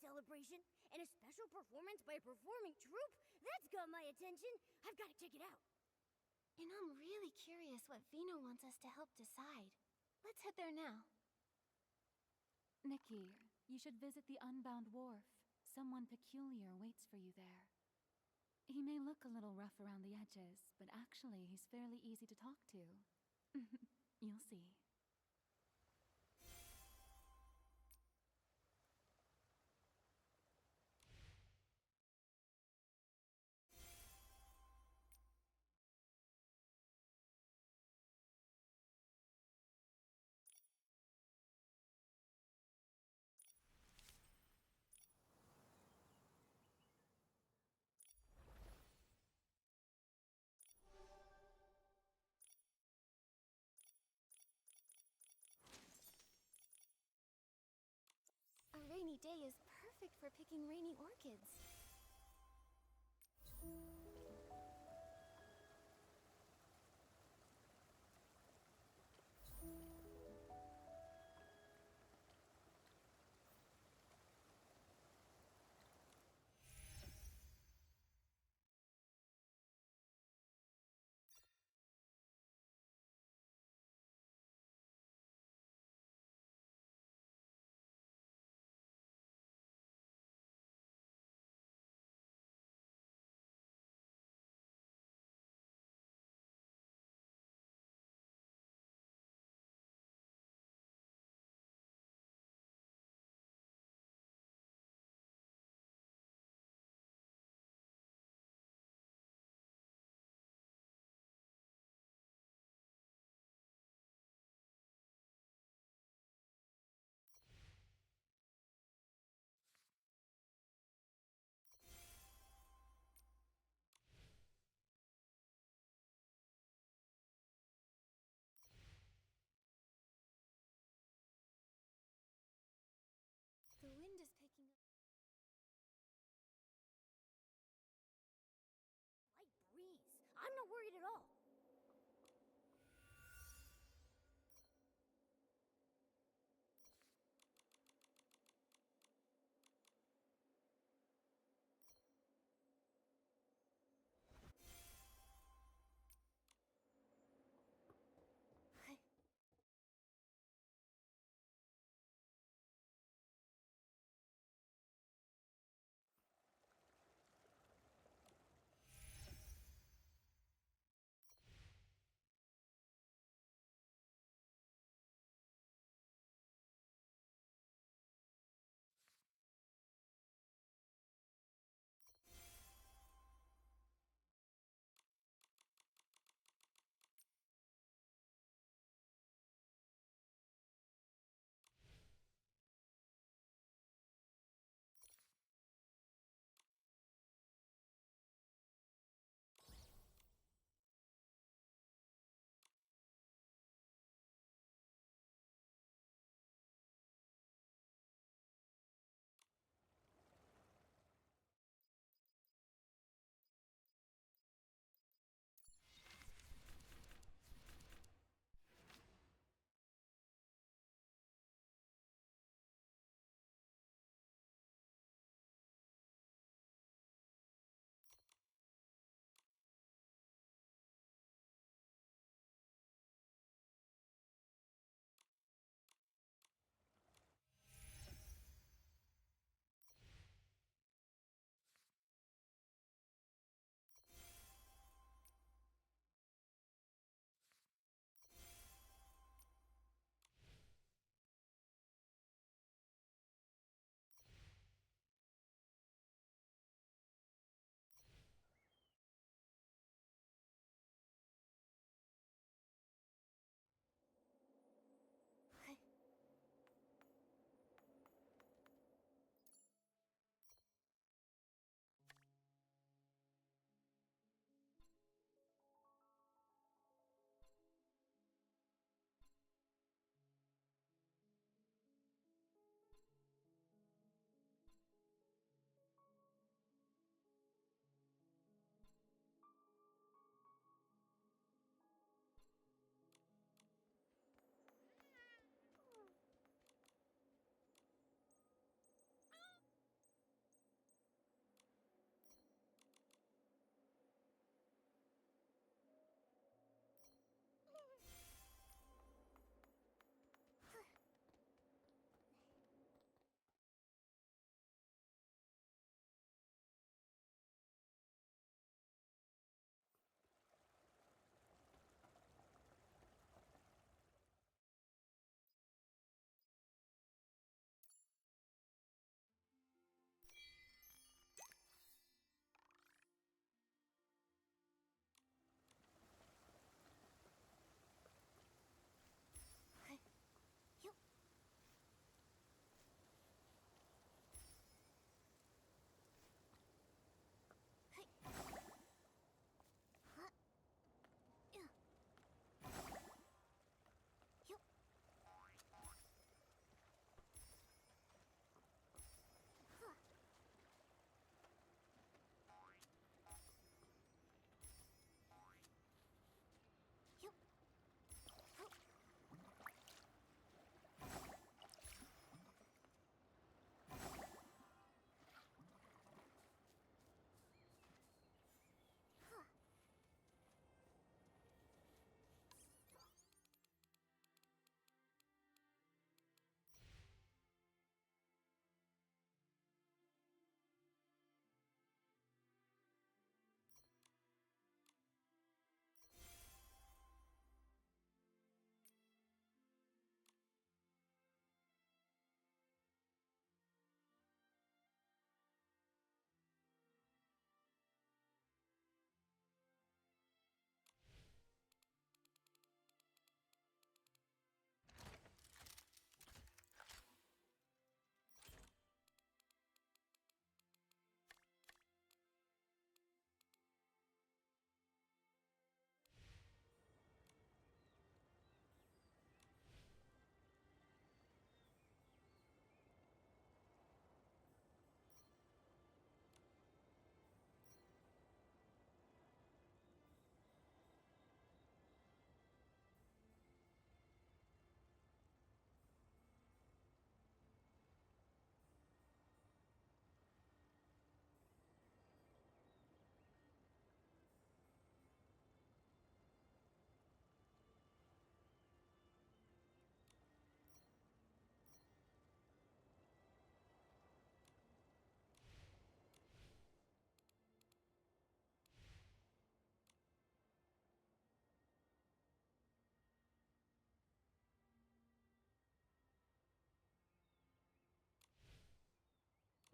celebration and a special performance by a performing troupe? That's got my attention. I've got to check it out. And I'm really curious what Vino wants us to help decide. Let's head there now. Nikki, you should visit the Unbound Wharf. Someone peculiar waits for you there. He may look a little rough around the edges, but actually he's fairly easy to talk to. You'll see. A rainy day is perfect for picking rainy orchids. The wind is picking up. Light breeze. I'm not worried at all.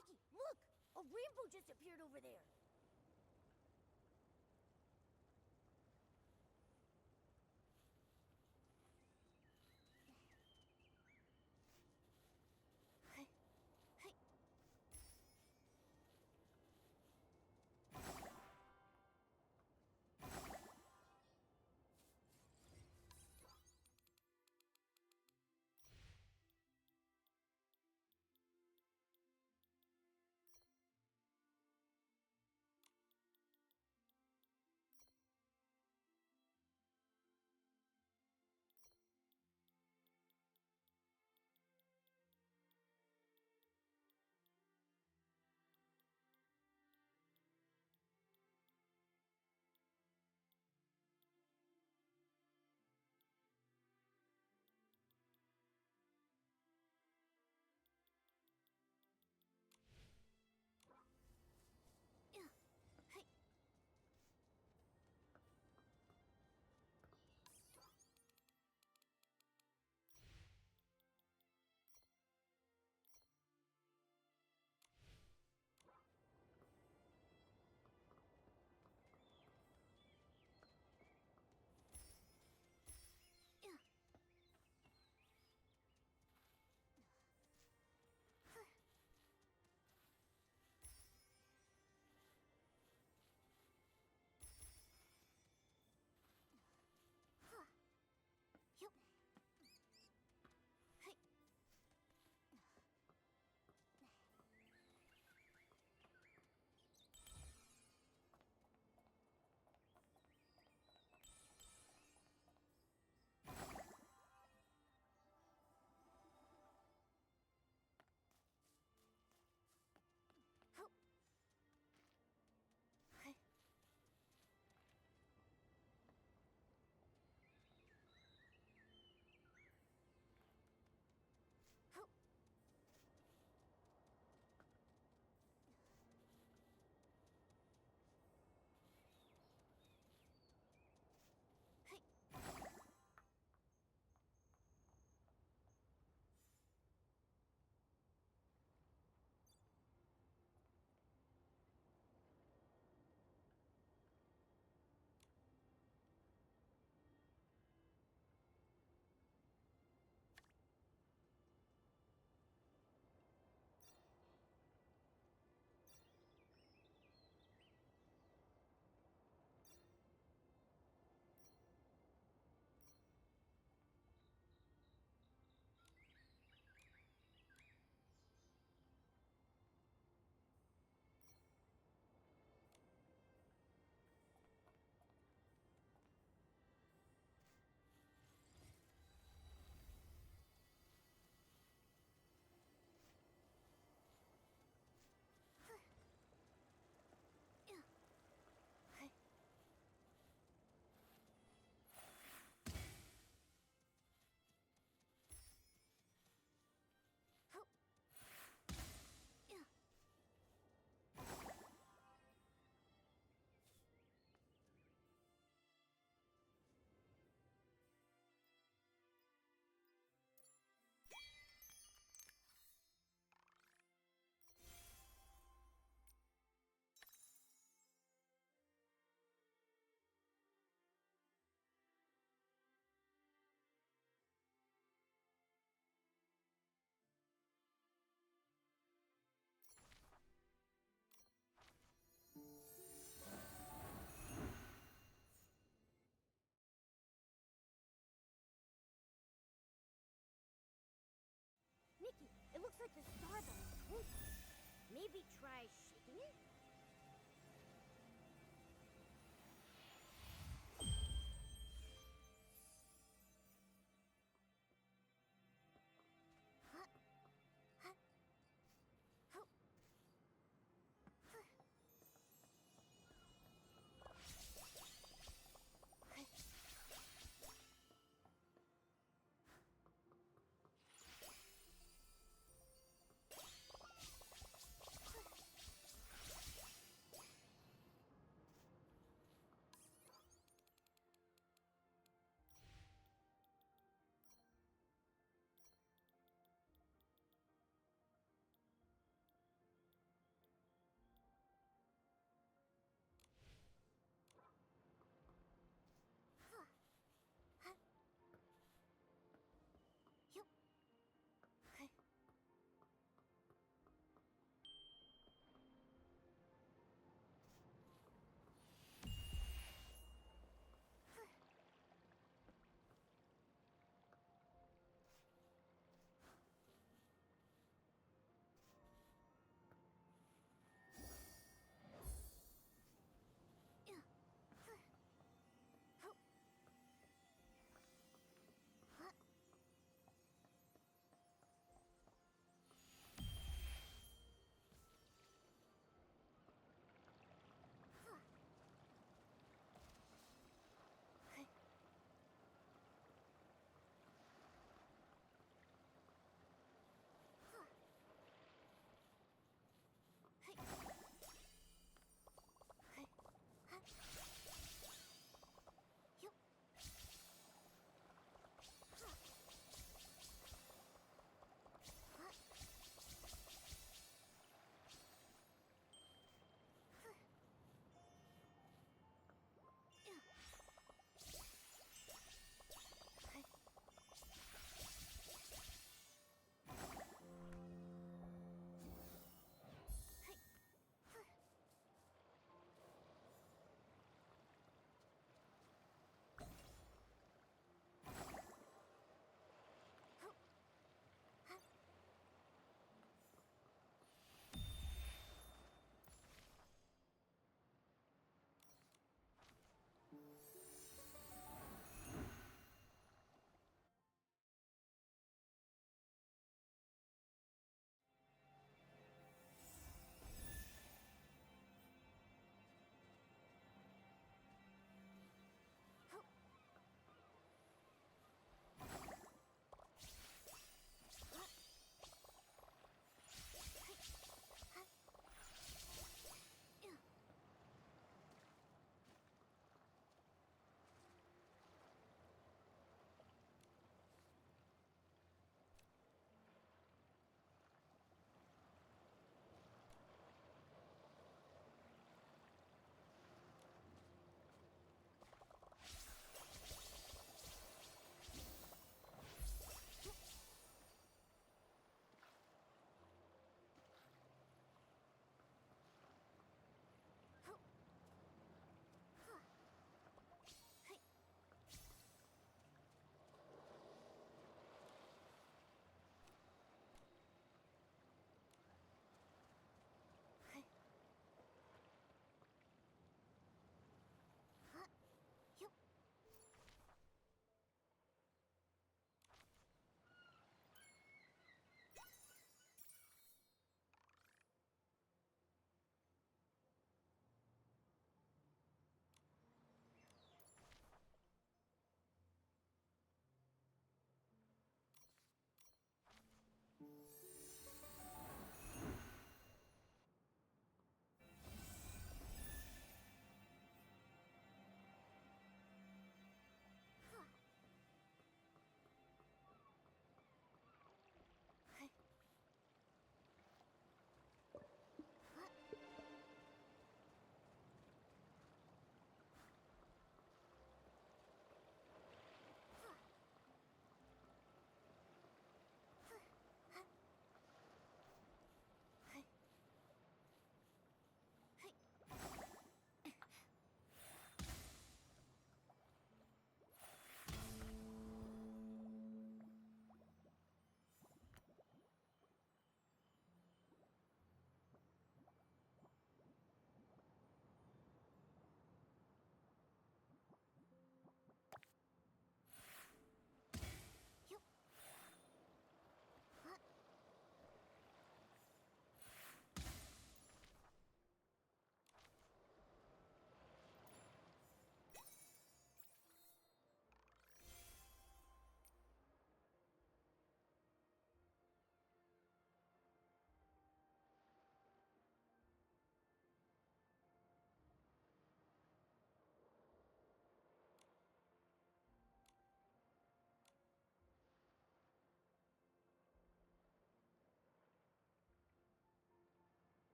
Nikki, look! A rainbow just appeared over there. Nikki, it looks like the starball is twisted. Maybe try shaking it?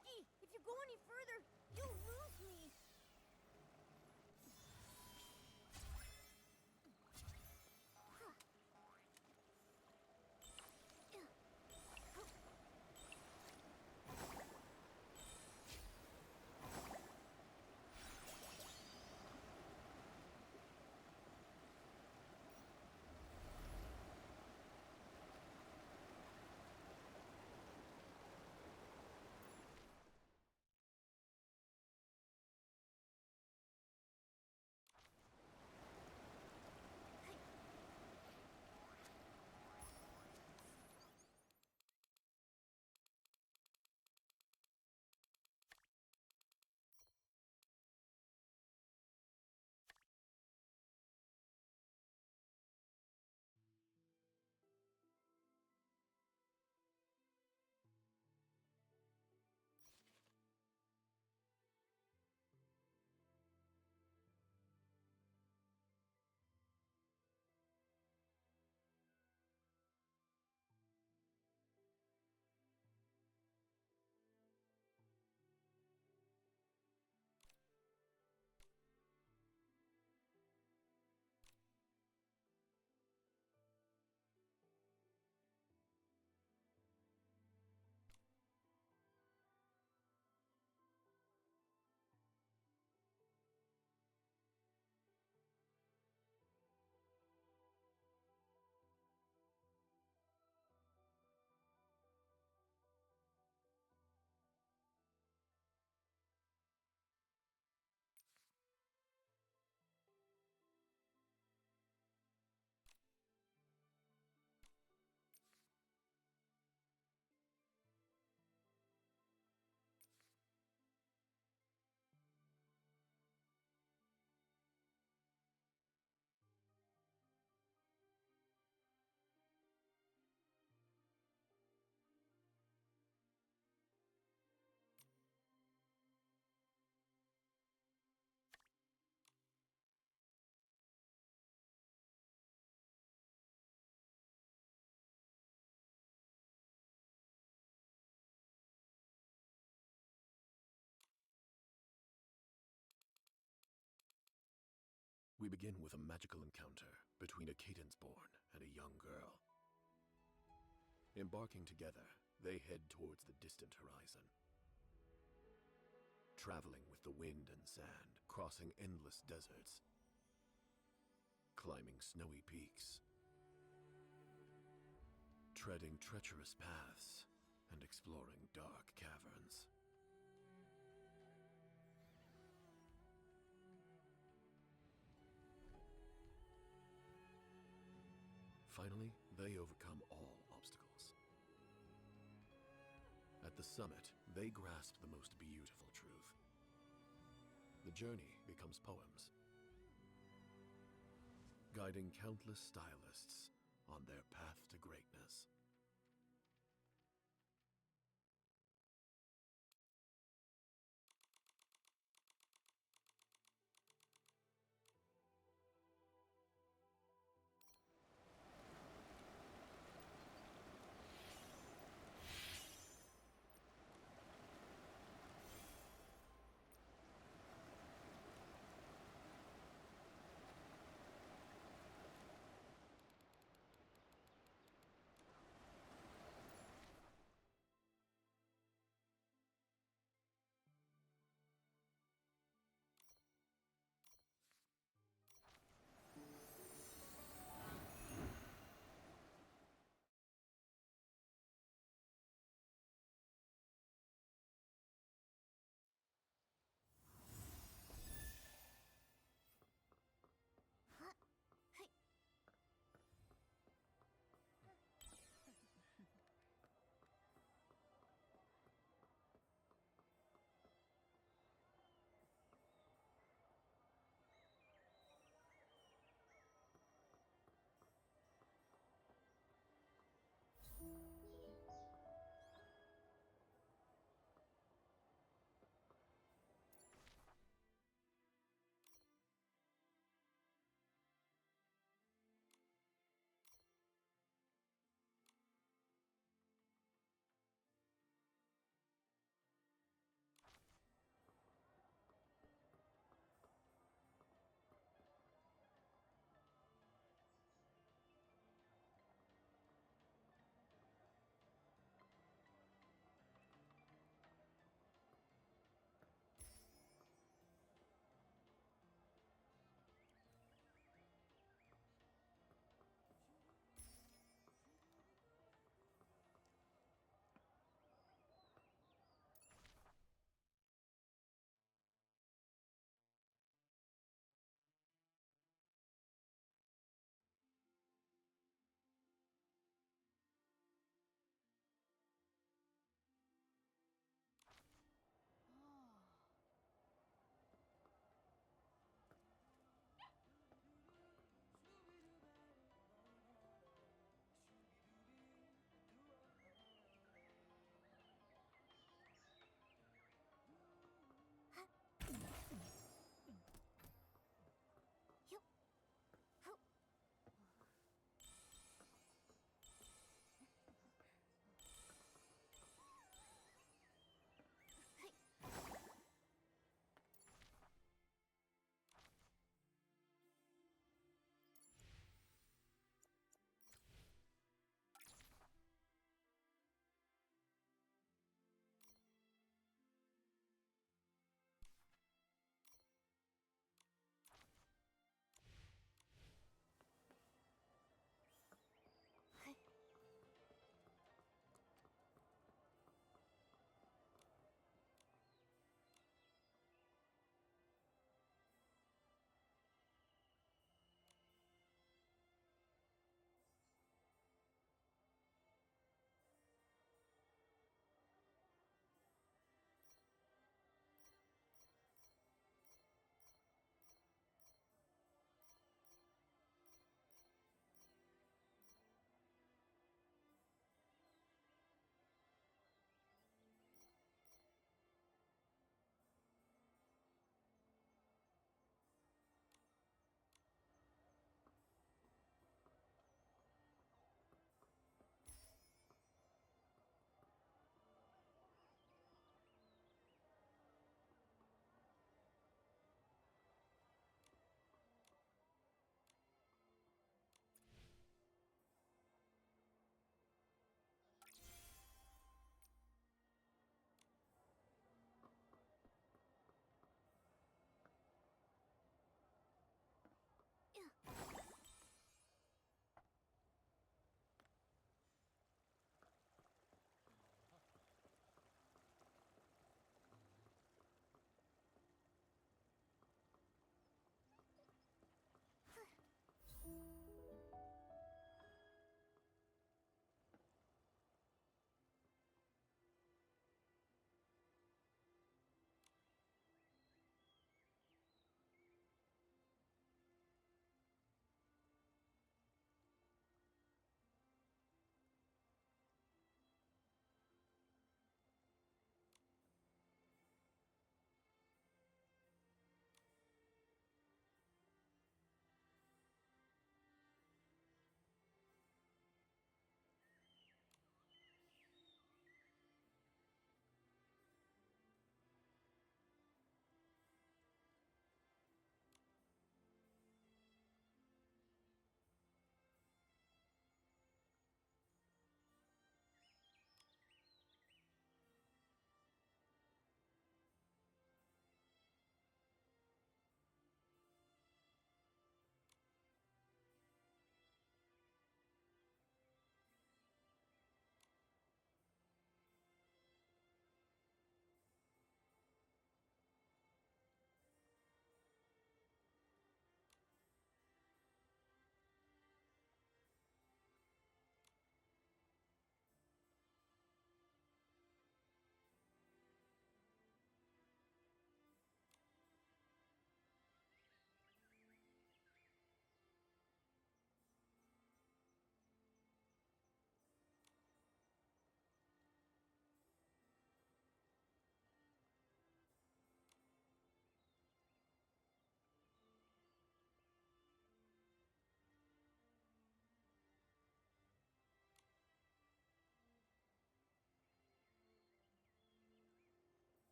Nikki, if you go any further, you'll lose me. We begin with a magical encounter between a Cadence-born and a young girl. Embarking together, they head towards the distant horizon. Traveling with the wind and sand, crossing endless deserts, climbing snowy peaks, treading treacherous paths, and exploring dark caverns. Finally, they overcome all obstacles. At the summit, they grasp the most beautiful truth. The journey becomes poems, guiding countless stylists on their path to greatness.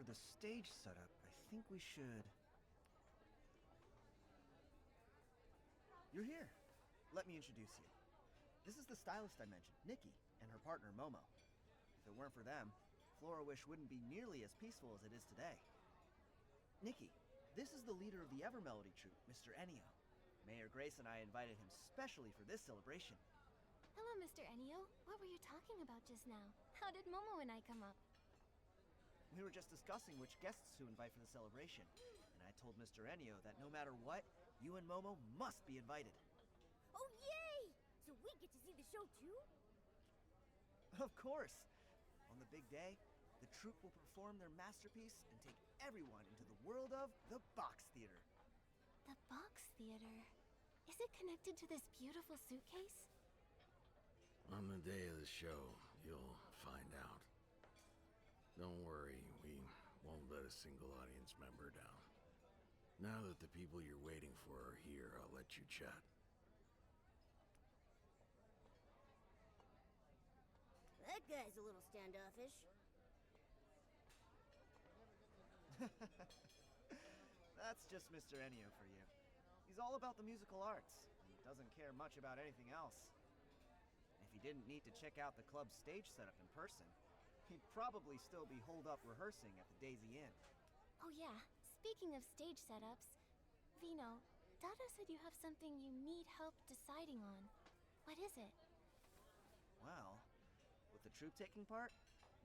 For the stage setup, I think we should... You're here. Let me introduce you. This is the stylist I mentioned, Nikki, and her partner, Momo. If it weren't for them, Flora Wish wouldn't be nearly as peaceful as it is today. Nikki, this is the leader of the Evermelody troupe, Mr. Ennio. Mayor Grace and I invited him specially for this celebration. Hello, Mr. Ennio. What were you talking about just now? How did Momo and I come up? We were just discussing which guests to invite for the celebration, and I told Mr. Ennio that no matter what, you and Momo must be invited. Oh, yay! So we get to see the show too? Of course! On the big day, the troupe will perform their masterpiece and take everyone into the world of the Box Theater. The Box Theater. Is it connected to this beautiful suitcase? On the day of the show, you'll find out. Don't worry, we won't let a single audience member down. Now that the people you're waiting for are here, I'll let you chat. That guy's a little standoffish. That's just Mr. Ennio for you. He's all about the musical arts, and doesn't care much about anything else. If he didn't need to check out the club's stage setup in person, he'd probably still be holed up rehearsing at the Daisy Inn. Oh yeah, speaking of stage setups, Vino, Dada said you have something you need help deciding on. What is it? Well, with the troupe taking part,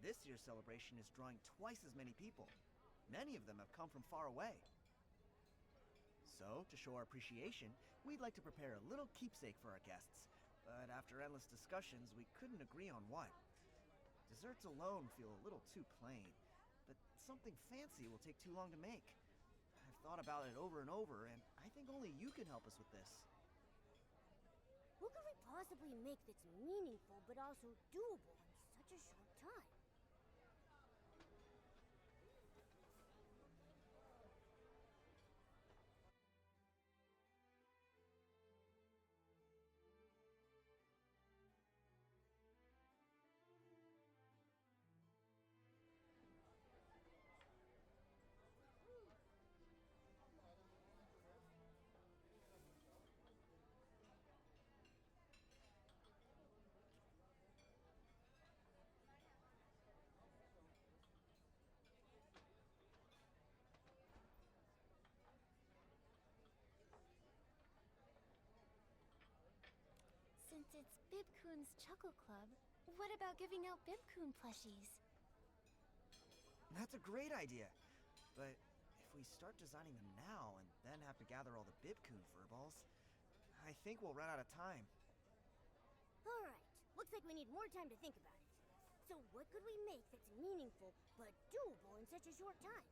this year's celebration is drawing twice as many people. Many of them have come from far away. So, to show our appreciation, we'd like to prepare a little keepsake for our guests. But after endless discussions, we couldn't agree on what. Desserts alone feel a little too plain, but something fancy will take too long to make. I've thought about it over and over, and I think only you can help us with this. What could we possibly make that's meaningful but also doable in such a short time? Since it's Bibcoon's Chuckle Club, what about giving out Bibcoon plushies? That's a great idea. But if we start designing them now and then have to gather all the Bibcoon furballs, I think we'll run out of time. Alright, looks like we need more time to think about it. So what could we make that's meaningful but doable in such a short time?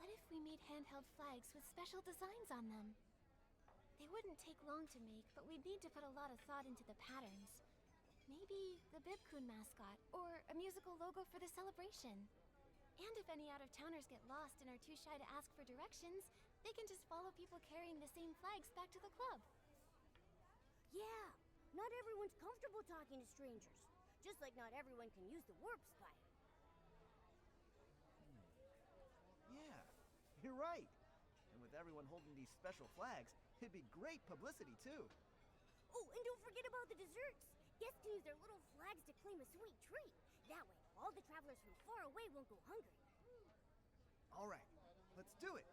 What if we made handheld flags with special designs on them? They wouldn't take long to make, but we'd need to put a lot of thought into the patterns. Maybe the Bibcoon mascot, or a musical logo for the celebration. And if any out-of-towners get lost and are too shy to ask for directions, they can just follow people carrying the same flags back to the club. Yeah, not everyone's comfortable talking to strangers. Just like not everyone can use the warp spire. Yeah, you're right. And with everyone holding these special flags, it'd be great publicity too. Oh, and don't forget about the desserts. Guests can use their little flags to claim a sweet treat. That way, all the travelers from far away won't go hungry. All right, let's do it.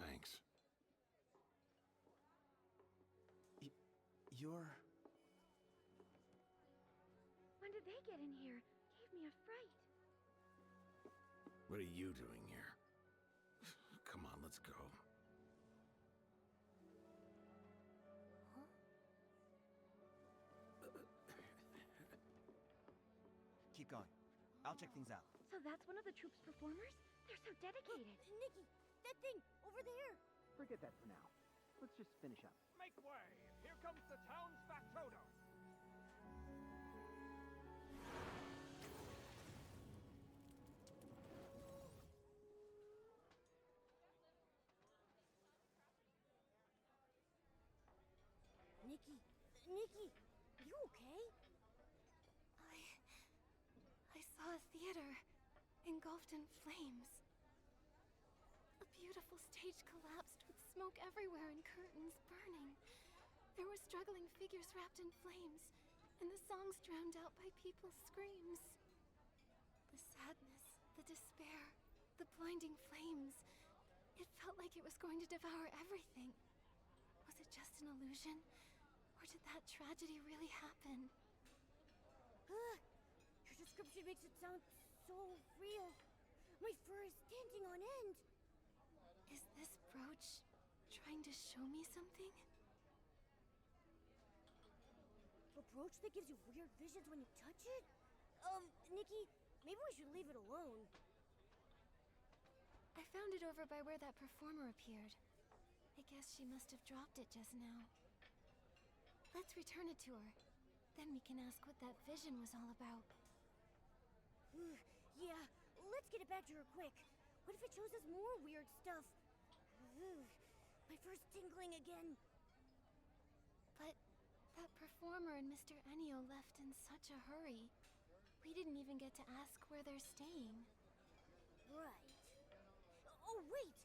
Thanks. You're... When did they get in here? Gave me a fright. What are you doing here? Come on, let's go. going. I'll check things out. So that's one of the troupe's performers? They're so dedicated. Nikki, that thing over there. Forget that for now. Let's just finish up. Make way! Here comes the town's factotum! Nikki, you okay? I saw a theater engulfed in flames. A beautiful stage collapsed with smoke everywhere and curtains burning. There were struggling figures wrapped in flames, and the songs drowned out by people's screams. The sadness, the despair, the blinding flames. It felt like it was going to devour everything. Was it just an illusion? Or did that tragedy really happen? Your description makes it sound so real. My fur is standing on end. Is this brooch trying to show me something? A brooch that gives you weird visions when you touch it? Nikki, maybe we should leave it alone. I found it over by where that performer appeared. I guess she must have dropped it just now. Let's return it to her. Then we can ask what that vision was all about. Yeah, let's get it back to her quick. What if it shows us more weird stuff? My fur's tingling again. But that performer and Mr. Ennio left in such a hurry. We didn't even get to ask where they're staying. Right. Oh, wait!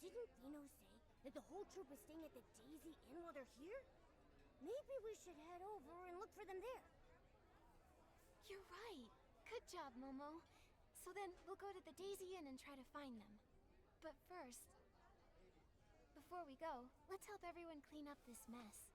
Didn't Vino say that the whole troupe is staying at the Daisy Inn while they're here? Maybe we should head over and look for them there. You're right. Good job, Momo. So then, we'll go to the Daisy Inn and try to find them. But first, before we go, let's help everyone clean up this mess.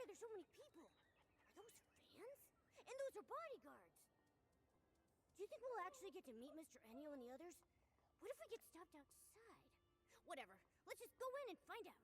there's so many people. Are those fans? And those are bodyguards. Do you think we'll actually get to meet Mr. Ennio and the others? What if we get stopped outside? Whatever. Let's just go in and find out.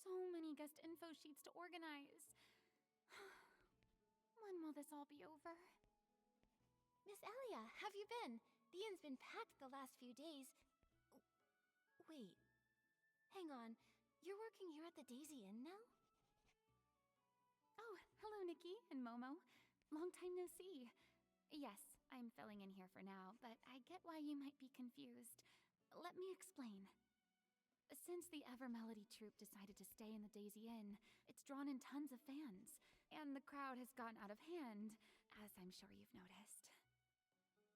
So many guest info sheets to organize. When will this all be over? Miss Alia, have you been? The inn's been packed the last few days. Wait. Hang on. You're working here at the Daisy Inn now? Oh, hello, Nikki and Momo. Long time no see. Yes, I'm filling in here for now, but I get why you might be confused. Let me explain. Since the Evermelody troupe decided to stay in the Daisy Inn, it's drawn in tons of fans, and the crowd has gotten out of hand, as I'm sure you've noticed.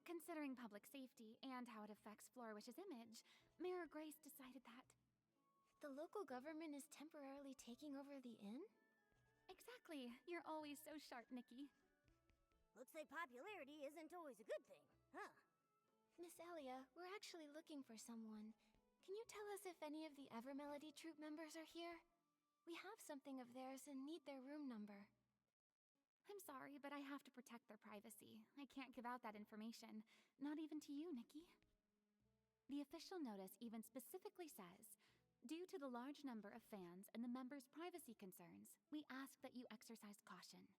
Considering public safety and how it affects Flourish's image, Mayor Grace decided that... The local government is temporarily taking over the inn? Exactly. You're always so sharp, Nikki. Looks like popularity isn't always a good thing, huh? Miss Elia, we're actually looking for someone. Can you tell us if any of the Evermelody troupe members are here? We have something of theirs and need their room number. I'm sorry, but I have to protect their privacy. I can't give out that information, not even to you, Nikki. The official notice even specifically says, due to the large number of fans and the members' privacy concerns, we ask that you exercise caution.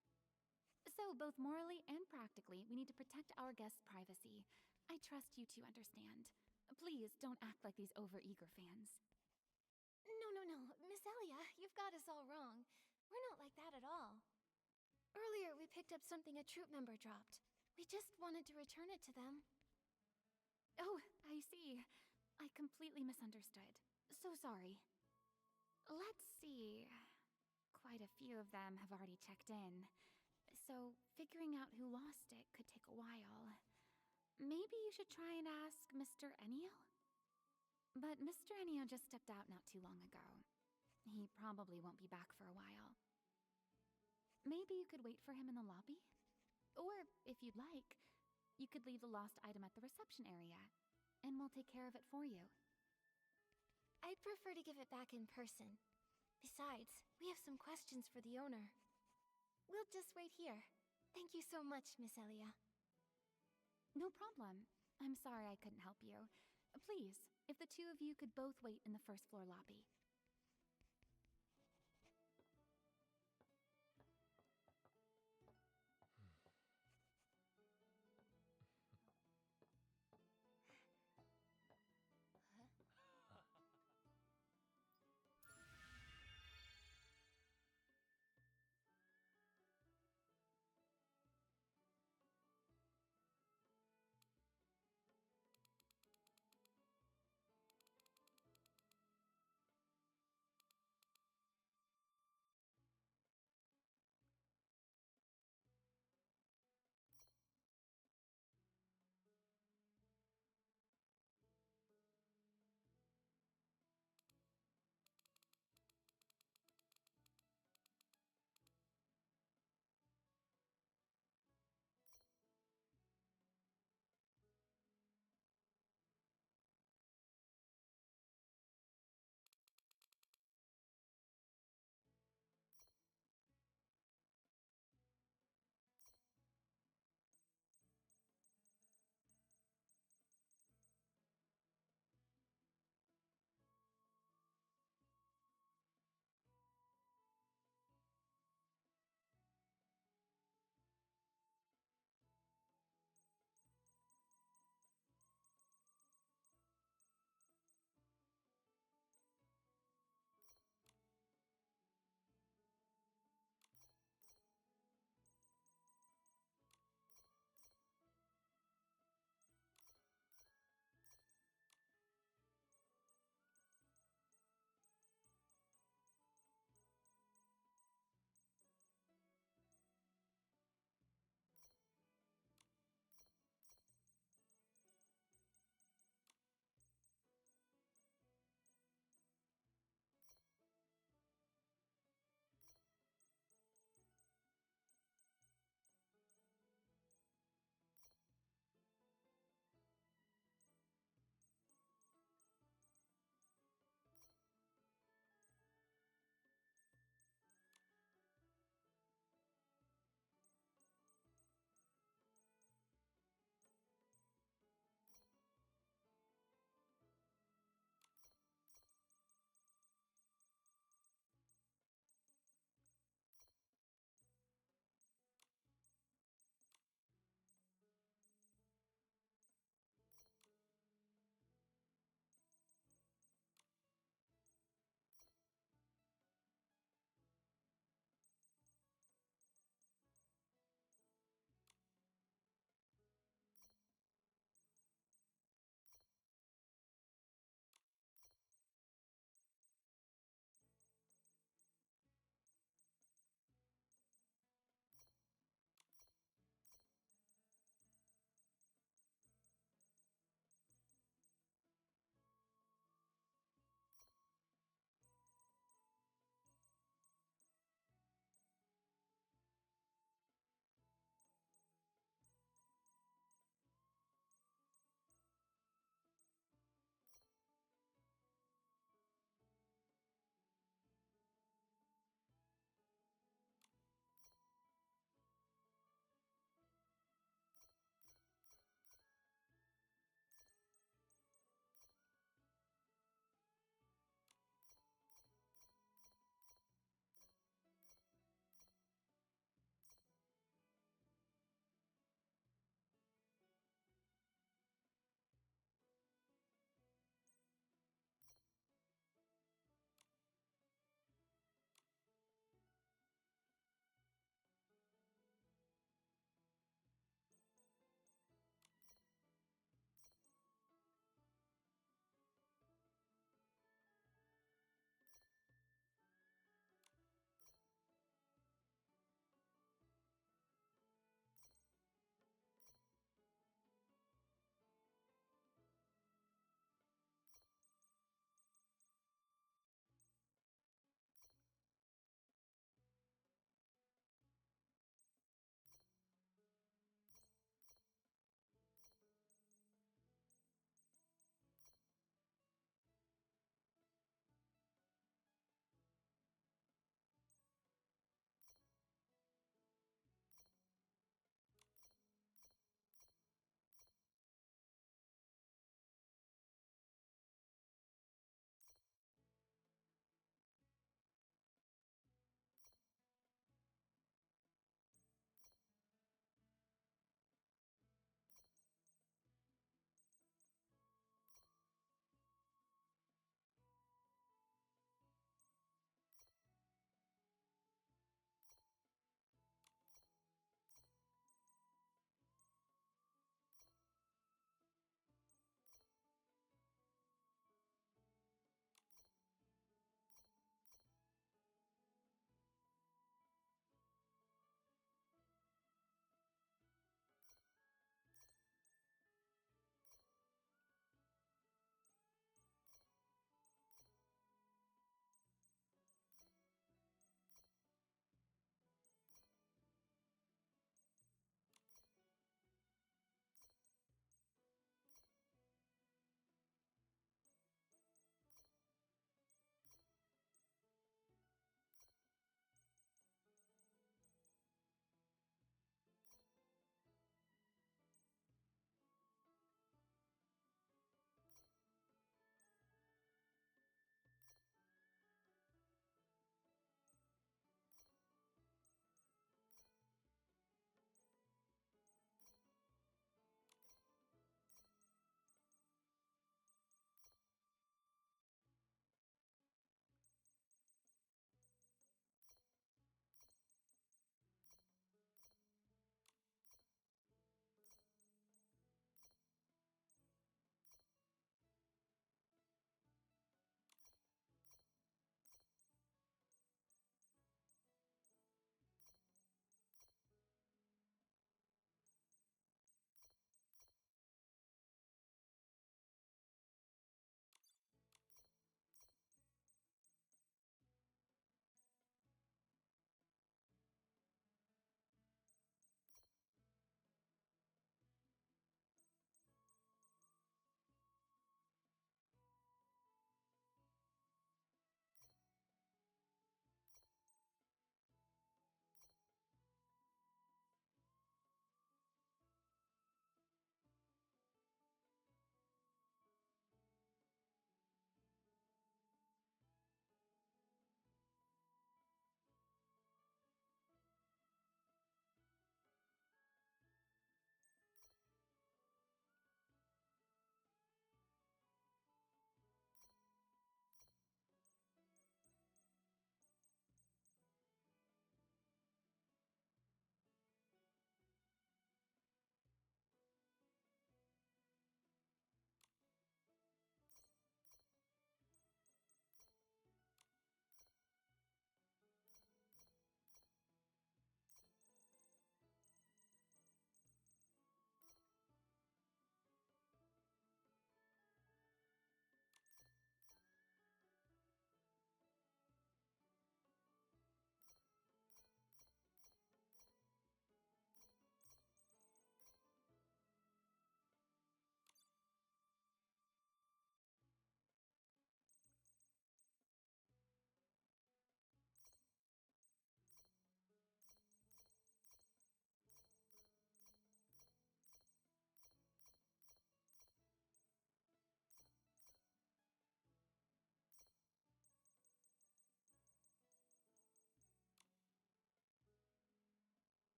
So, both morally and practically, we need to protect our guests' privacy. I trust you to understand. Please don't act like these overeager fans. No. Miss Elia, you've got us all wrong. We're not like that at all. Earlier, we picked up something a troop member dropped. We just wanted to return it to them. Oh, I see. I completely misunderstood. So sorry. Let's see. Quite a few of them have already checked in. So, figuring out who lost it could take a while. Maybe you should try and ask Mr. Enio? But Mr. Enio just stepped out not too long ago. He probably won't be back for a while. Maybe you could wait for him in the lobby? Or, if you'd like, you could leave the lost item at the reception area, and we'll take care of it for you. I'd prefer to give it back in person. Besides, we have some questions for the owner. We'll just wait here. Thank you so much, Miss Elia. No problem. I'm sorry I couldn't help you. Please, if the two of you could both wait in the first floor lobby.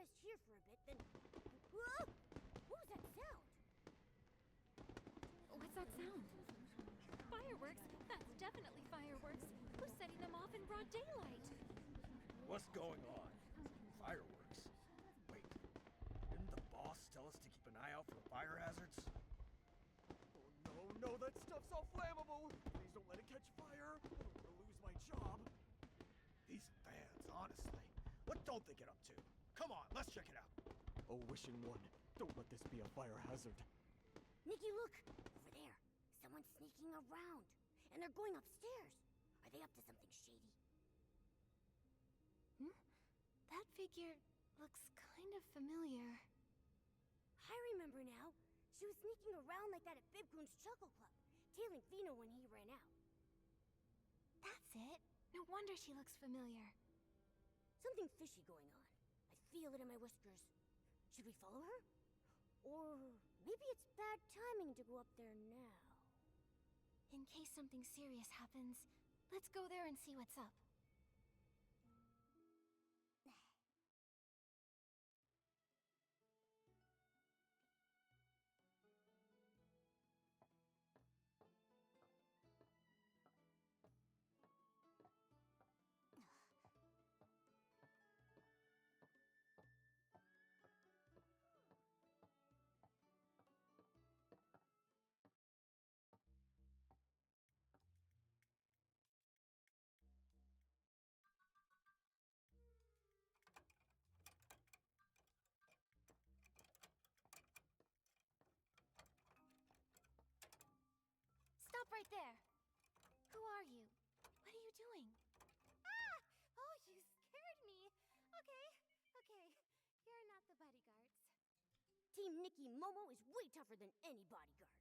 rest here for a bit, then... Whoa! What was that sound? What's that sound? Fireworks? That's definitely fireworks. Who's setting them off in broad daylight? What's going on? Fireworks? Wait, didn't the boss tell us to keep an eye out for the fire hazards? Oh no, that stuff's all flammable! Please don't let it catch fire! I don't want to lose my job. These fans, honestly. What don't they get up to? Come on, let's check it out. Oh, wishing one, don't let this be a fire hazard. Nikki, look! Over there. Someone's sneaking around. And they're going upstairs. Are they up to something shady? That figure looks kind of familiar. I remember now. She was sneaking around like that at Bibcoon's Chuckle Club, tailing Vino when he ran out. That's it. No wonder she looks familiar. Something fishy going on. I feel it in my whiskers. Should we follow her? Or maybe it's bad timing to go up there now. In case something serious happens, let's go there and see what's up. Stop right there! Who are you? What are you doing? Ah! Oh, you scared me. Okay. You're not the bodyguards. Team Nikki Momo is way tougher than any bodyguard.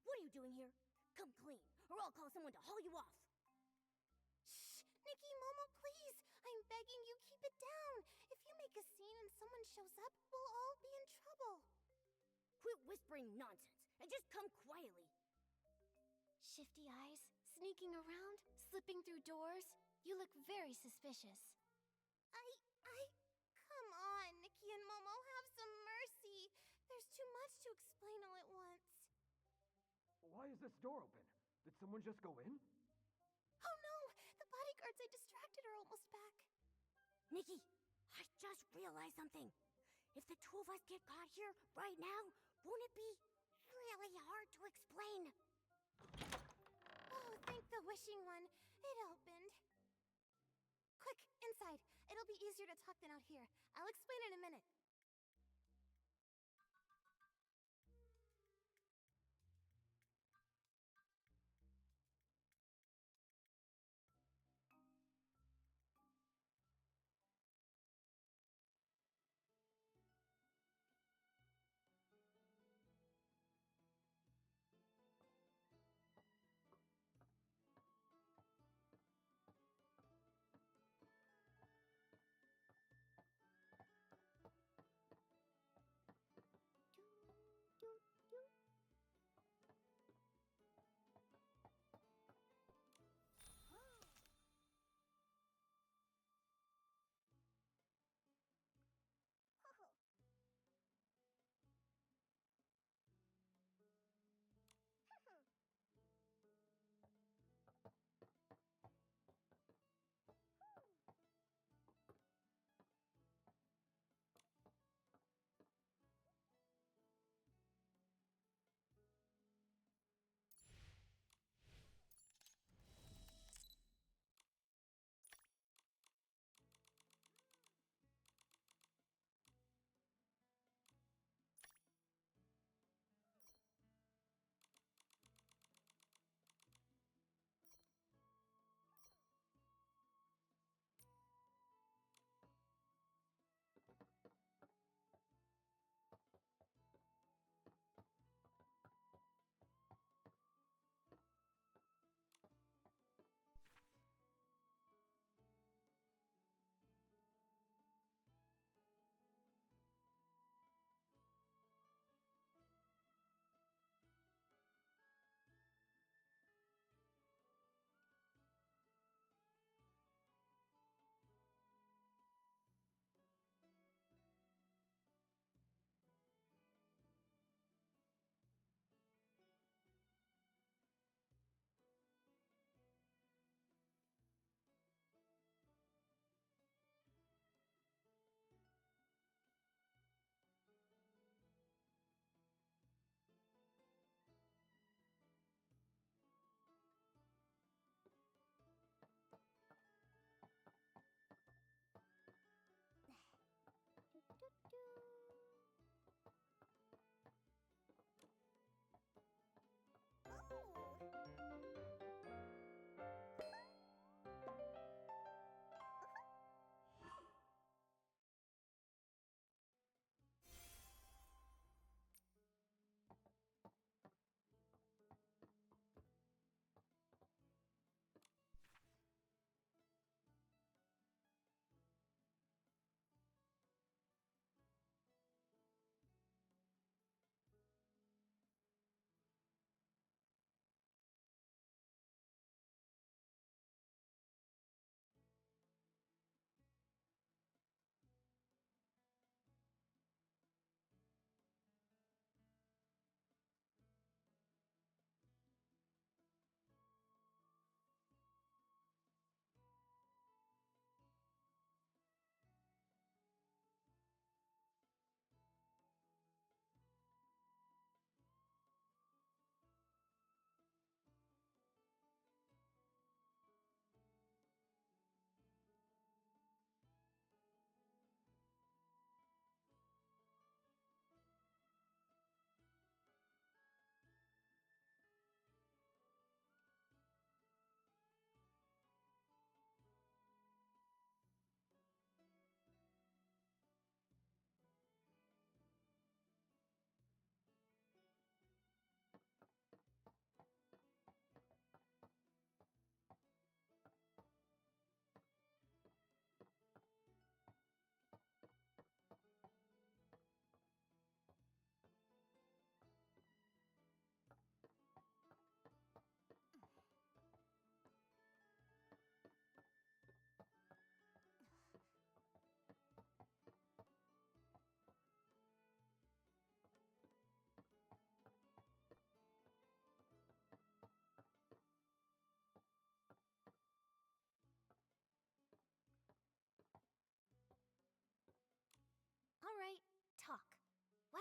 What are you doing here? Come clean, or I'll call someone to haul you off. Shh! Nikki, Momo, please! I'm begging you, keep it down. If you make a scene and someone shows up, we'll all be in trouble. Quit whispering nonsense, and just come quietly. Shifty eyes, sneaking around, slipping through doors. You look very suspicious. Come on, Nikki and Momo, have some mercy. There's too much to explain all at once. Why is this door open? Did someone just go in? Oh no! The bodyguards I distracted are almost back. Nikki, I just realized something. If the two of us get caught here right now, won't it be really hard to explain? Oh, thank the wishing one. It opened. Quick, inside. It'll be easier to talk than out here. I'll explain in a minute.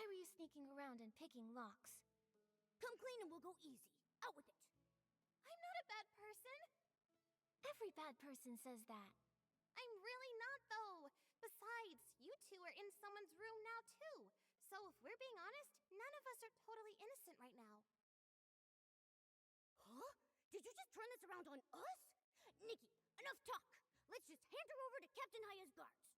Why were you sneaking around and picking locks? Come clean and we'll go easy. Out with it. I'm not a bad person. Every bad person says that. I'm really not, though. Besides, you two are in someone's room now, too. So if we're being honest, none of us are totally innocent right now. Huh? Did you just turn this around on us? Nikki, enough talk. Let's just hand her over to Captain Haya's guards.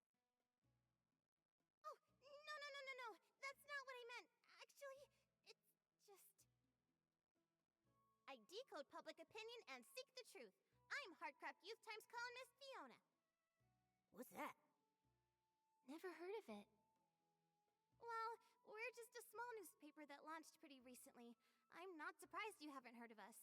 Oh, no. That's not what I meant. Actually, it's just... I decode public opinion and seek the truth. I'm Hardcraft Youth Times columnist Fiona. What's that? Never heard of it. Well, we're just a small newspaper that launched pretty recently. I'm not surprised you haven't heard of us.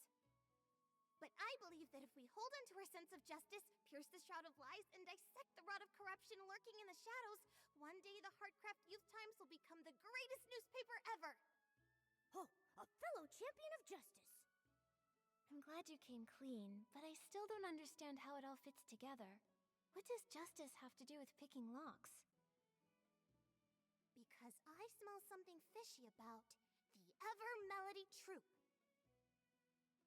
But I believe that if we hold on to our sense of justice, pierce the shroud of lies, and dissect the rot of corruption lurking in the shadows, one day the Hardcraft Youth Times will become the greatest newspaper ever! Oh, a fellow champion of justice. I'm glad you came clean, but I still don't understand how it all fits together. What does justice have to do with picking locks? Because I smell something fishy about the Ever-Melody Troupe.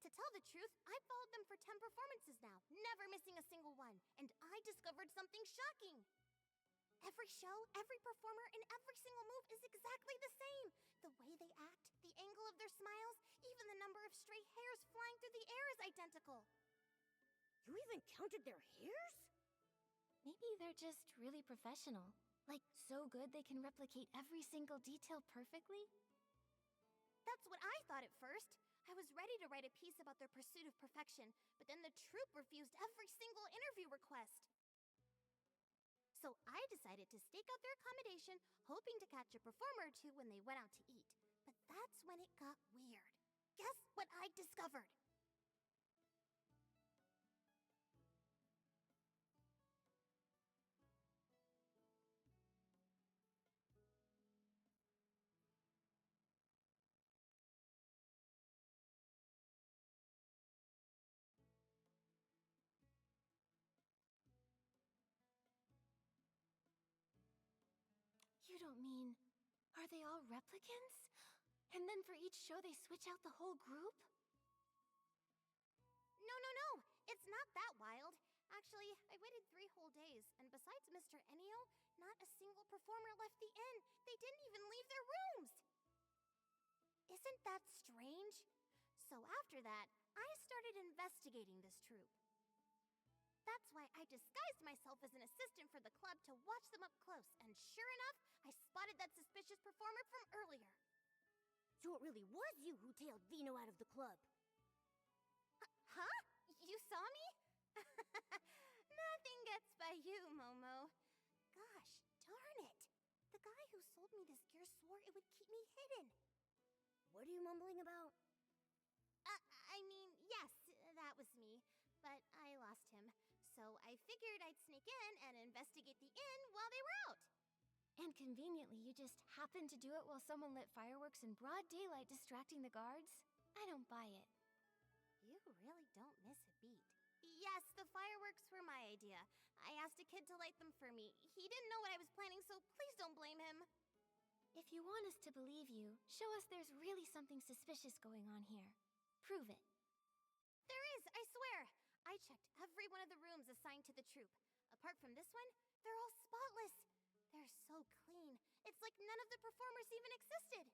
To tell the truth, I've followed them for 10 performances now, never missing a single one, and I discovered something shocking. Every show, every performer, and every single move is exactly the same. The way they act, the angle of their smiles, even the number of stray hairs flying through the air is identical. You even counted their hairs? Maybe they're just really professional. Like, so good they can replicate every single detail perfectly? That's what I thought at first. I was ready to write a piece about their pursuit of perfection, but then the troupe refused every single interview request. So I decided to stake out their accommodation, hoping to catch a performer or two when they went out to eat. But that's when it got weird. Guess what I discovered? You don't mean... Are they all replicants? And then for each show they switch out the whole group? No. It's not that wild. Actually, I waited 3 whole days, and besides Mr. Enio, not a single performer left the inn. They didn't even leave their rooms. Isn't that strange? So after that, I started investigating this troupe. That's why I disguised myself as an assistant for the club to watch them up close, and sure enough, I spotted that suspicious performer from earlier. So it really was you who tailed Vino out of the club. Huh? You saw me? Nothing gets by you, Momo. Gosh, darn it. The guy who sold me this gear swore it would keep me hidden. What are you mumbling about? I mean, yes, that was me, but I lost him. So I figured I'd sneak in and investigate the inn while they were out. And conveniently, you just happened to do it while someone lit fireworks in broad daylight distracting the guards? I don't buy it. You really don't miss a beat. Yes, the fireworks were my idea. I asked a kid to light them for me. He didn't know what I was planning, so please don't blame him. If you want us to believe you, show us there's really something suspicious going on here. Prove it. There is, I swear. I checked every one of the rooms assigned to the troupe. Apart from this one, they're all spotless. They're so clean. It's like none of the performers even existed.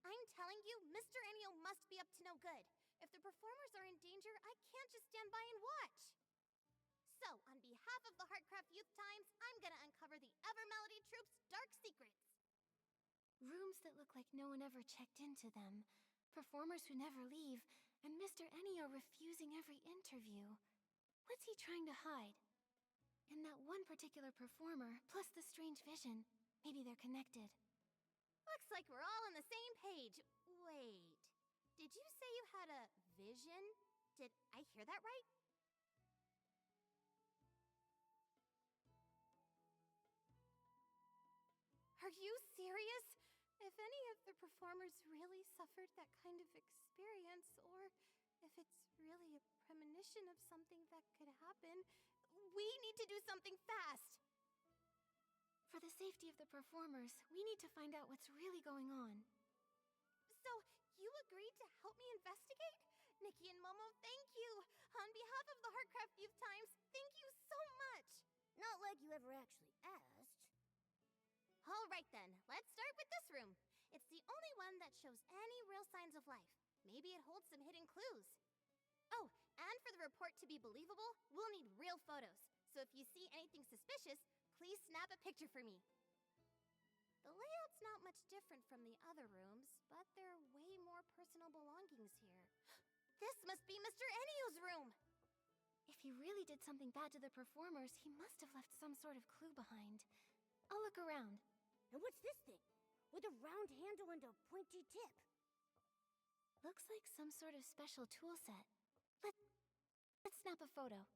I'm telling you, Mr. Enio must be up to no good. If the performers are in danger, I can't just stand by and watch. So, on behalf of the Hardcraft Youth Times, I'm gonna uncover the Ever-Melody Troupe's dark secrets. Rooms that look like no one ever checked into them. Performers who never leave. And Mr. Enio refusing every interview. What's he trying to hide? And that one particular performer, plus the strange vision. Maybe they're connected. Looks like we're all on the same page. Wait, did you say you had a vision? Did I hear that right? Are you serious? If any of the performers really suffered that kind of experience, or if it's really a premonition of something that could happen, we need to do something fast. For For the safety of the performers, we need to find out what's really going on. So, you agreed to help me investigate? Nikki and Momo, thank you! On behalf of the Heartcraft Youth Times, thank you so much! Not like you ever actually asked. Alright then, let's start with this room. It's the only one that shows any real signs of life. Maybe it holds some hidden clues. Oh, and for the report to be believable, we'll need real photos. So if you see anything suspicious, please snap a picture for me. The layout's not much different from the other rooms, but there are way more personal belongings here. This must be Mr. Enio's room! If he really did something bad to the performers, he must have left some sort of clue behind. I'll look around. And what's this thing? With a round handle and a pointy tip. Looks like some sort of special tool set. Let's snap a photo.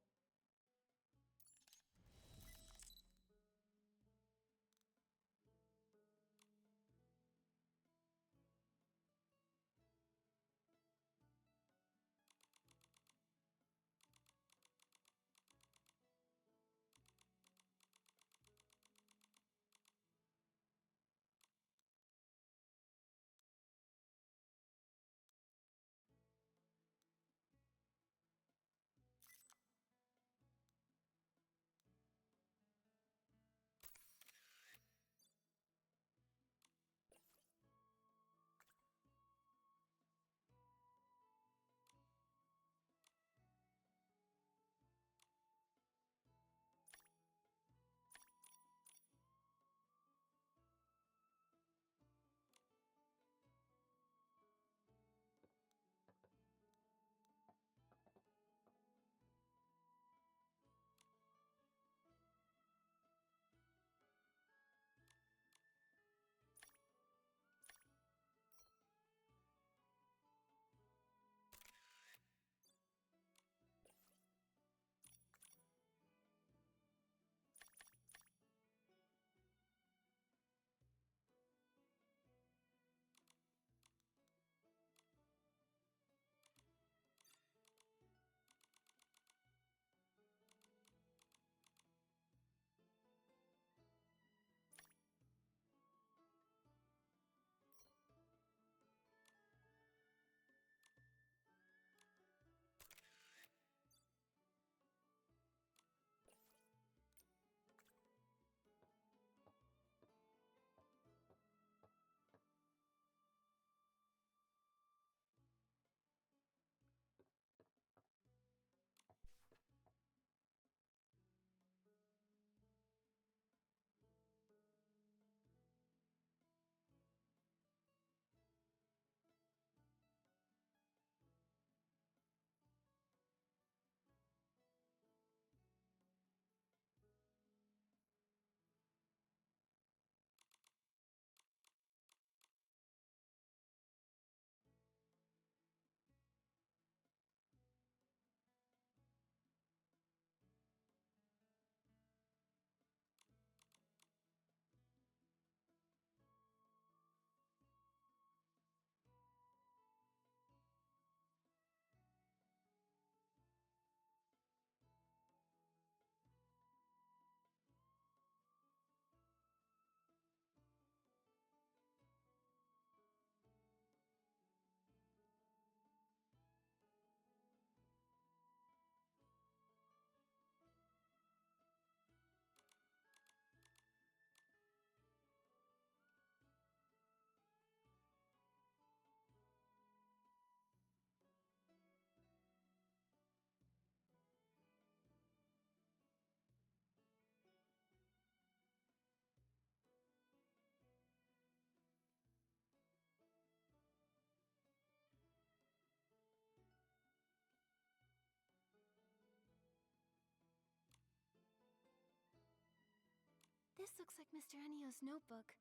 This looks like Mr. Enio's notebook.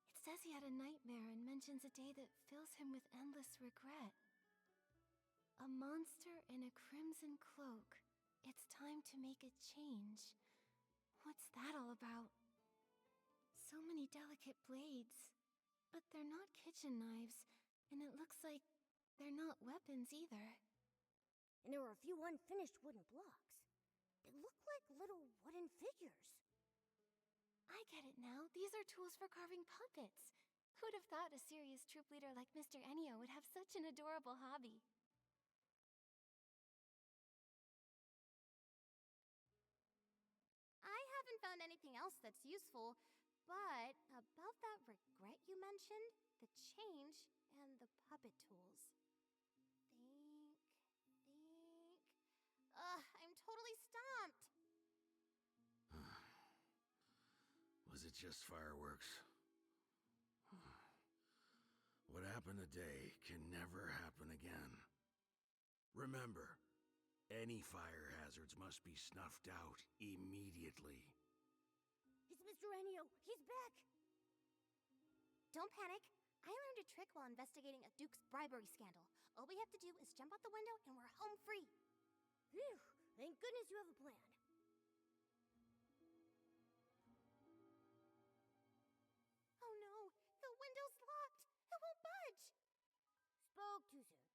It says he had a nightmare and mentions a day that fills him with endless regret. A monster in a crimson cloak. It's time to make a change. What's that all about? So many delicate blades. But they're not kitchen knives, and it looks like they're not weapons either. And there were a few unfinished wooden blocks. They look like little wooden figures. I get it now. These are tools for carving puppets. Who'd have thought a serious troop leader like Mr. Enio would have such an adorable hobby? I haven't found anything else that's useful, but about that regret you mentioned, the change, and the puppet tools. Think. I'm totally stumped. Was it just fireworks? What happened today can never happen again. Remember, any fire hazards must be snuffed out immediately. It's Mr. Enio. He's back. Don't panic. I learned a trick while investigating a Duke's bribery scandal. All we have to do is jump out the window and we're home free. Phew. Thank goodness you have a plan. Oh no, the window's locked. It won't budge. Spoke too soon.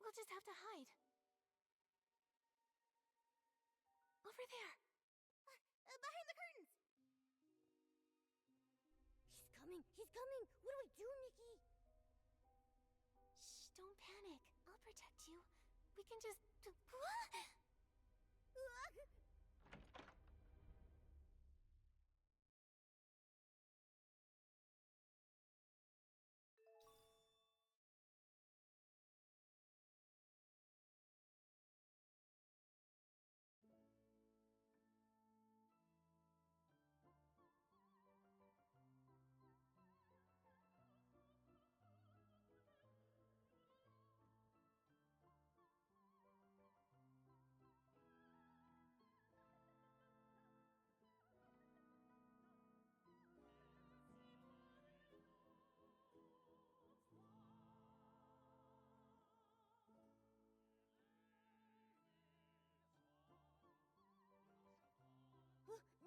We'll just have to hide. Over there. Behind the curtains. He's coming. He's coming. What do we do, Nikki? Shh, don't panic. I'll protect you. We can just...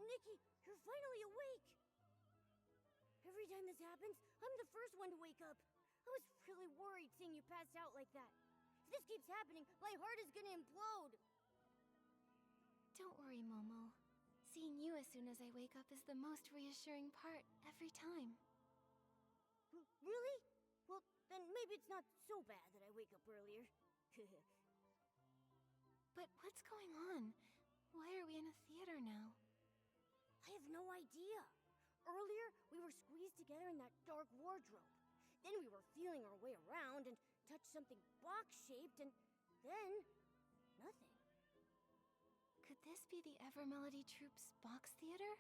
Nikki, you're finally awake! Every time this happens, I'm the first one to wake up. I was really worried seeing you pass out like that. If this keeps happening, my heart is gonna implode. Don't worry, Momo. Seeing you as soon as I wake up is the most reassuring part every time. Really? Well, then maybe it's not so bad that I wake up earlier. But what's going on? Why are we in a theater now? I have no idea. Earlier, we were squeezed together in that dark wardrobe. Then we were feeling our way around and touched something box-shaped, and then... nothing. Could this be the Evermelody Troupe's box theater?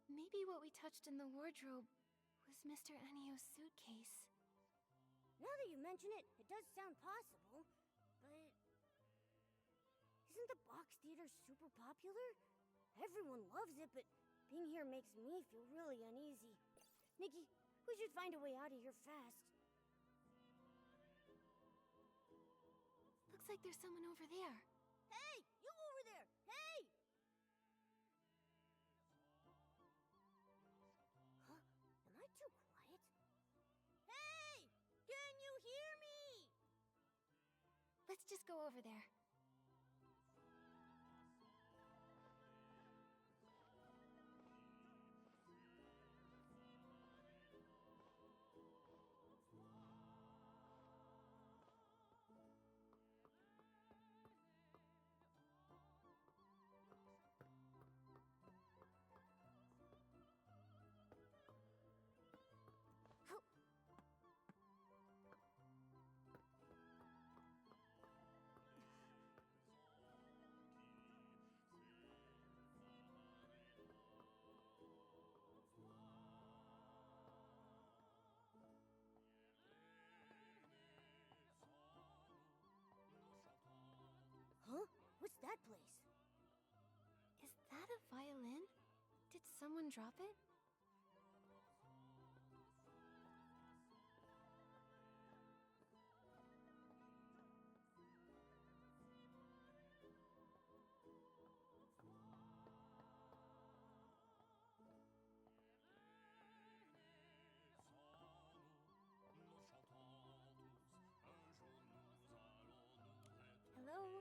Maybe what we touched in the wardrobe was Mr. Enio's suitcase. Now that you mention it, it does sound possible, but... Isn't the box theater super popular? Everyone loves it, but being here makes me feel really uneasy. Nikki, we should find a way out of here fast. Looks like there's someone over there. Hey! You over there! Hey! Huh? Am I too quiet? Hey! Can you hear me? Let's just go over there. Huh? What's that place? Is that a violin? Did someone drop it? Hello?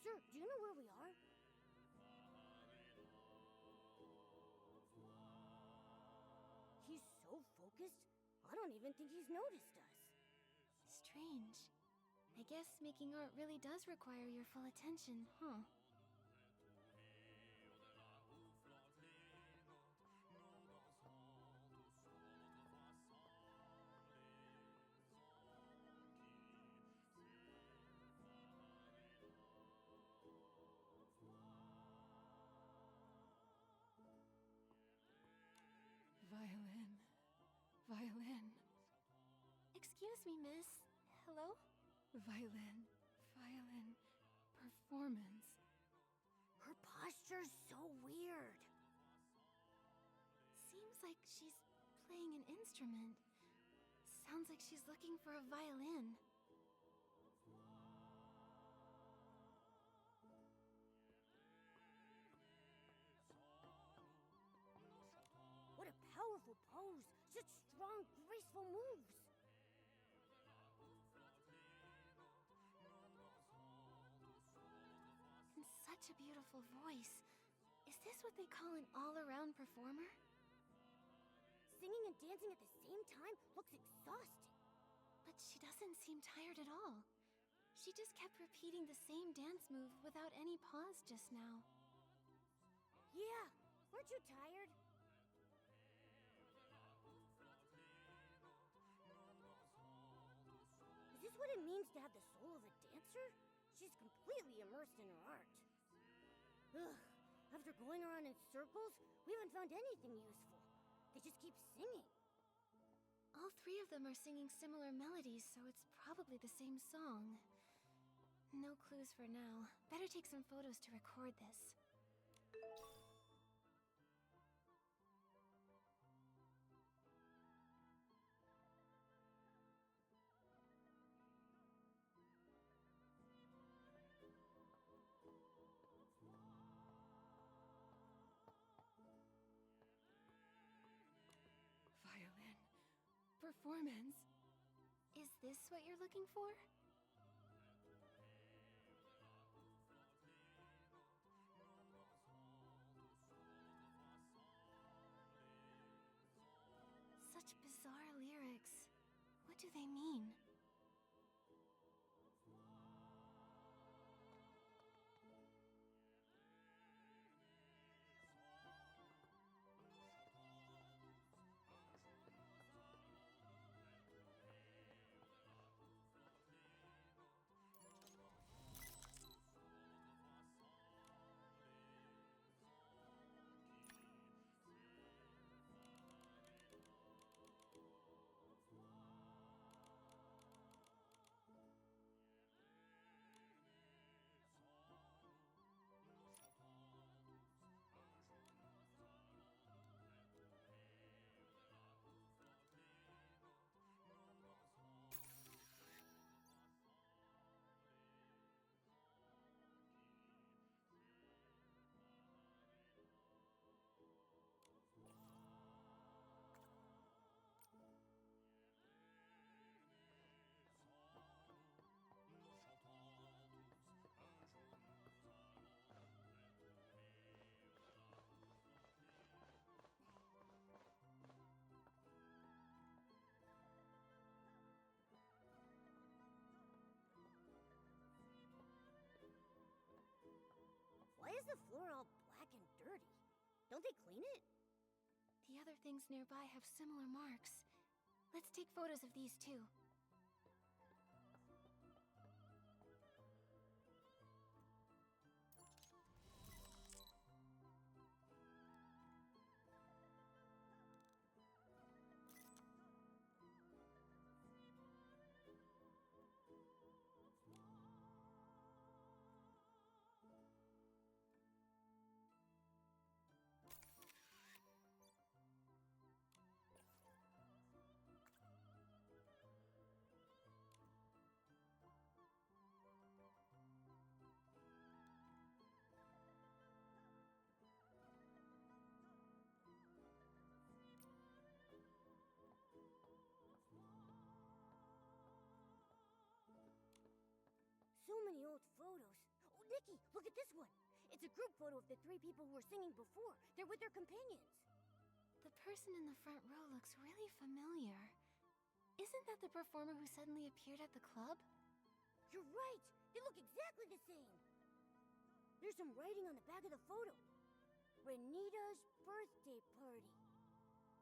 Sir, do you know where we are? He's so focused, I don't even think he's noticed us. Strange. I guess making art really does require your full attention, huh? Violin. Violin. Excuse me, miss. Hello? Violin. Violin. Performance. Her posture's so weird. Seems like she's playing an instrument. Sounds like she's looking for a violin. What a powerful pose! Such strong, graceful moves! And such a beautiful voice. Is this what they call an all-around performer? Singing and dancing at the same time looks exhausting. But she doesn't seem tired at all. She just kept repeating the same dance move without any pause just now. Yeah, weren't you tired? Is this what it means to have the soul of a dancer? She's completely immersed in her art. Ugh, after going around in circles, we haven't found anything useful. They just keep singing. All three of them are singing similar melodies, so it's probably the same song. No clues for now. Better take some photos to record this. Violin. Performance. Is this what you're looking for? Such bizarre lyrics. What do they mean? Why is the floor all black and dirty? Don't they clean it? The other things nearby have similar marks. Let's take photos of these too. So many old photos. Oh, Nikki, look at this one. It's a group photo of the 3 people who were singing before. They're with their companions. The person in the front row looks really familiar. Isn't that the performer who suddenly appeared at the club? You're right. They look exactly the same. There's some writing on the back of the photo. Renita's birthday party.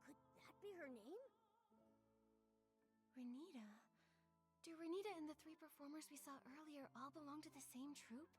Could that be her name? Renita? Do Renita and the 3 performers we saw earlier all belong to the same troupe?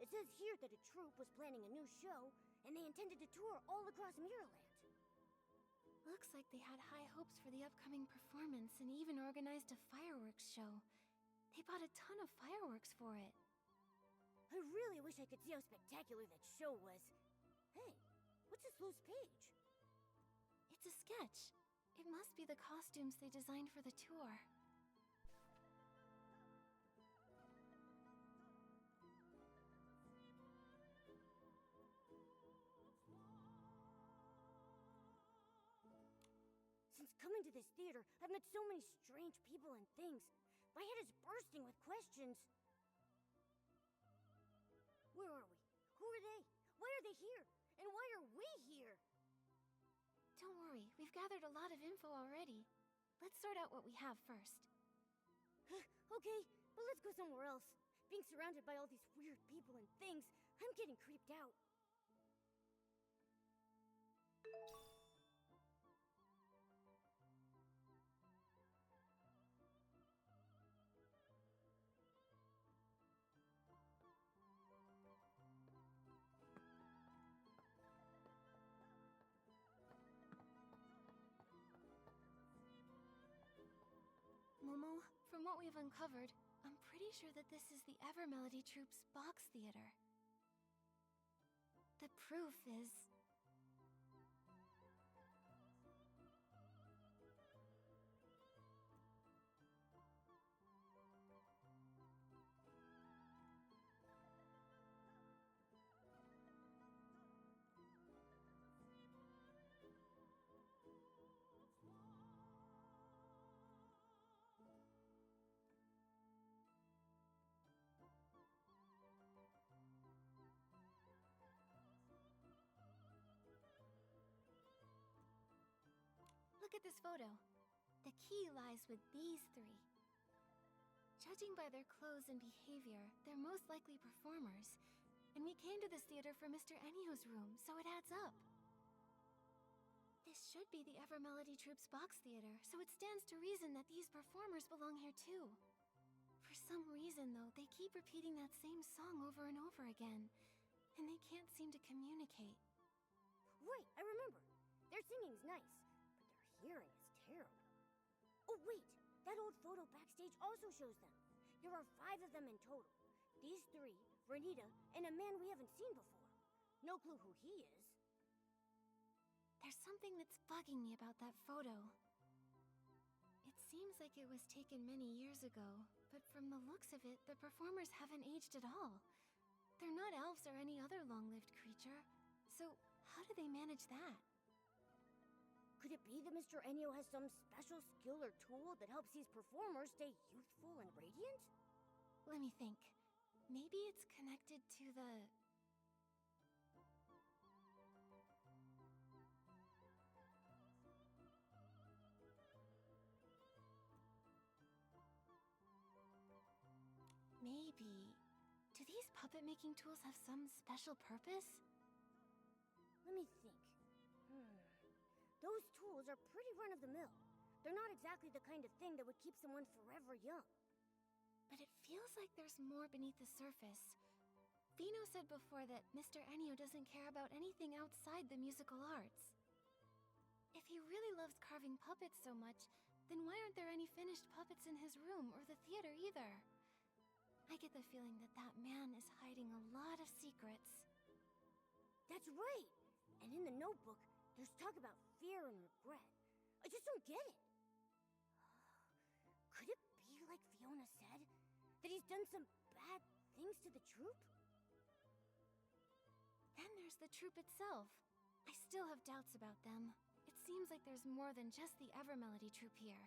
It says here that a troupe was planning a new show, and they intended to tour all across Miraland. Looks like they had high hopes for the upcoming performance and even organized a fireworks show. They bought a ton of fireworks for it. I really wish I could see how spectacular that show was. Hey, what's this loose page? It's a sketch. It must be the costumes they designed for the tour. Since coming to this theater, I've met so many strange people and things. My head is bursting with questions. Where are we? Who are they? Why are they here? And why are we here? Don't worry, we've gathered a lot of info already. Let's sort out what we have first. Okay, but let's go somewhere else. Being surrounded by all these weird people and things, I'm getting creeped out. Momo, from what we've uncovered, I'm pretty sure that this is the Evermelody Troupe's box theater. The proof is... Look at this photo. The key lies with these three. Judging by their clothes and behavior, they're most likely performers. And we came to this theater for Mr. Ennio's room, so it adds up. This should be the Evermelody Troupe's box theater, so it stands to reason that these performers belong here too. For some reason, though, they keep repeating that same song over and over again, and they can't seem to communicate. Right, I remember. Their singing's nice, but their hearing is terrible. Oh wait, that old photo backstage also shows them. There are 5 of them in total. These 3, Renita, and a man we haven't seen before. No clue who he is. There's something that's bugging me about that photo. It seems like it was taken many years ago, but from the looks of it, the performers haven't aged at all. They're not elves or any other long-lived creature, so how do they manage that? Could it be that Mr. Ennio has some special skill or tool that helps these performers stay youthful and radiant? Let me think. Maybe it's connected to the... Maybe... Do these puppet-making tools have some special purpose? Let me think. Those tools are pretty run-of-the-mill. They're not exactly the kind of thing that would keep someone forever young. But it feels like there's more beneath the surface. Vino said before that Mr. Ennio doesn't care about anything outside the musical arts. If he really loves carving puppets so much, then why aren't there any finished puppets in his room or the theater either? I get the feeling that that man is hiding a lot of secrets. That's right! And in the notebook, there's talk about fear and regret. I just don't get it. Could it be like Fiona said? That he's done some bad things to the troupe? Then there's the troupe itself. I still have doubts about them. It seems like there's more than just the Evermelody troupe here.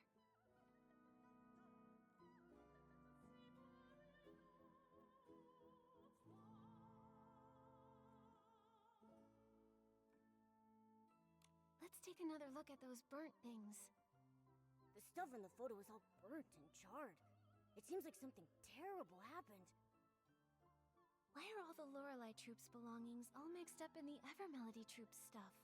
Let's take another look at those burnt things. The stuff in the photo is all burnt and charred. It seems like something terrible happened. Why are all the Lorelei troupe's belongings all mixed up in the Evermelody troupe's stuff?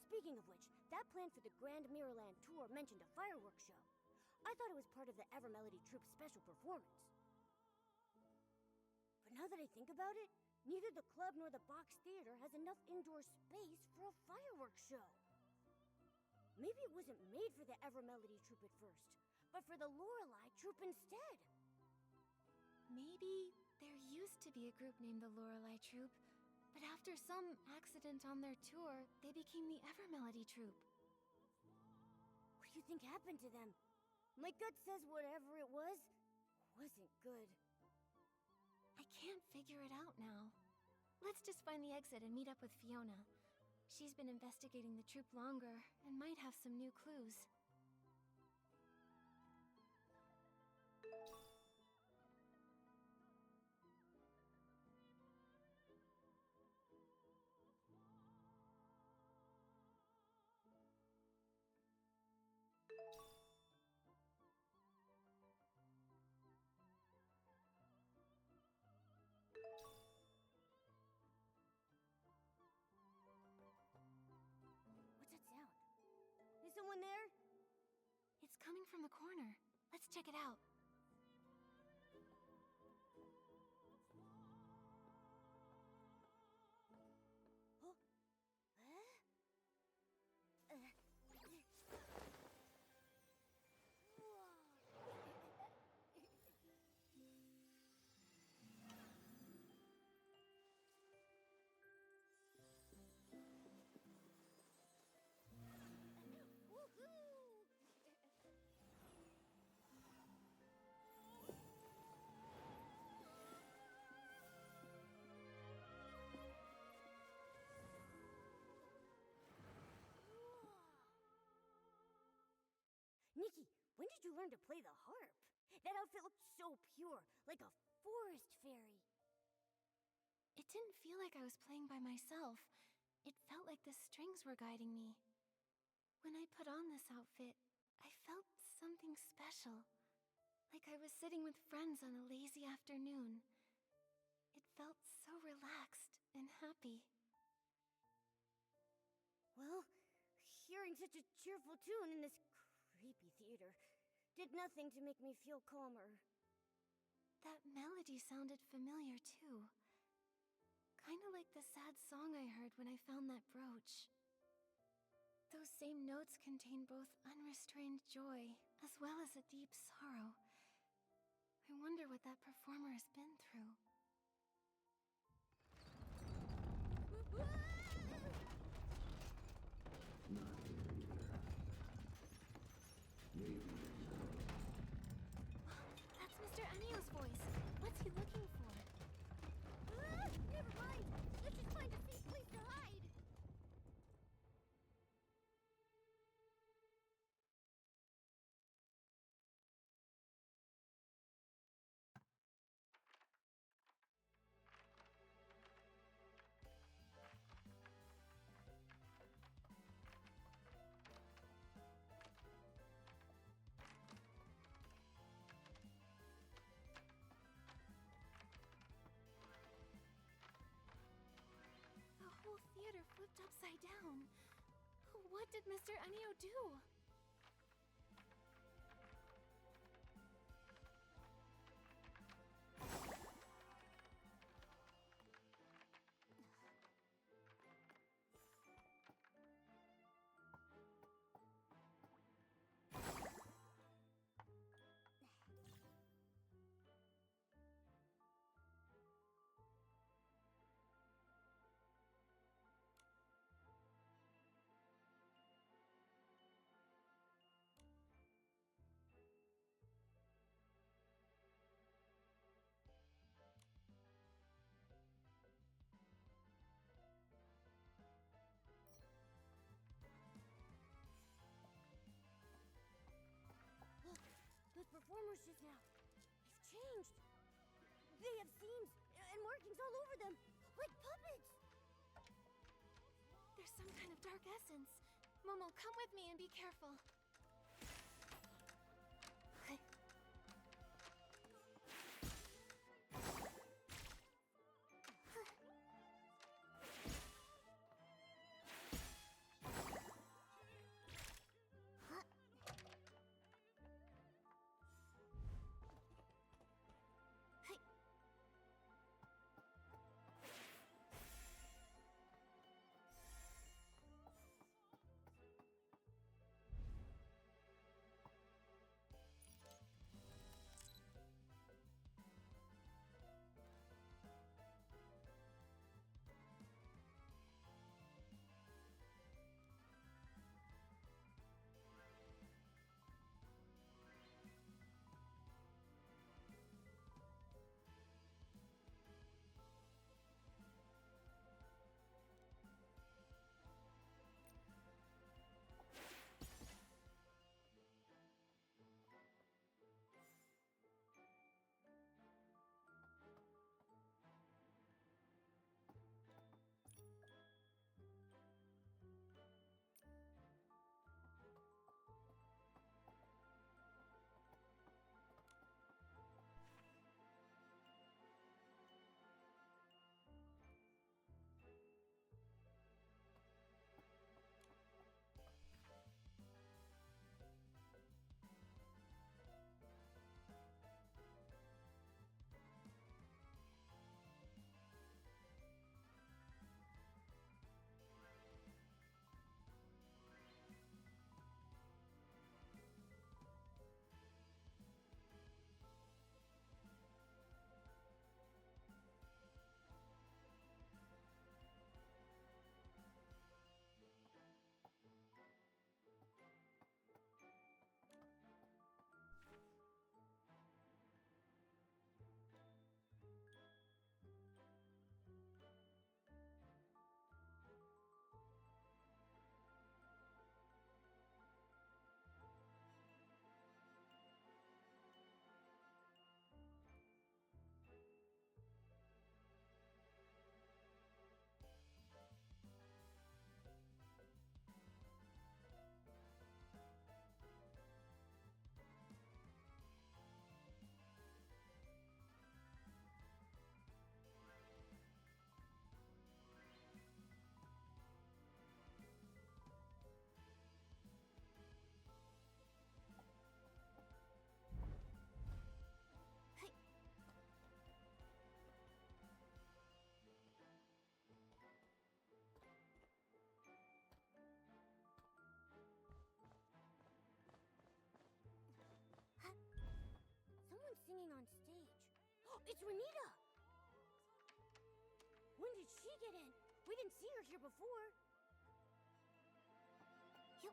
Speaking of which, that plan for the Grand Miraland tour mentioned a fireworks show. I thought it was part of the Evermelody troupe's special performance. But now that I think about it, neither the club nor the box theater has enough indoor space for a fireworks show. Maybe it wasn't made for the Evermelody troupe at first, but for the Lorelei troupe instead. Maybe there used to be a group named the Lorelei Troupe, but after some accident on their tour, they became the Evermelody Troupe. What do you think happened to them? My gut says whatever it was wasn't good. I can't figure it out now. Let's just find the exit and meet up with Fiona. She's been investigating the troupe longer and might have some new clues. What's that sound? Is someone there? It's coming from the corner. Let's check it out. Huh? Nikki, when did you learn to play the harp? That outfit looked so pure, like a forest fairy. It didn't feel like I was playing by myself. It felt like the strings were guiding me. When I put on this outfit, I felt something special. Like I was sitting with friends on a lazy afternoon. It felt so relaxed and happy. Well, hearing such a cheerful tune in this creepy theater did nothing to make me feel calmer. That melody sounded familiar too. Kinda like the sad song I heard when I found that brooch. Those same notes contain both unrestrained joy as well as a deep sorrow. I wonder what that performer has been through. That's Mr. Enio's voice. What's he looking for? Never mind. Let's just find a safe place to hide. The whole theater flipped upside down. What did Mr. Enio do? Look, those performers just now. They've changed. They have seams and markings all over them, like puppets. There's some kind of dark essence. Momo, come with me and be careful. It's Renita! When did she get in? We didn't see her here before. You...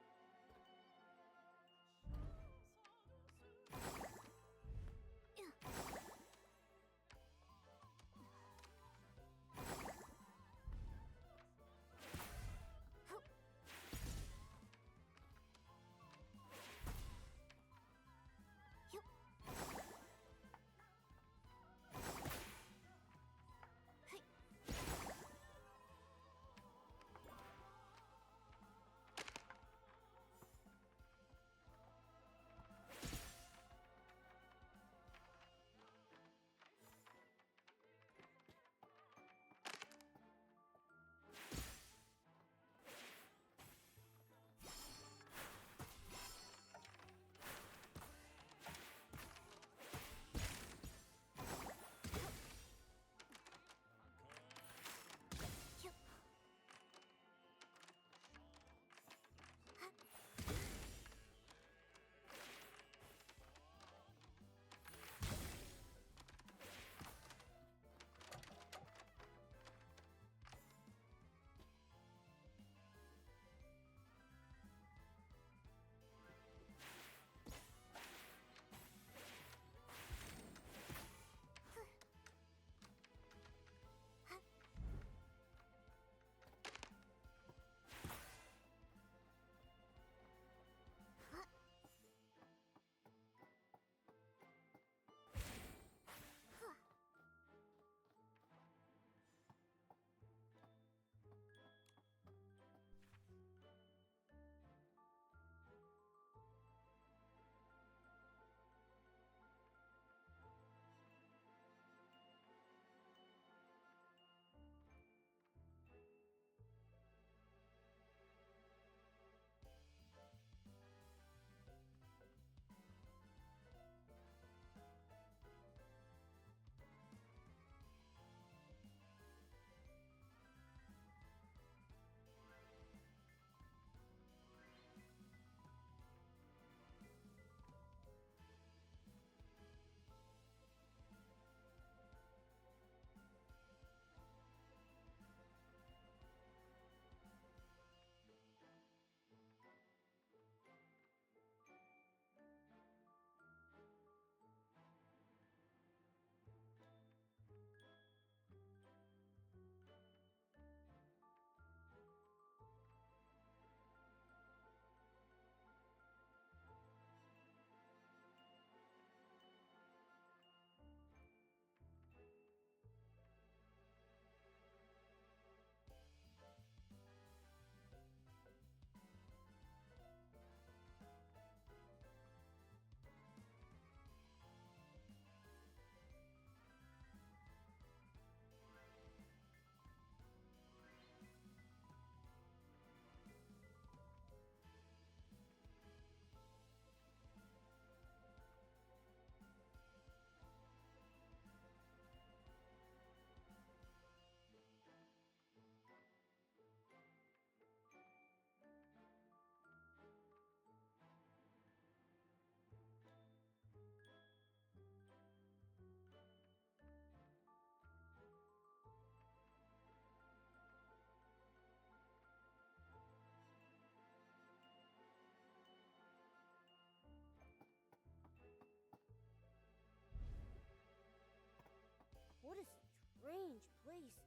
What a strange place.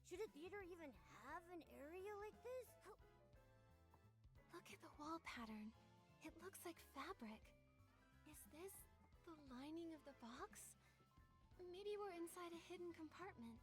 Should a theater even have an area like this? Look at the wall pattern. It looks like fabric. Is this the lining of the box? Maybe we're inside a hidden compartment.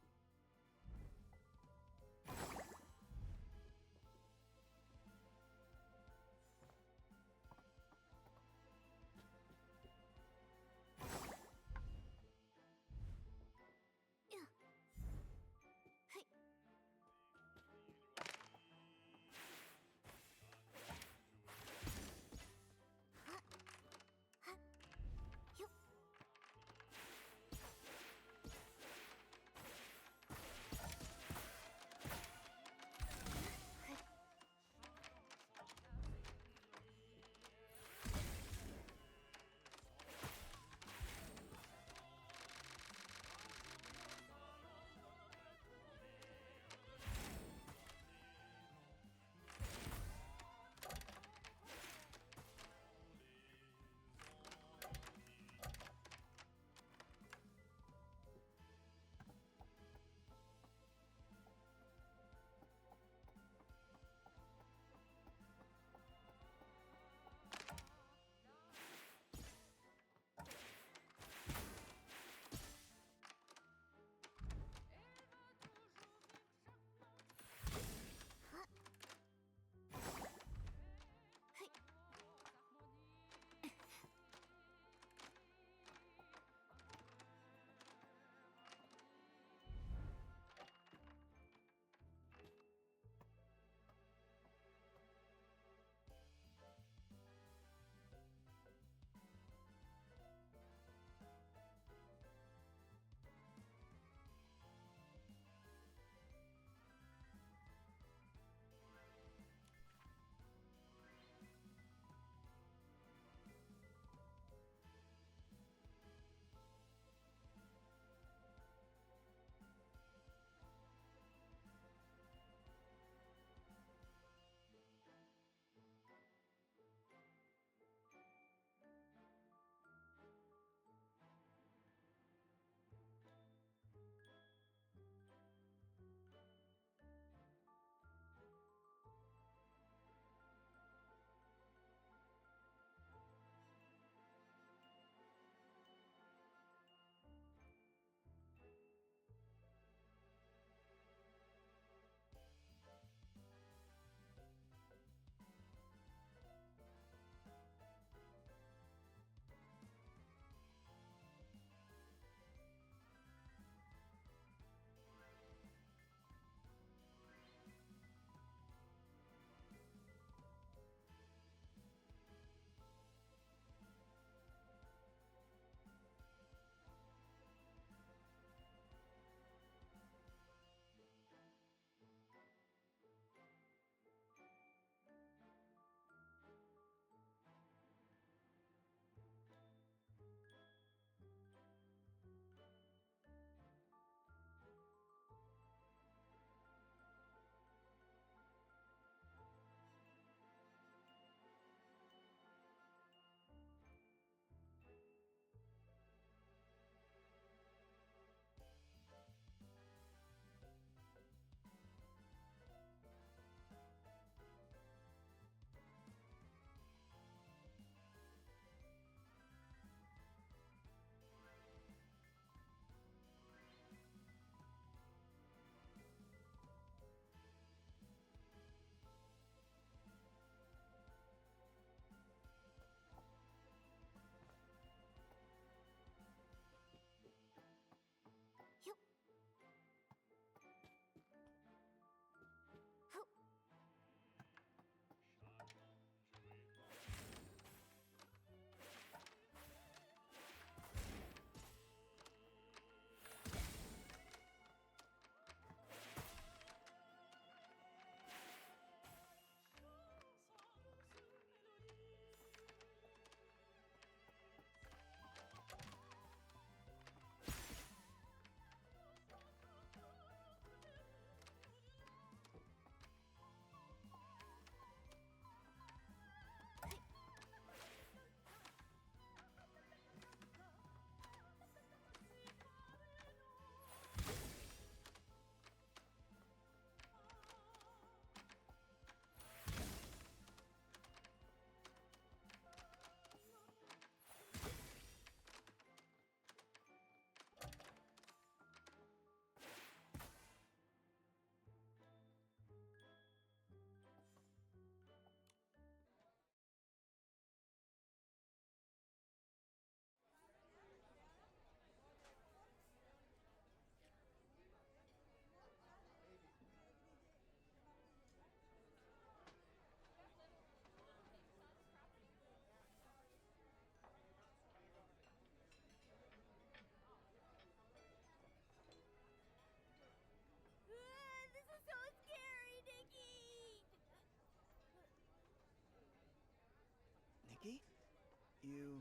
You...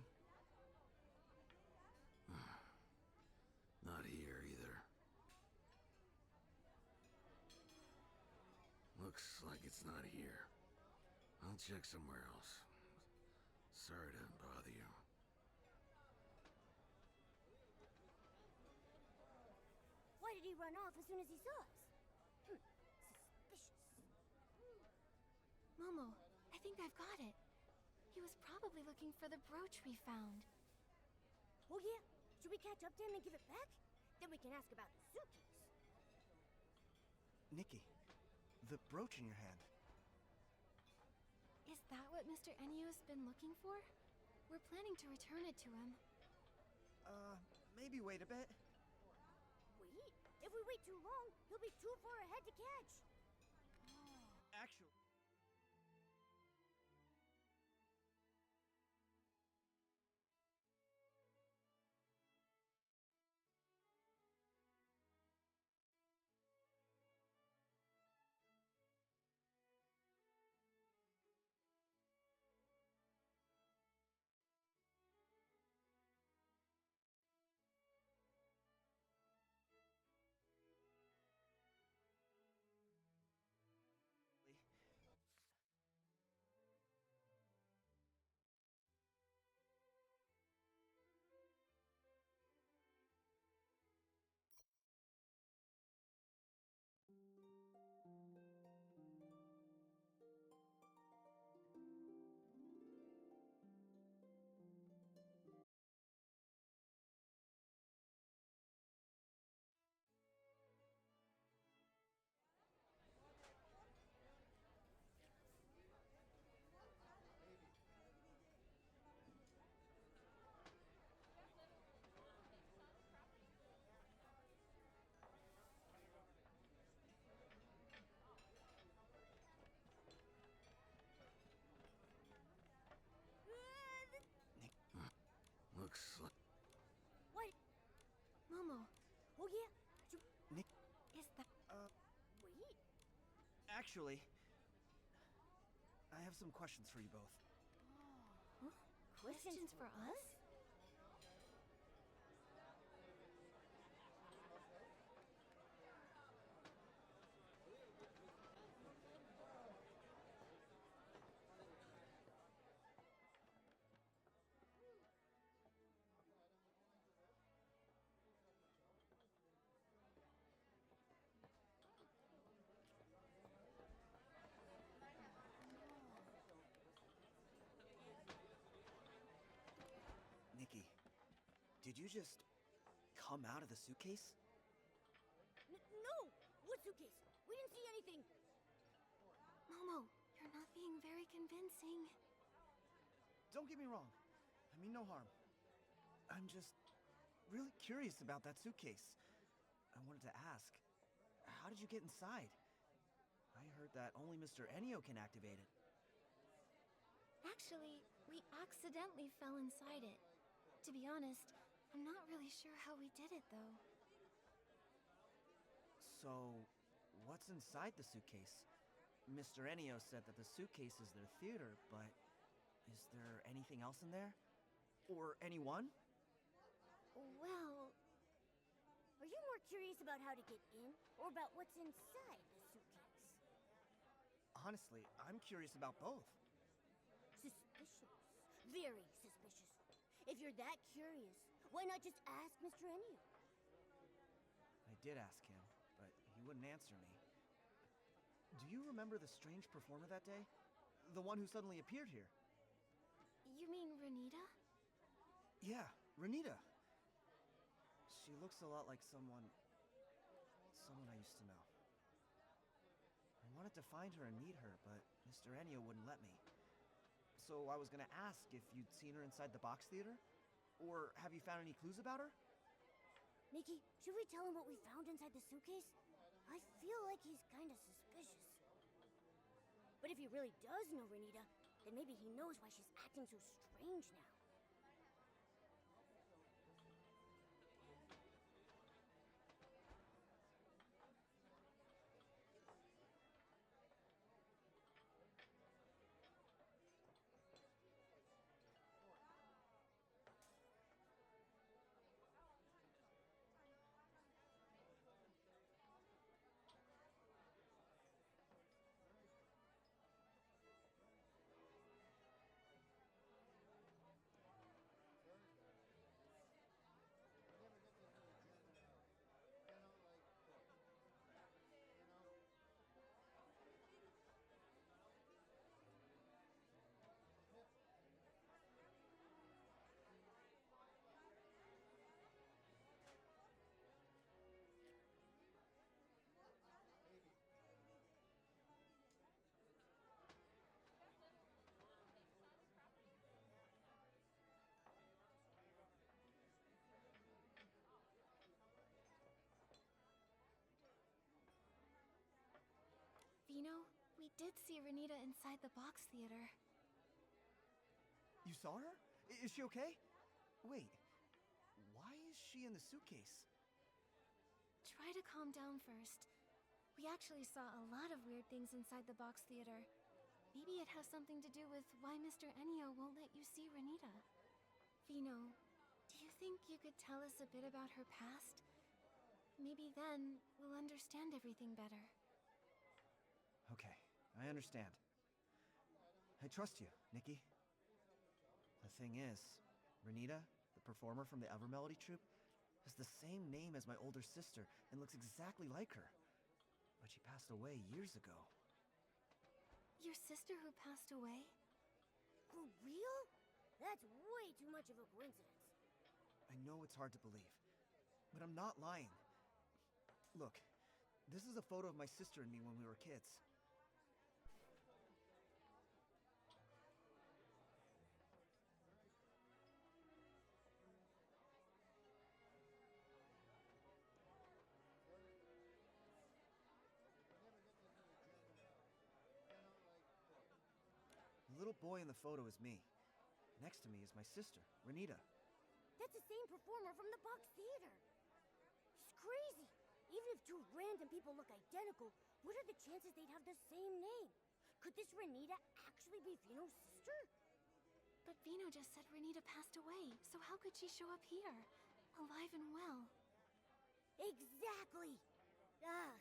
Not here either. Looks like it's not here. I'll check somewhere else. Sorry to bother you. Why did he run off as soon as he saw us? Suspicious. Momo, I think I've got it. He was probably looking for the brooch we found. Oh yeah? Should we catch up to him and give it back? Then we can ask about the suitcase. Nikki, the brooch in your hand. Is that what Mr. Enio's been looking for? We're planning to return it to him. Maybe wait a bit. Wait? If we wait too long, he'll be too far ahead to catch. Actually... Looks like... What? Momo, Oh yeah? Nick... is that... Wait. Actually... I have some questions for you both. Huh? Questions for us? Nikki, did you just come out of the suitcase? No! What suitcase? We didn't see anything. Momo, you're not being very convincing. Don't get me wrong. I mean no harm. I'm just really curious about that suitcase. I wanted to ask, how did you get inside? I heard that only Mr. Enio can activate it. Actually, we accidentally fell inside it. To be honest, I'm not really sure how we did it, though. So, what's inside the suitcase? Mr. Enio said that the suitcase is their theater, but is there anything else in there? Or anyone? Well, Are you more curious about how to get in, or about what's inside the suitcase? Honestly, I'm curious about both. Suspicious. Very suspicious. If you're that curious, why not just ask Mr. Enio? I did ask him, but he wouldn't answer me. Do you remember the strange performer that day? The one who suddenly appeared here? you mean Renita? Yeah, Renita. She looks a lot like someone I used to know. I wanted to find her and meet her, but Mr. Enio wouldn't let me. So I was gonna ask if you'd seen her inside the box theater? Or have you found any clues about her? Nikki, should we tell him what we found inside the suitcase? I feel like he's kinda suspicious. But if he really does know Renita, then maybe he knows why she's acting so strange now. Vino, we did see Renita inside the box theater. You saw her? Is she okay? Wait, why is she in the suitcase? Try to calm down first. We actually saw a lot of weird things inside the box theater. Maybe it has something to do with why Mr. Enio won't let you see Renita. Vino, do you think you could tell us a bit about her past? Maybe then we'll understand everything better. Okay, I understand. I trust you, Nikki. The thing is, Renita, the performer from the Evermelody troupe, has the same name as my older sister and looks exactly like her. But she passed away years ago. Your sister who passed away? For real? That's way too much of a coincidence. I know it's hard to believe, but I'm not lying. Look, this is a photo of my sister and me when we were kids. The little boy in the photo is me. Next to me is my sister, Renita. That's the same performer from the box theater. It's crazy. Even if two random people look identical, what are the chances they'd have the same name? Could this Renita actually be Vino's sister? But Vino just said Renita passed away, so how could she show up here? Alive and well. Exactly! Ah,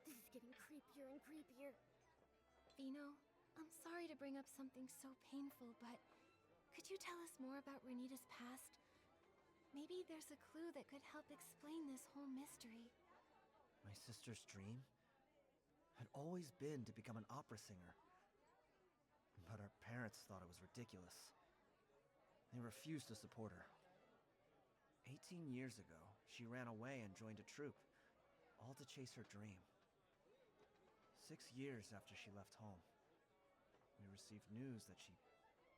this is getting creepier and creepier. Vino, I'm sorry to bring up something so painful, but could you tell us more about Renita's past? Maybe there's a clue that could help explain this whole mystery. My sister's dream had always been to become an opera singer. But our parents thought it was ridiculous. They refused to support her. 18 years ago, she ran away and joined a troupe, all to chase her dream. 6 years after she left home, we received news that she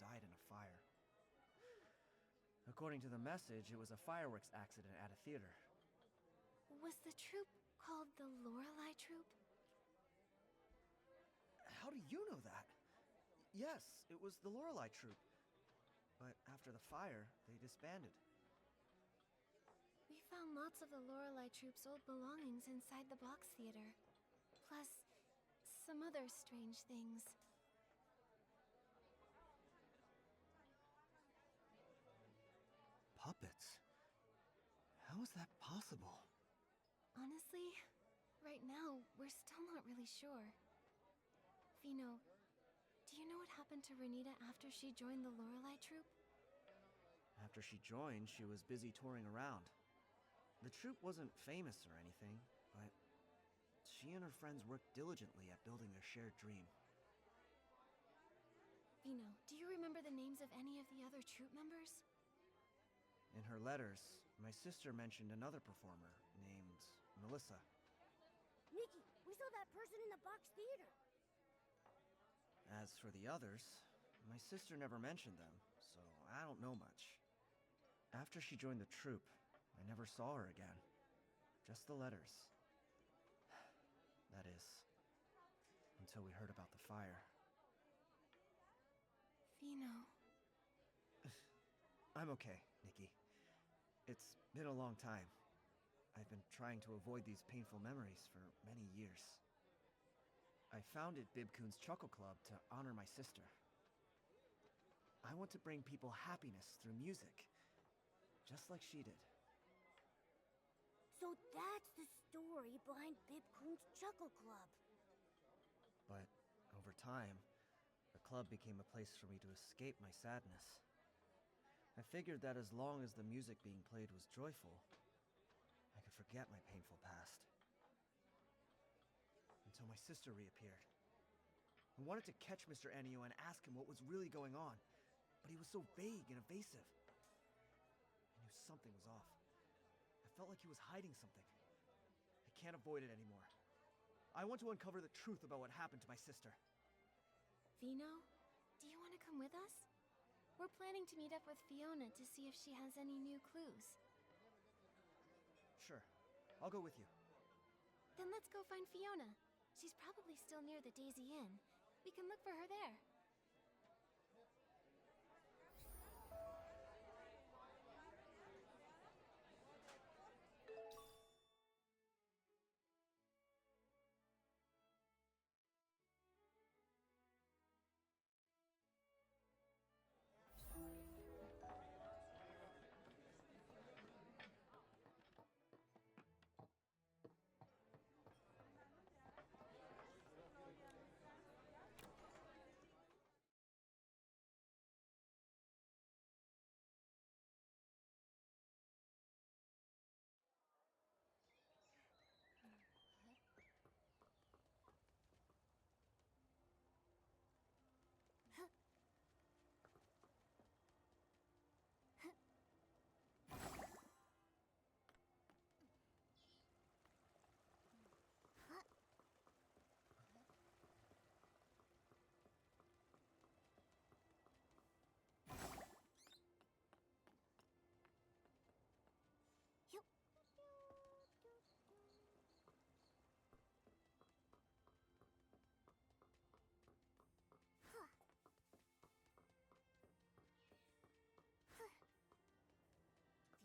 died in a fire. According to the message, it was a fireworks accident at a theater. Was the troupe called the Lorelei Troupe? How do you know that? Yes, it was the Lorelei troupe. But after the fire, they disbanded. We found lots of the Lorelei Troupe's old belongings inside the box theater. Plus, some other strange things. Puppets? How is that possible? Honestly, right now, we're still not really sure. Vino, do you know what happened to Renita after she joined the Lorelei Troupe? After she joined, she was busy touring around. The troupe wasn't famous or anything, but she and her friends worked diligently at building their shared dream. Vino, do you remember the names of any of the other troupe members? In her letters, my sister mentioned another performer named Melissa. Nikki, we saw that person in the box theater. As for the others, my sister never mentioned them, so I don't know much. After she joined the troupe, I never saw her again. Just the letters. That is, until we heard about the fire. Vino. I'm okay, Nikki. It's been a long time. I've been trying to avoid these painful memories for many years. I founded Bibcoon's Chuckle Club to honor my sister. I want to bring people happiness through music, just like she did. So that's the story behind Bibcoon's Chuckle Club. But over time, the club became a place for me to escape my sadness. I figured that as long as the music being played was joyful, I could forget my painful past. Until my sister reappeared. I wanted to catch Mr. Enio and ask him what was really going on, but he was so vague and evasive. I knew something was off. I felt like he was hiding something. I can't avoid it anymore. I want to uncover the truth about what happened to my sister. Vino, do you want to come with us? We're planning to meet up with Fiona to see if she has any new clues. Sure, I'll go with you. Then let's go find Fiona. She's probably still near the Daisy Inn. We can look for her there.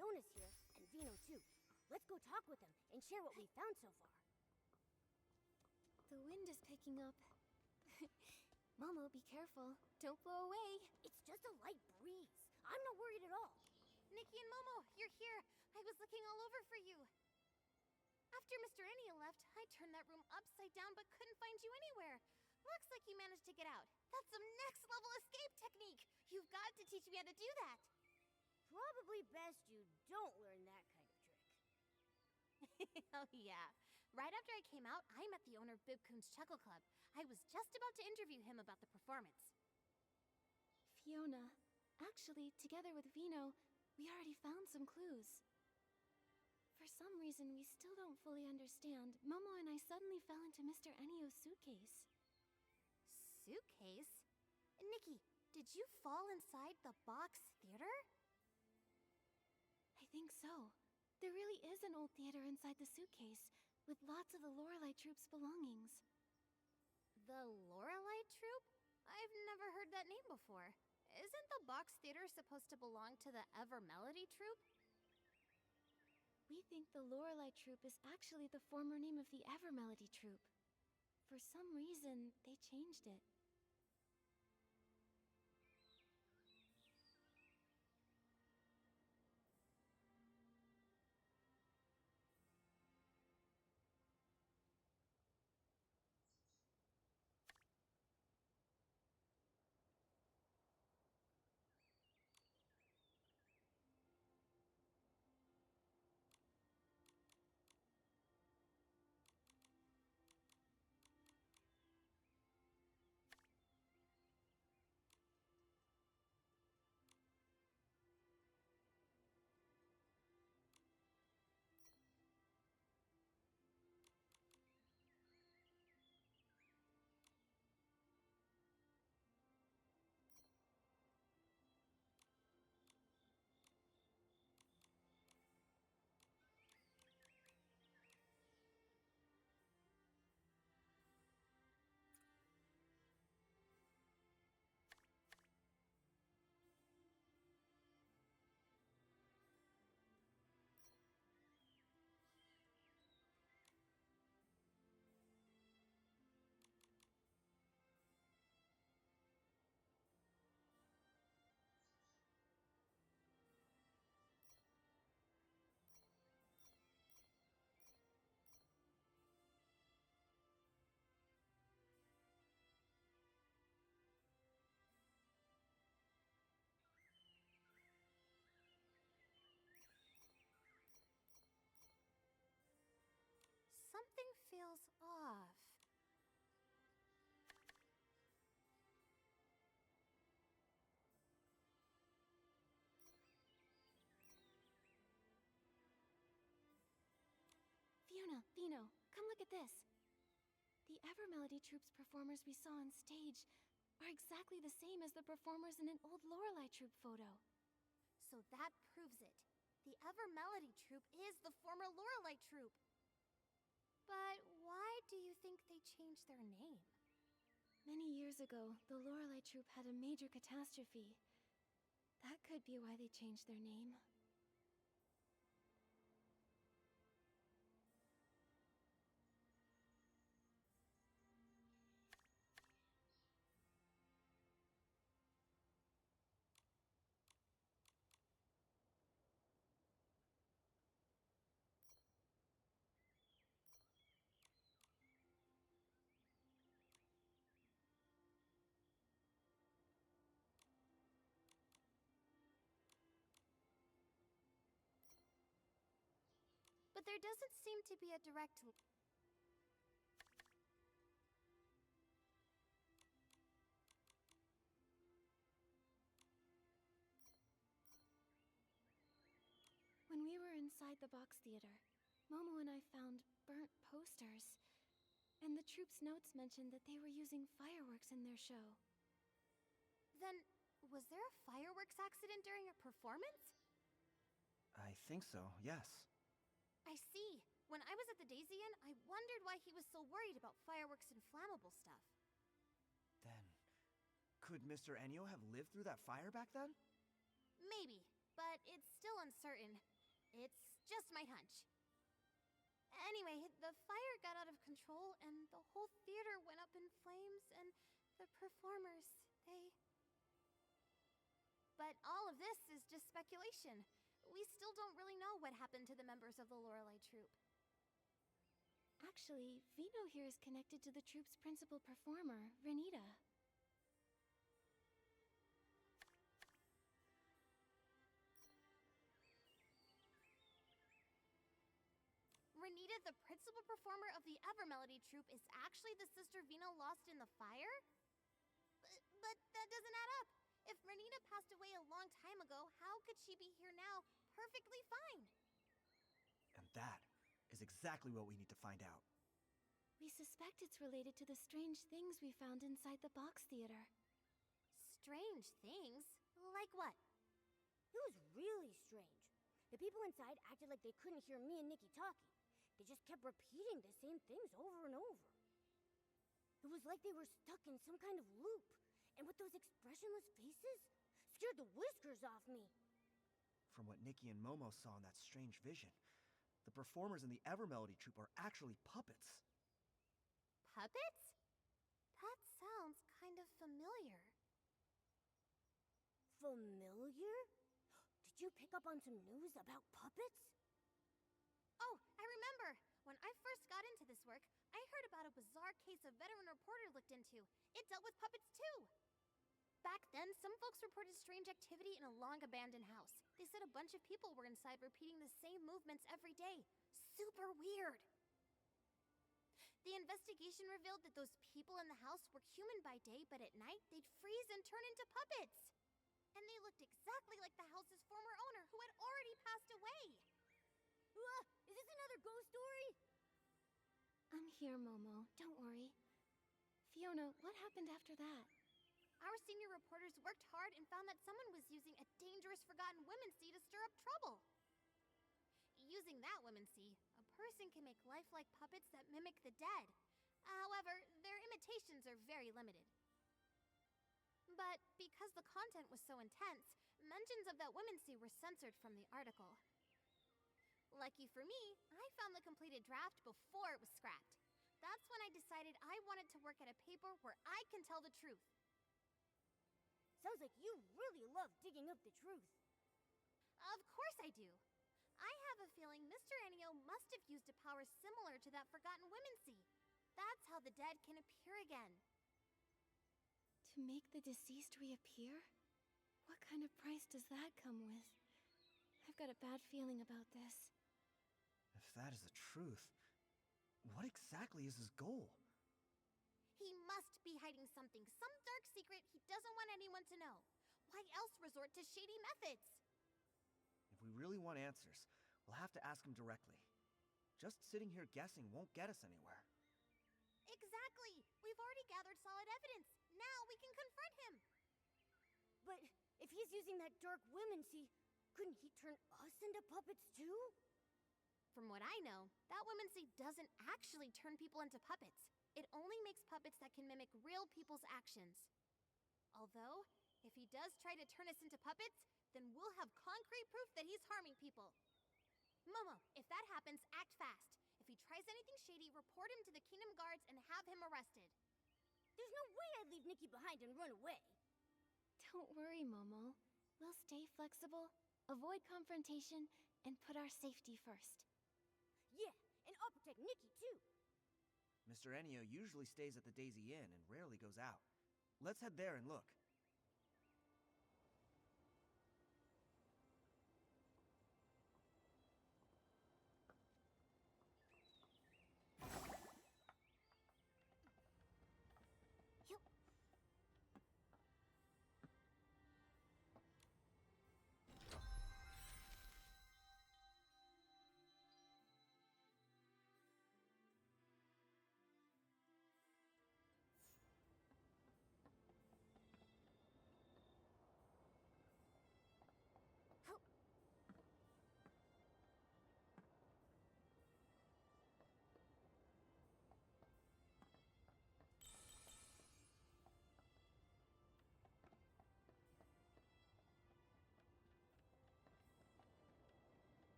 Fiona's here, and Vino too. Let's go talk with them and share what we found so far. The wind is picking up. Momo, be careful. Don't blow away. It's just a light breeze. I'm not worried at all. Nikki and Momo, you're here. I was looking all over for you. After Mr. Ennia left, I turned that room upside down but couldn't find you anywhere. Looks like you managed to get out. That's some next level escape technique. You've got to teach me how to do that. Probably best you don't learn that kind of trick. Oh yeah. Right after I came out, I met the owner of Bibcoon's Chuckle Club. I was just about to interview him about the performance. Fiona, actually, together with Vino, we already found some clues. For some reason we still don't fully understand, Momo and I suddenly fell into Mr. Ennio's suitcase. Suitcase? Nikki, did you fall inside the box theater? I think so. There really is an old theater inside the suitcase, with lots of the Lorelei Troupe's belongings. The Lorelei Troupe? I've never heard that name before. Isn't the box theater supposed to belong to the Ever Melody Troupe? We think the Lorelei Troupe is actually the former name of the Ever Melody Troupe. For some reason, they changed it. Something feels off. Fiona, Vino, come look at this. The Ever Melody Troupe's performers we saw on stage are exactly the same as the performers in an old Lorelei Troupe photo. So that proves it. The Ever Melody Troupe is the former Lorelei Troupe. But why do you think they changed their name? Many years ago, the Lorelei troop had a major catastrophe. That could be why they changed their name. But there doesn't seem to be a direct... When we were inside the box theater, Momo and I found burnt posters. And the troop's notes mentioned that they were using fireworks in their show. Then, was there a fireworks accident during a performance? I think so, yes. I see. When I was at the Daisy Inn, I wondered why he was so worried about fireworks and flammable stuff. Then, could Mr. Enyo have lived through that fire back then? Maybe, but it's still uncertain. It's just my hunch. Anyway, the fire got out of control and the whole theater went up in flames and the performers, they... But all of this is just speculation. We still don't really know what happened to the members of the Lorelei troupe. Actually, Vino here is connected to the troupe's principal performer, Renita. Renita, the principal performer of the Evermelody troupe, is actually the sister Vino lost in the fire? But that doesn't add up. If Renita passed away a long time ago, how could she be here now, perfectly fine? And that is exactly what we need to find out. We suspect it's related to the strange things we found inside the box theater. Strange things? Like what? It was really strange. The people inside acted like they couldn't hear me and Nikki talking. They just kept repeating the same things over and over. It was like they were stuck in some kind of loop. And with those expressionless faces, scared the whiskers off me. From what Nikki and Momo saw in that strange vision, the performers in the Evermelody troupe are actually puppets. Puppets? That sounds kind of familiar. Familiar? Did you pick up on some news about puppets? Oh, I remember! When I first got into this work, I heard about a bizarre case a veteran reporter looked into. It dealt with puppets too! Back then, some folks reported strange activity in a long-abandoned house. They said a bunch of people were inside repeating the same movements every day. Super weird! The investigation revealed that those people in the house were human by day, but at night, they'd freeze and turn into puppets! And they looked exactly like the house's former owner, who had already passed away! Is this another ghost story? I'm here, Momo. Don't worry. Fiona, what happened after that? Our senior reporters worked hard and found that someone was using a dangerous forgotten womency to stir up trouble. Using that womency, a person can make lifelike puppets that mimic the dead. However, their imitations are very limited. But because the content was so intense, mentions of that womency were censored from the article. Lucky for me, I found the completed draft before it was scrapped. That's when I decided I wanted to work at a paper where I can tell the truth. Sounds like you really love digging up the truth. Of course I do. I have a feeling Mr. Enyo must have used a power similar to that forgotten womency. That's how the dead can appear again. To make the deceased reappear? What kind of price does that come with? I've got a bad feeling about this. If that is the truth, what exactly is his goal? He must be hiding something, some dark secret he doesn't want anyone to know. Why else resort to shady methods? If we really want answers, we'll have to ask him directly. Just sitting here guessing won't get us anywhere. Exactly! We've already gathered solid evidence. Now we can confront him! But if he's using that dark womency, couldn't he turn us into puppets too? From what I know, that women's seed doesn't actually turn people into puppets. It only makes puppets that can mimic real people's actions. Although, if he does try to turn us into puppets, then we'll have concrete proof that he's harming people. Momo, if that happens, act fast. If he tries anything shady, report him to the Kingdom Guards and have him arrested. There's no way I'd leave Nikki behind and run away. Don't worry, Momo. We'll stay flexible, avoid confrontation, and put our safety first. Yeah, and I'll protect Nikki too. Mr. Enio usually stays at the Daisy Inn and rarely goes out. Let's head there and look.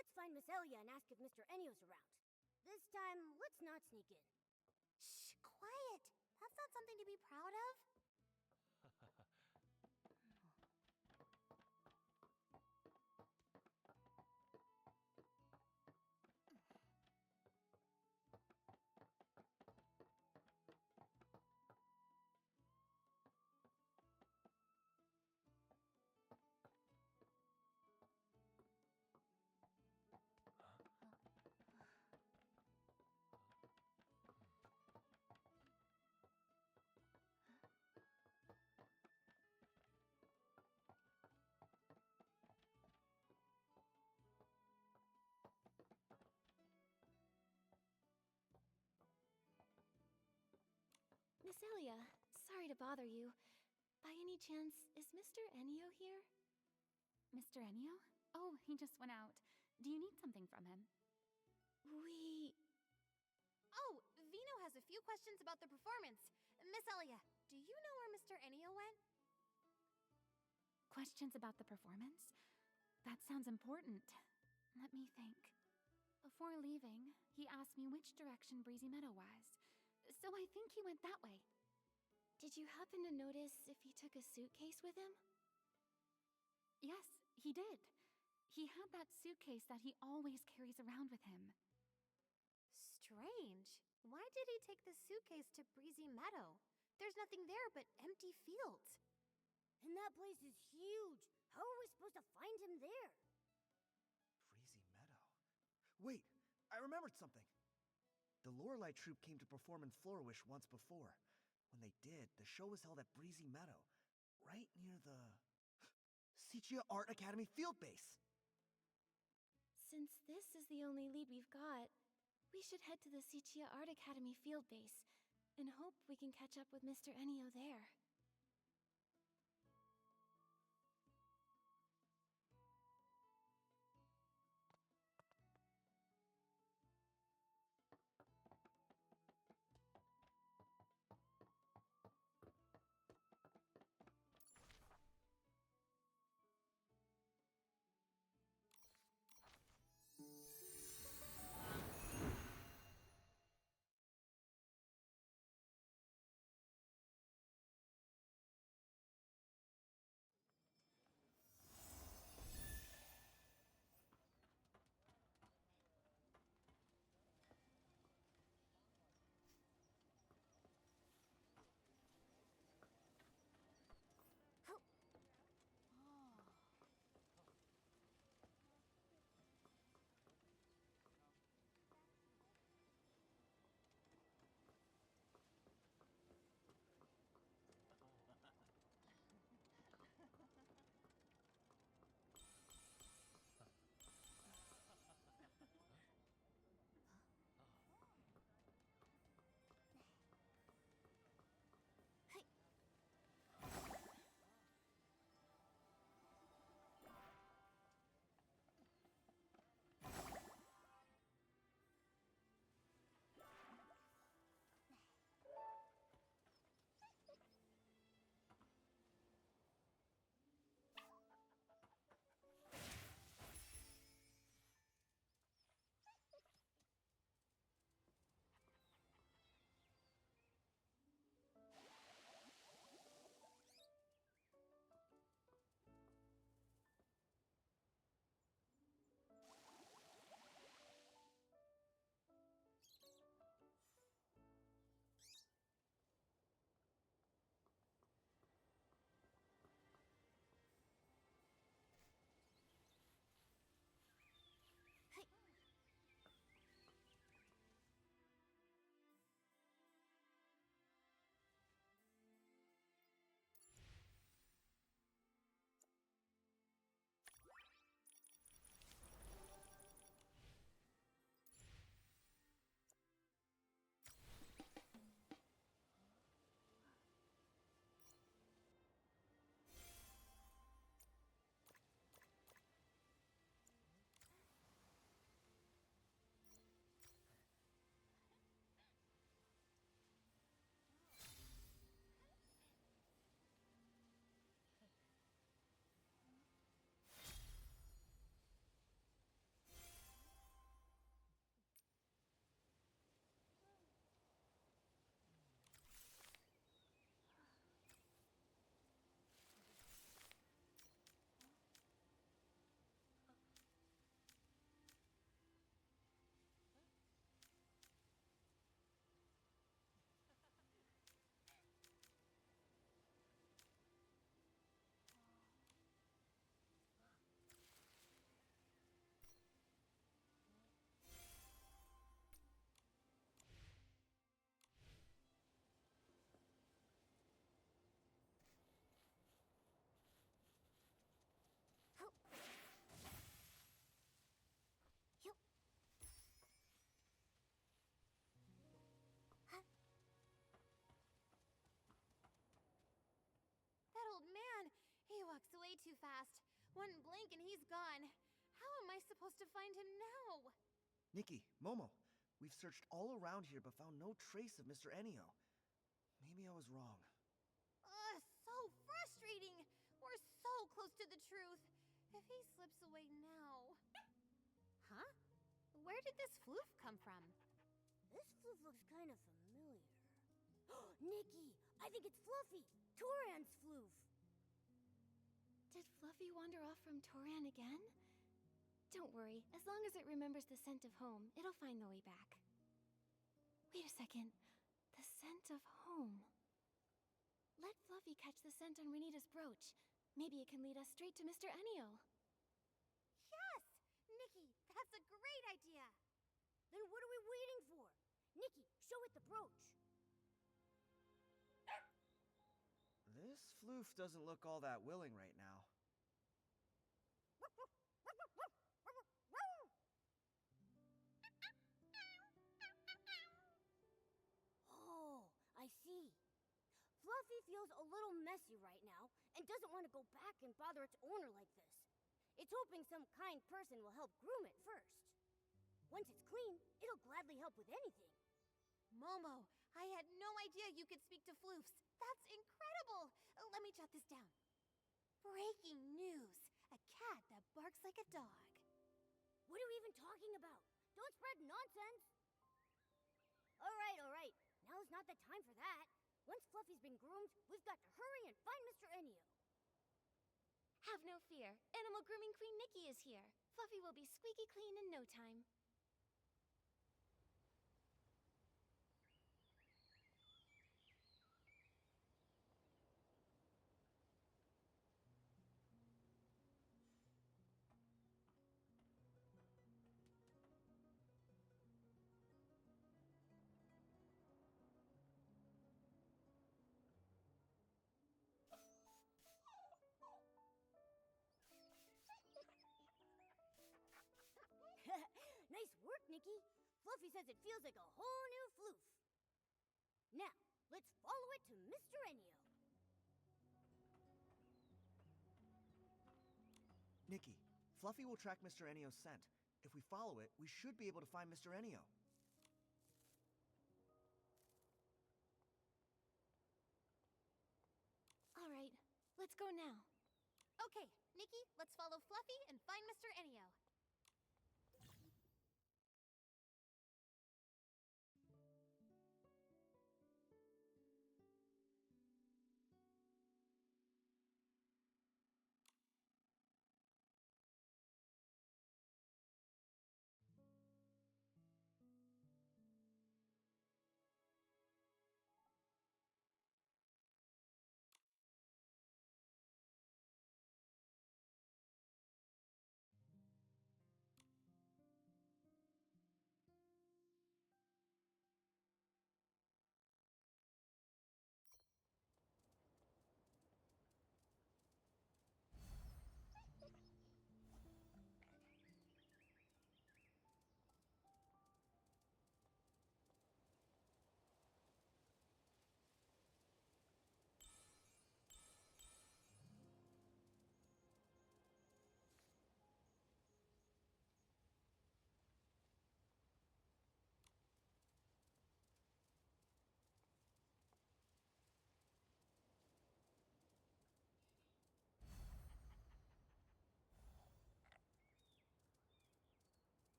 Let's find Miss Elia and ask if Mr. Enio's around. This time, let's not sneak in. Shh, quiet. That's not something to be proud of. Miss Elia, sorry to bother you. By any chance, is Mr. Enio here? Mr. Enio? Oh, he just went out. Do you need something from him? Oh, Vino has a few questions about the performance. Miss Elia, do you know where Mr. Enio went? Questions about the performance? That sounds important. Let me think. Before leaving, he asked me which direction Breezy Meadow was. So I think he went that way. Did you happen to notice if he took a suitcase with him? Yes, he did. He had that suitcase that he always carries around with him. Strange. Why did he take the suitcase to Breezy Meadow? There's nothing there but empty fields. And that place is huge. How are we supposed to find him there? Breezy Meadow. Wait, I remembered something. The Lorelei troupe came to perform in Florawish once before. When they did, the show was held at Breezy Meadow, right near the Sichia Art Academy field base. Since this is the only lead we've got, we should head to the Sichia Art Academy field base and hope we can catch up with Mr. Enio there. He walks away too fast. One blink and he's gone. How am I supposed to find him now? Nikki, Momo, we've searched all around here but found no trace of Mr. Enio. Maybe I was wrong. Ugh, so frustrating! We're so close to the truth. If he slips away now... Huh? Where did this floof come from? This floof looks kind of familiar. Nikki, I think it's Fluffy, Toran's floof. Did Fluffy wander off from Toran again? Don't worry, as long as it remembers the scent of home, it'll find the way back. Wait a second. The scent of home. Let Fluffy catch the scent on Renita's brooch. Maybe it can lead us straight to Mr. Enio. Yes! Nikki, that's a great idea! Then what are we waiting for? Nikki, show it the brooch. This floof doesn't look all that willing right now. Oh, I see. Fluffy feels a little messy right now and doesn't want to go back and bother its owner like this. It's hoping some kind person will help groom it first. Once it's clean, it'll gladly help with anything. Momo, I had no idea you could speak to floofs. That's incredible! Let me jot this down. Breaking news. A cat that barks like a dog. What are we even talking about? Don't spread nonsense. All right. Now's not the time for that. Once Fluffy's been groomed, we've got to hurry and find Mr. Enio. Have no fear. Animal Grooming Queen Nikki is here. Fluffy will be squeaky clean in no time. Nice work, Nikki. Fluffy says it feels like a whole new floof. Now, let's follow it to Mr. Enio. Nikki, Fluffy will track Mr. Enio's scent. If we follow it, we should be able to find Mr. Enio. All right, let's go now. Okay, Nikki, let's follow Fluffy and find Mr. Enio.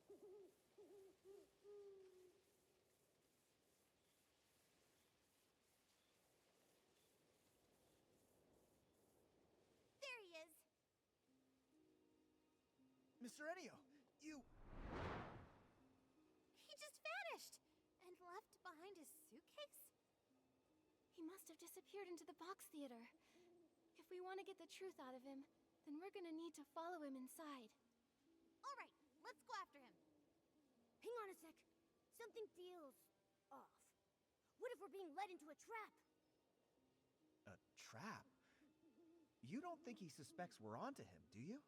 There he is. Mr. Enio, you... He just vanished and left behind his suitcase? He must have disappeared into the box theater. If we want to get the truth out of him, then we're gonna need to follow him inside. All right, let's go after him. Hang on a sec. Something feels off. What if we're being led into a trap? A trap? You don't think he suspects we're onto him, do you?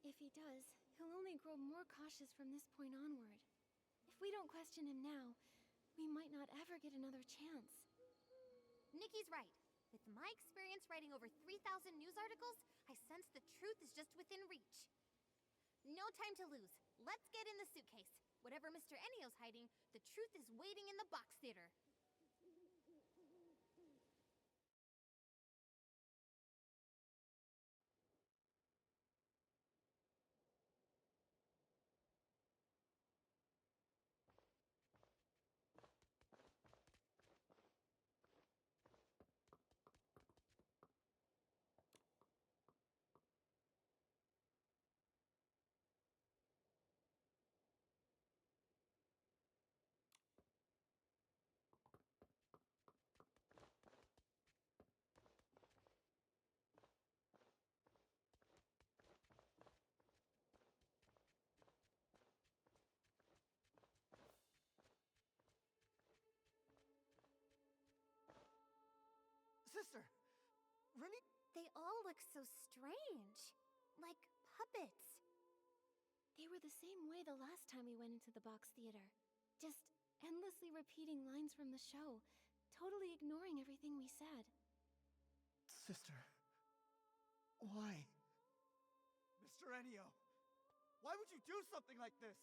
If he does, he'll only grow more cautious from this point onward. If we don't question him now, we might not ever get another chance. Nikki's right. With my experience writing over 3,000 news articles, I sense the truth is just within reach. No time to lose. Let's get in the suitcase. Whatever Mr. Enio's hiding, the truth is waiting in the box theater. Sister! Renita! They all look so strange. Like puppets. They were the same way the last time we went into the box theater. Just endlessly repeating lines from the show, totally ignoring everything we said. Sister... why? Mr. Enio! Why would you do something like this?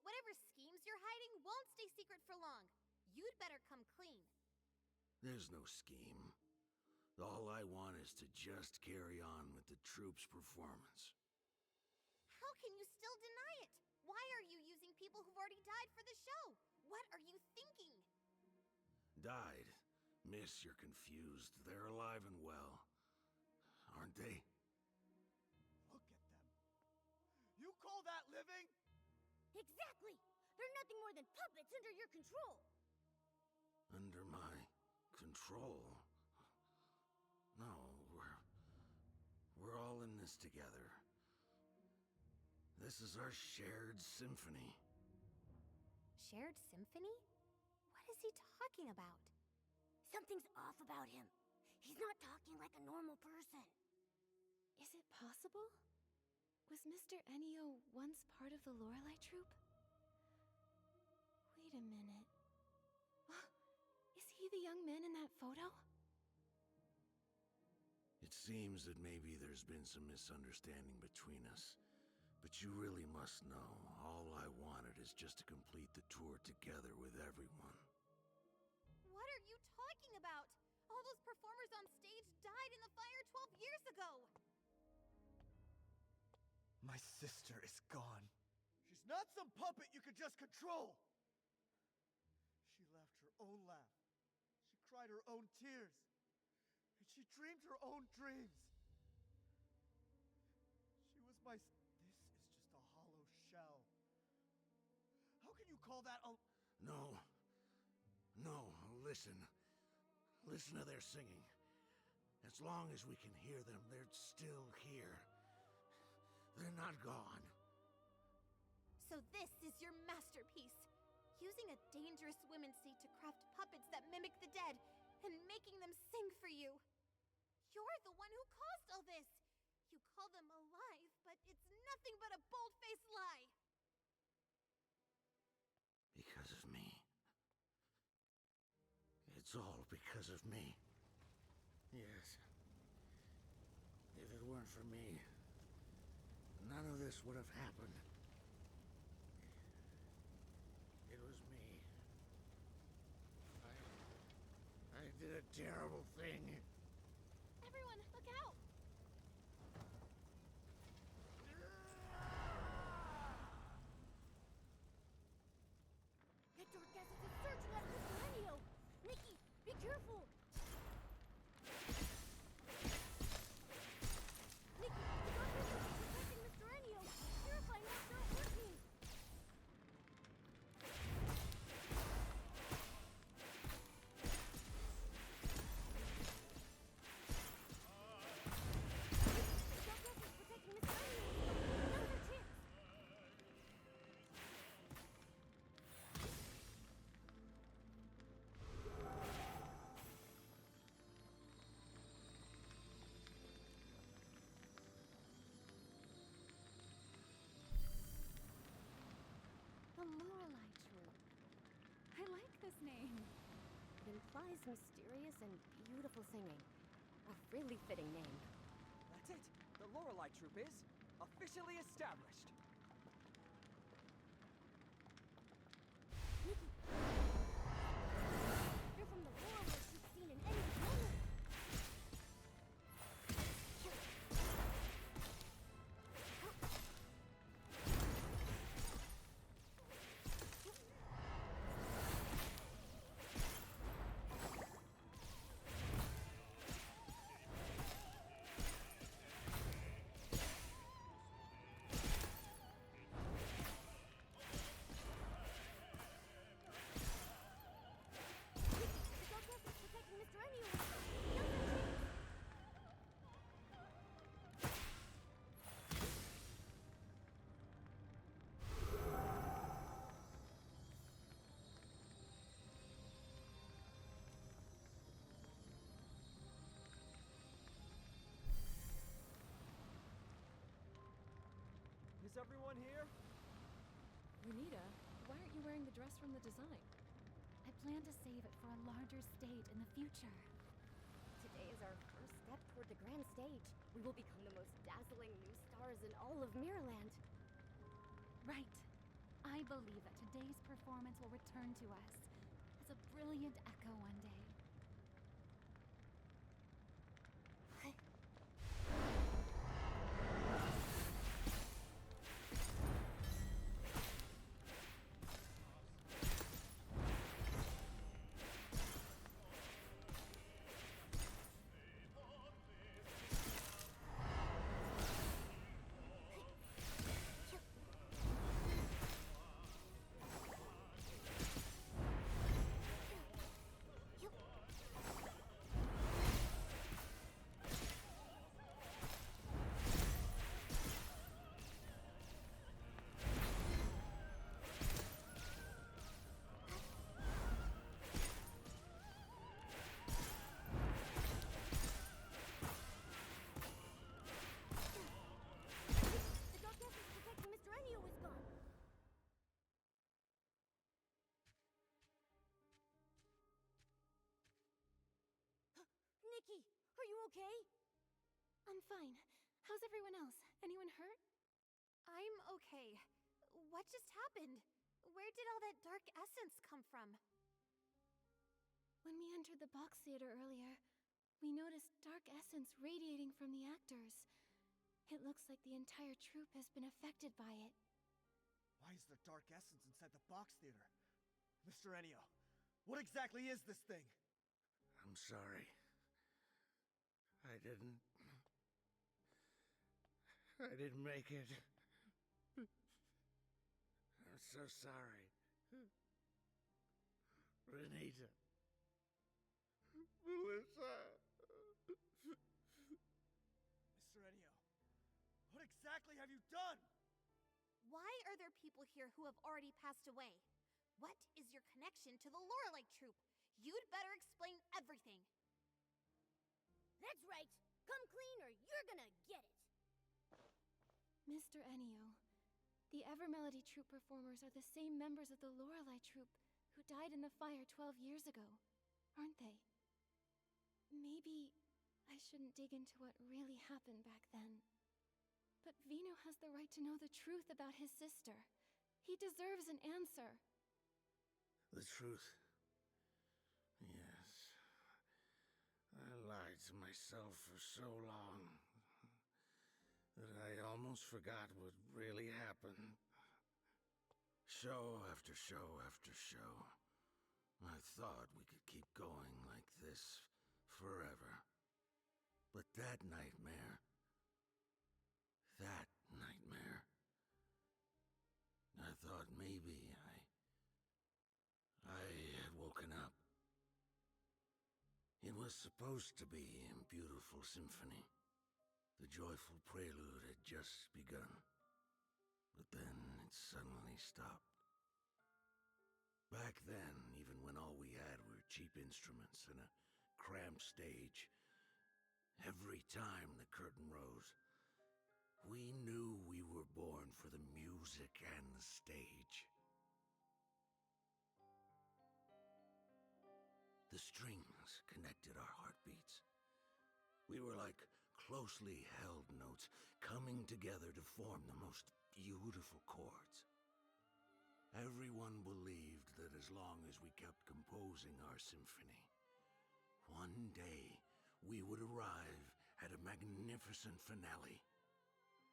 Whatever schemes you're hiding won't stay secret for long. You'd better come clean. There's no scheme. All I want is to just carry on with the troupe's performance. How can you still deny it? Why are you using people who've already died for the show? What are you thinking? Died? Miss, you're confused. They're alive and well. Aren't they? Look at them. You call that living? Exactly! They're nothing more than puppets under your control! Under my control? No, we're all in this together. This is our shared symphony. Shared symphony? What is he talking about? Something's off about him. He's not talking like a normal person. Is it possible? Was Mr. Enio once part of the Lorelei troupe? Wait a minute. Is he the young man in that photo? It seems that maybe there's been some misunderstanding between us. But you really must know, all I wanted is just to complete the tour together with everyone. What are you talking about? All those performers on stage died in the fire 12 years ago! My sister is gone. She's not some puppet you could just control! She left her own laugh. She cried her own tears. And she dreamed her own dreams. She was my... This is just a hollow shell. How can you call that a... No. No, listen. Listen to their singing. As long as we can hear them, they're still here. They're not gone. So this is your masterpiece. Using a dangerous women's seat to craft puppets that mimic the dead and making them sing for you. You're the one who caused all this. You call them alive, but it's nothing but a bold-faced lie. Because of me. It's all because of me. Yes. If it weren't for me, none of this would have happened. It was me. I did a terrible thing. Everyone, look out! Lorelei Troop. I like this name. It implies mysterious and beautiful singing. A really fitting name. That's it. The Lorelei Troop is officially established. Nikki! You're from the Lorelei Troop scene in any moment! Is everyone here? Renita, why aren't you wearing the dress from the design? I plan to save it for a larger stage in the future. Today is our first step toward the grand stage. We will become the most dazzling new stars in all of Miraland. Right. I believe that today's performance will return to us as a brilliant echo one day. Nikki, are you okay? I'm fine. How's everyone else? Anyone hurt? I'm okay. What just happened? Where did all that dark essence come from? When we entered the box theater earlier, we noticed dark essence radiating from the actors. It looks like the entire troupe has been affected by it. Why is there dark essence inside the box theater? Mr. Ennio, what exactly is this thing? I'm sorry. I didn't make it. I'm so sorry. Renita. Melissa. Mr. Ennio, what exactly have you done? Why are there people here who have already passed away? What is your connection to the Lorelei Troop? You'd better explain everything. That's right. Come clean or you're gonna get it. Mr. Ennio, the Evermelody Troupe performers are the same members of the Lorelei Troupe who died in the fire 12 years ago, aren't they? Maybe I shouldn't dig into what really happened back then. But Vino has the right to know the truth about his sister. He deserves an answer. The truth. Yes. I lied to myself for so long that I almost forgot what really happened. Show after show after show. I thought we could keep going like this forever. But that nightmare, I thought maybe I had woken up. It was supposed to be a beautiful symphony. The joyful prelude had just begun. But then it suddenly stopped. Back then, even when all we had were cheap instruments and a cramped stage, every time the curtain rose, we knew we were born for the music and the stage. The strings connected our heartbeats. We were like closely held notes coming together to form the most beautiful chords. Everyone believed that as long as we kept composing our symphony, one day we would arrive at a magnificent finale.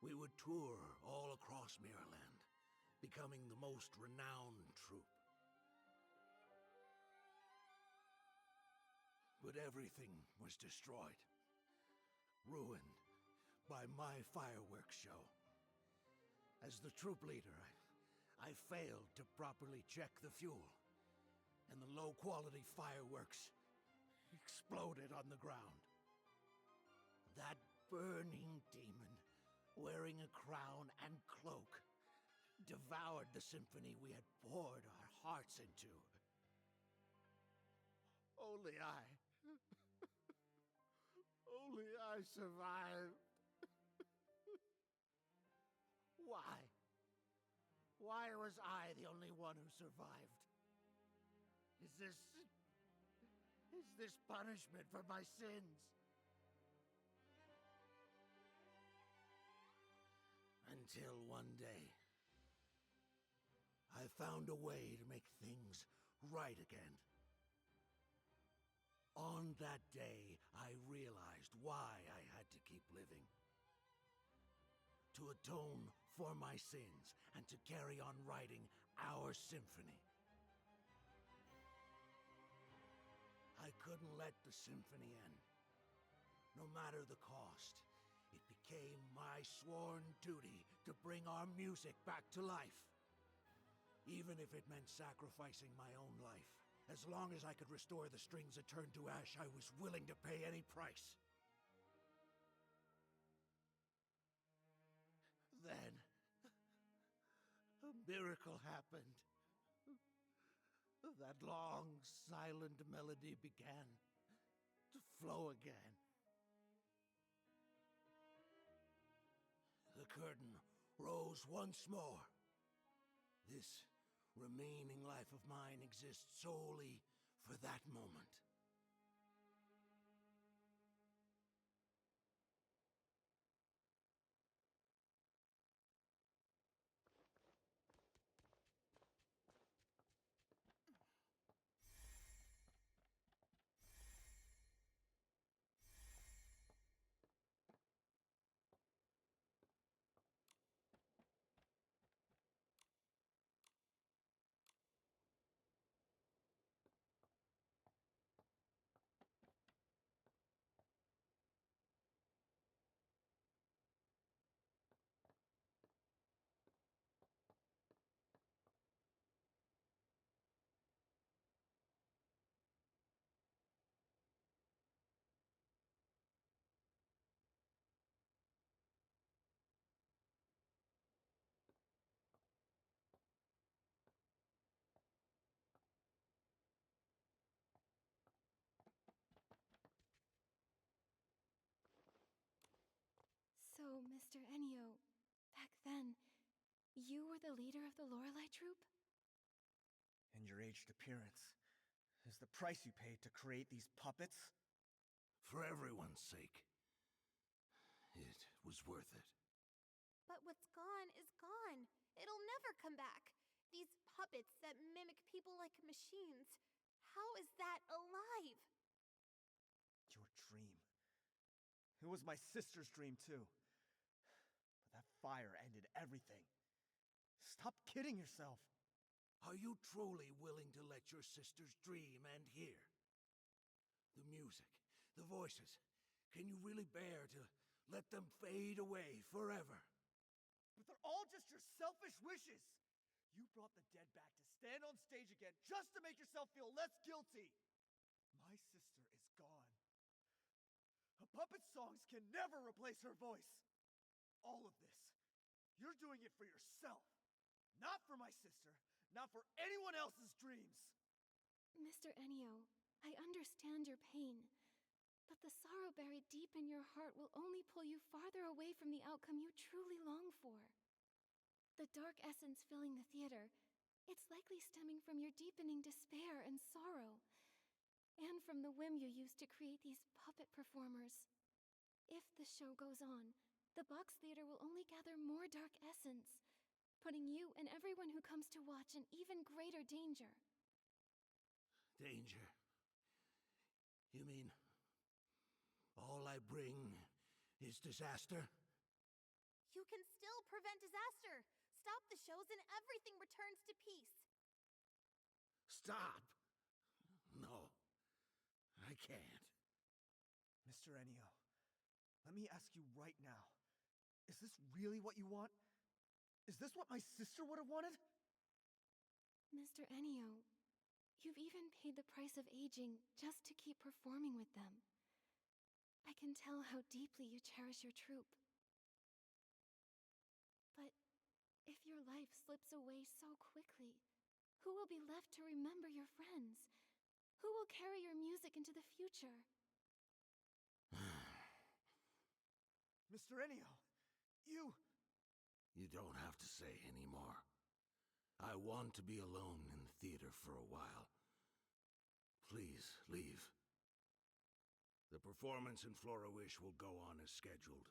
We would tour all across Miraland, becoming the most renowned troupe. But everything was destroyed, ruined by my fireworks show. As the troop leader, I failed to properly check the fuel, and the low-quality fireworks exploded on the ground. That burning demon, wearing a crown and cloak, devoured the symphony we had poured our hearts into. Only I survived. Why? Why was I the only one who survived? Is this punishment for my sins? Until one day, I found a way to make things right again. On that day, I realized why I had to keep living. To atone for my sins and to carry on writing our symphony. I couldn't let the symphony end. No matter the cost, it became my sworn duty to bring our music back to life. Even if it meant sacrificing my own life. As long as I could restore the strings that turned to ash, I was willing to pay any price. Then, a miracle happened. That long, silent melody began to flow again. The curtain rose once more. This remaining life of mine exists solely for that moment. So, Mr. Enio, back then, you were the leader of the Lorelei troupe? And your aged appearance is the price you paid to create these puppets? For everyone's sake, it was worth it. But what's gone is gone. It'll never come back. These puppets that mimic people like machines. How is that alive? Your dream. It was my sister's dream, too. But that fire ended everything. Stop kidding yourself. Are you truly willing to let your sister's dream end here? The music, the voices, can you really bear to let them fade away forever? But they're all just your selfish wishes. You brought the dead back to stand on stage again just to make yourself feel less guilty. My sister is gone. A puppet's songs can never replace her voice. All of this, you're doing it for yourself. Not for my sister, not for anyone else's dreams. Mr. Enio, I understand your pain, but the sorrow buried deep in your heart will only pull you farther away from the outcome you truly long for. The dark essence filling the theater, it's likely stemming from your deepening despair and sorrow. and from the whim you used to create these puppet performers. If the show goes on, the box theater will only gather more dark essence, putting you and everyone who comes to watch in even greater danger. Danger? You mean all I bring is disaster? You can still prevent disaster. Stop the shows and everything returns to peace. Stop! No, I can't. Mr. Enio, let me ask you right now. Is this really what you want? Is this what my sister would have wanted? Mr. Enio, you've even paid the price of aging just to keep performing with them. I can tell how deeply you cherish your troupe. But if your life slips away so quickly, who will be left to remember your friends? Who will carry your music into the future? Mr. Enio, you... You don't have to say anymore. I want to be alone in the theater for a while. Please, leave. The performance in Flora-Wish will go on as scheduled.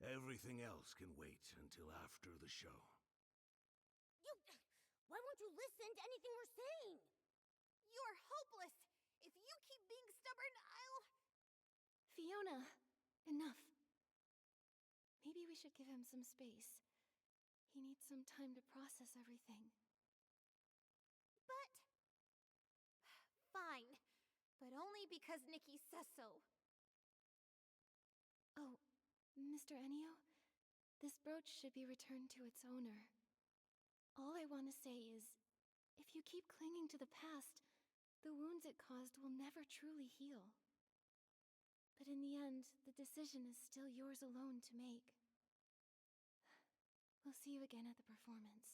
Everything else can wait until after the show. Why won't you listen to anything we're saying? You're hopeless. If you keep being stubborn, I'll... Fiona, enough. Maybe we should give him some space. He needs some time to process everything. But... Fine. But only because Nikki says so. Oh, Mr. Enio, this brooch should be returned to its owner. All I want to say is, if you keep clinging to the past, the wounds it caused will never truly heal. But in the end, the decision is still yours alone to make. We'll see you again at the performance.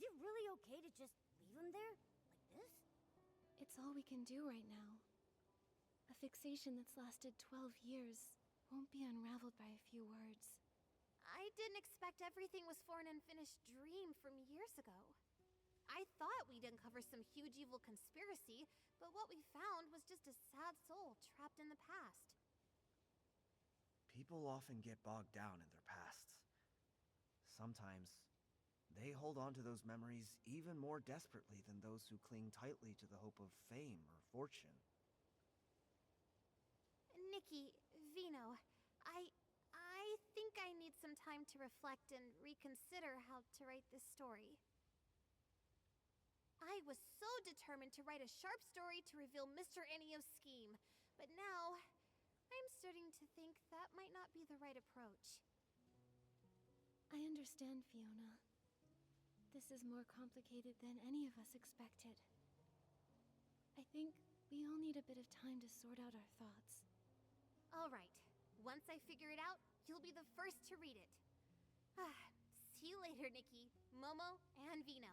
Is it really okay to just leave him there? Like this? It's all we can do right now. A fixation that's lasted 12 years won't be unraveled by a few words. I didn't expect everything was for an unfinished dream from years ago. I thought we'd uncover some huge evil conspiracy, but what we found was just a sad soul trapped in the past. People often get bogged down in their pasts. Sometimes, they hold on to those memories even more desperately than those who cling tightly to the hope of fame or fortune. Nikki, Vino, I think I need some time to reflect and reconsider how to write this story. I was so determined to write a sharp story to reveal Mr. Enio's scheme, but now I'm starting to think that might not be the right approach. I understand, Fiona. This is more complicated than any of us expected. I think we all need a bit of time to sort out our thoughts. All right. Once I figure it out, you'll be the first to read it. See you later, Nikki, Momo, and Vino.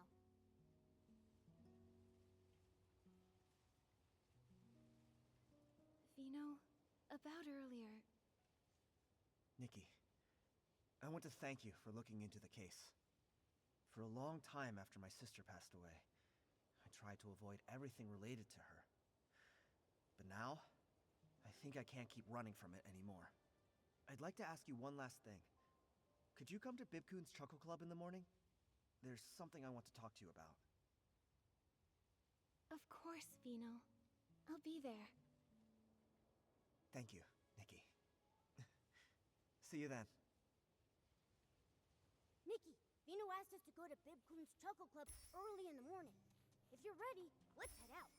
Vino, about earlier, Nikki, I want to thank you for looking into the case. For a long time after my sister passed away, I tried to avoid everything related to her. But now, I think I can't keep running from it anymore. I'd like to ask you one last thing. Could you come to Bibcoon's Chuckle Club in the morning? There's something I want to talk to you about. Of course, Vino. I'll be there. Thank you, Nikki. See you then. Nikki, Vino asked us to go to Bibcoon's Chuckle Club early in the morning. If you're ready, let's head out.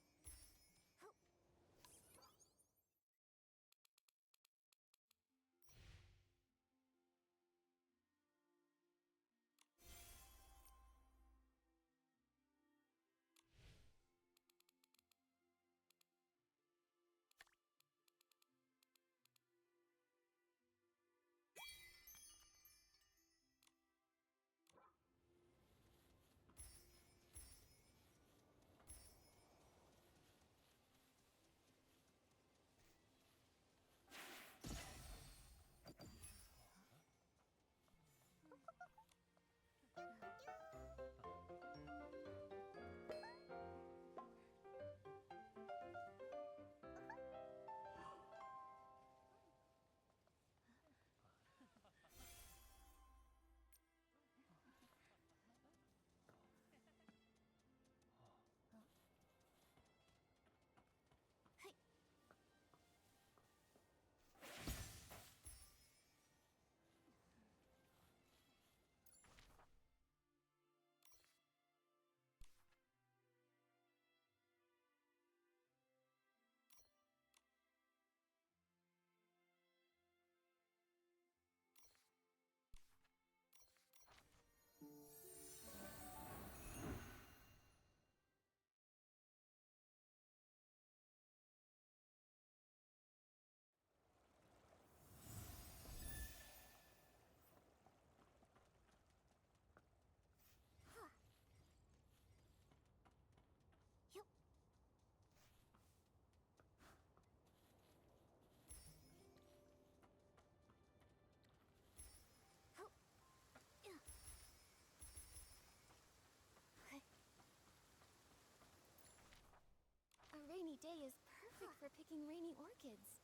A rainy day is perfect for picking rainy orchids.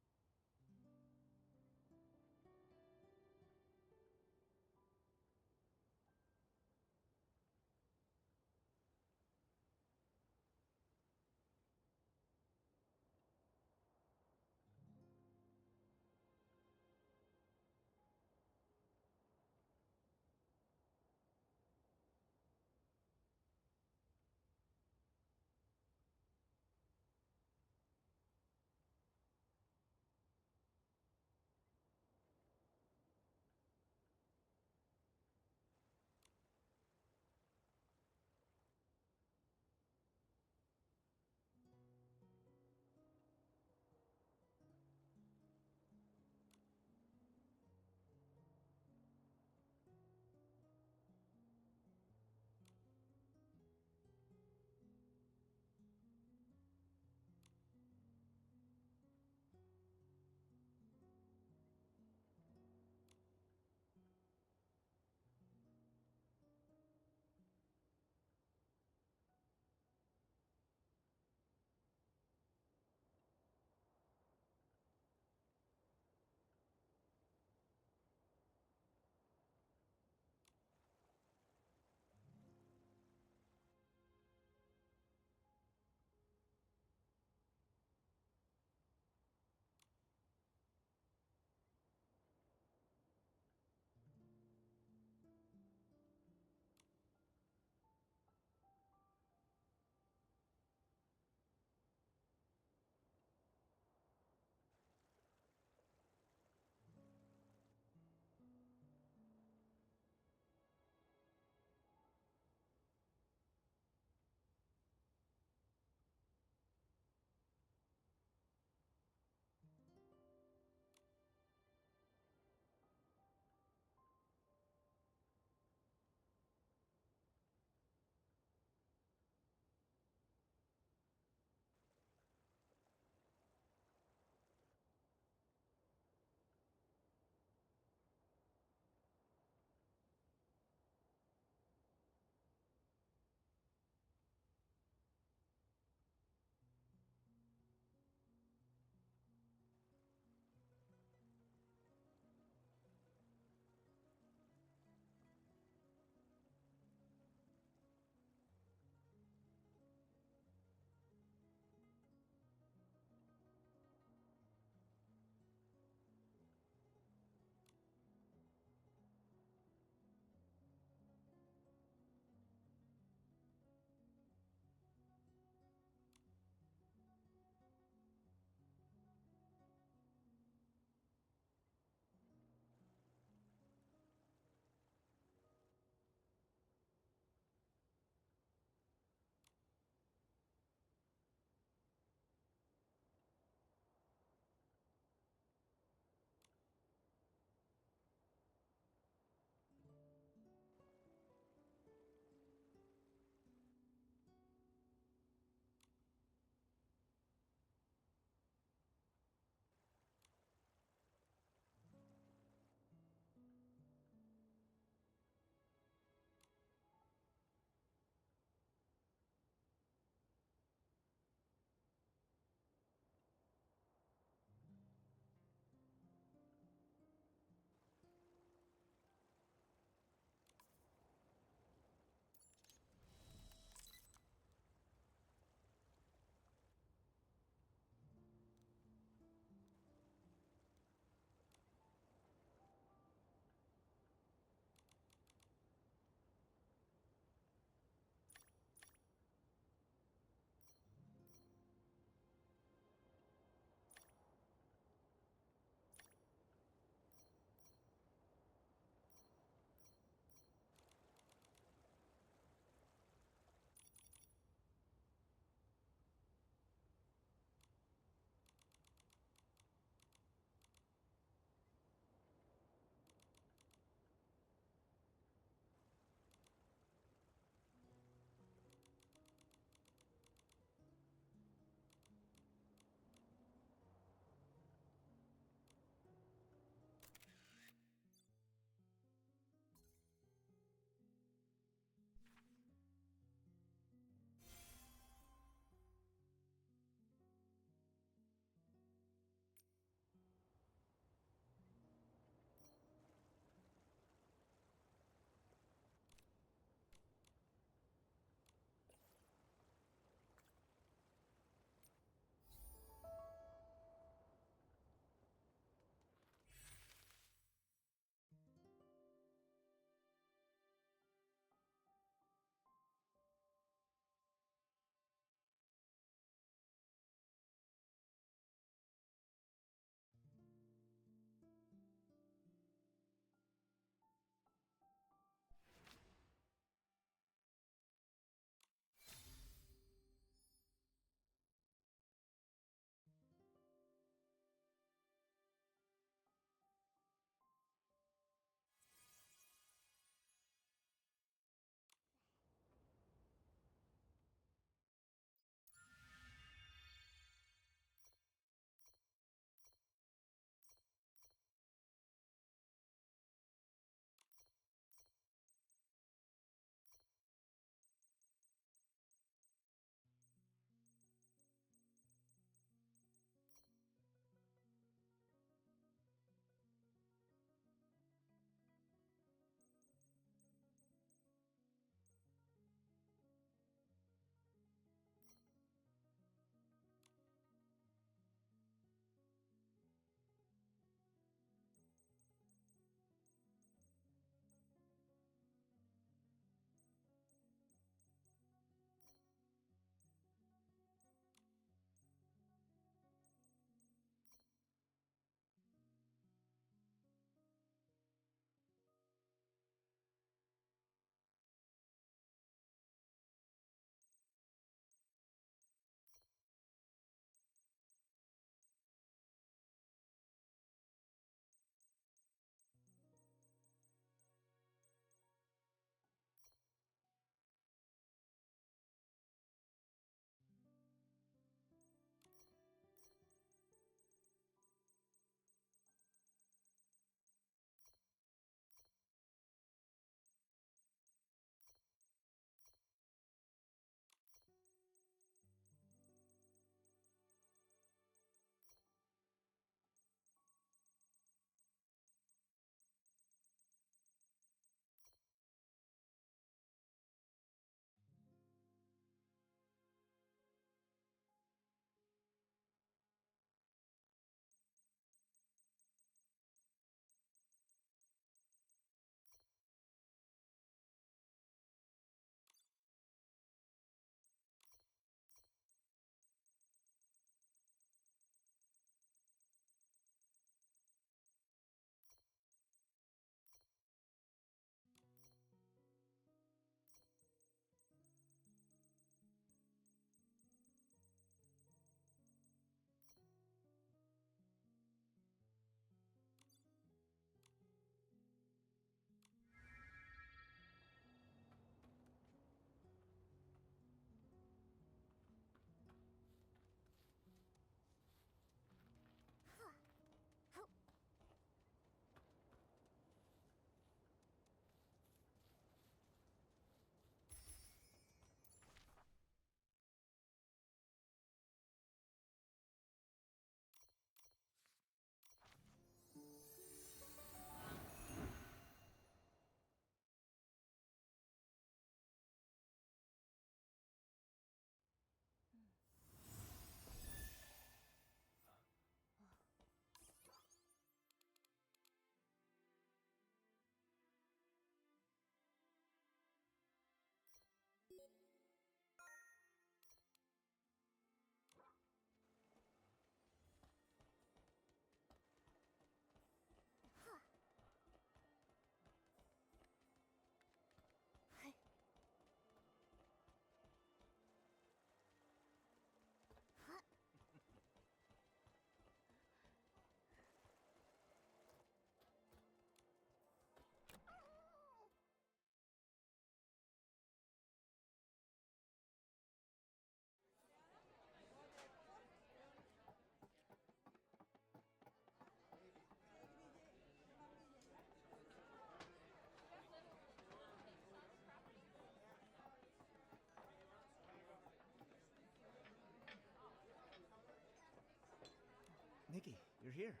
Nikki, you're here.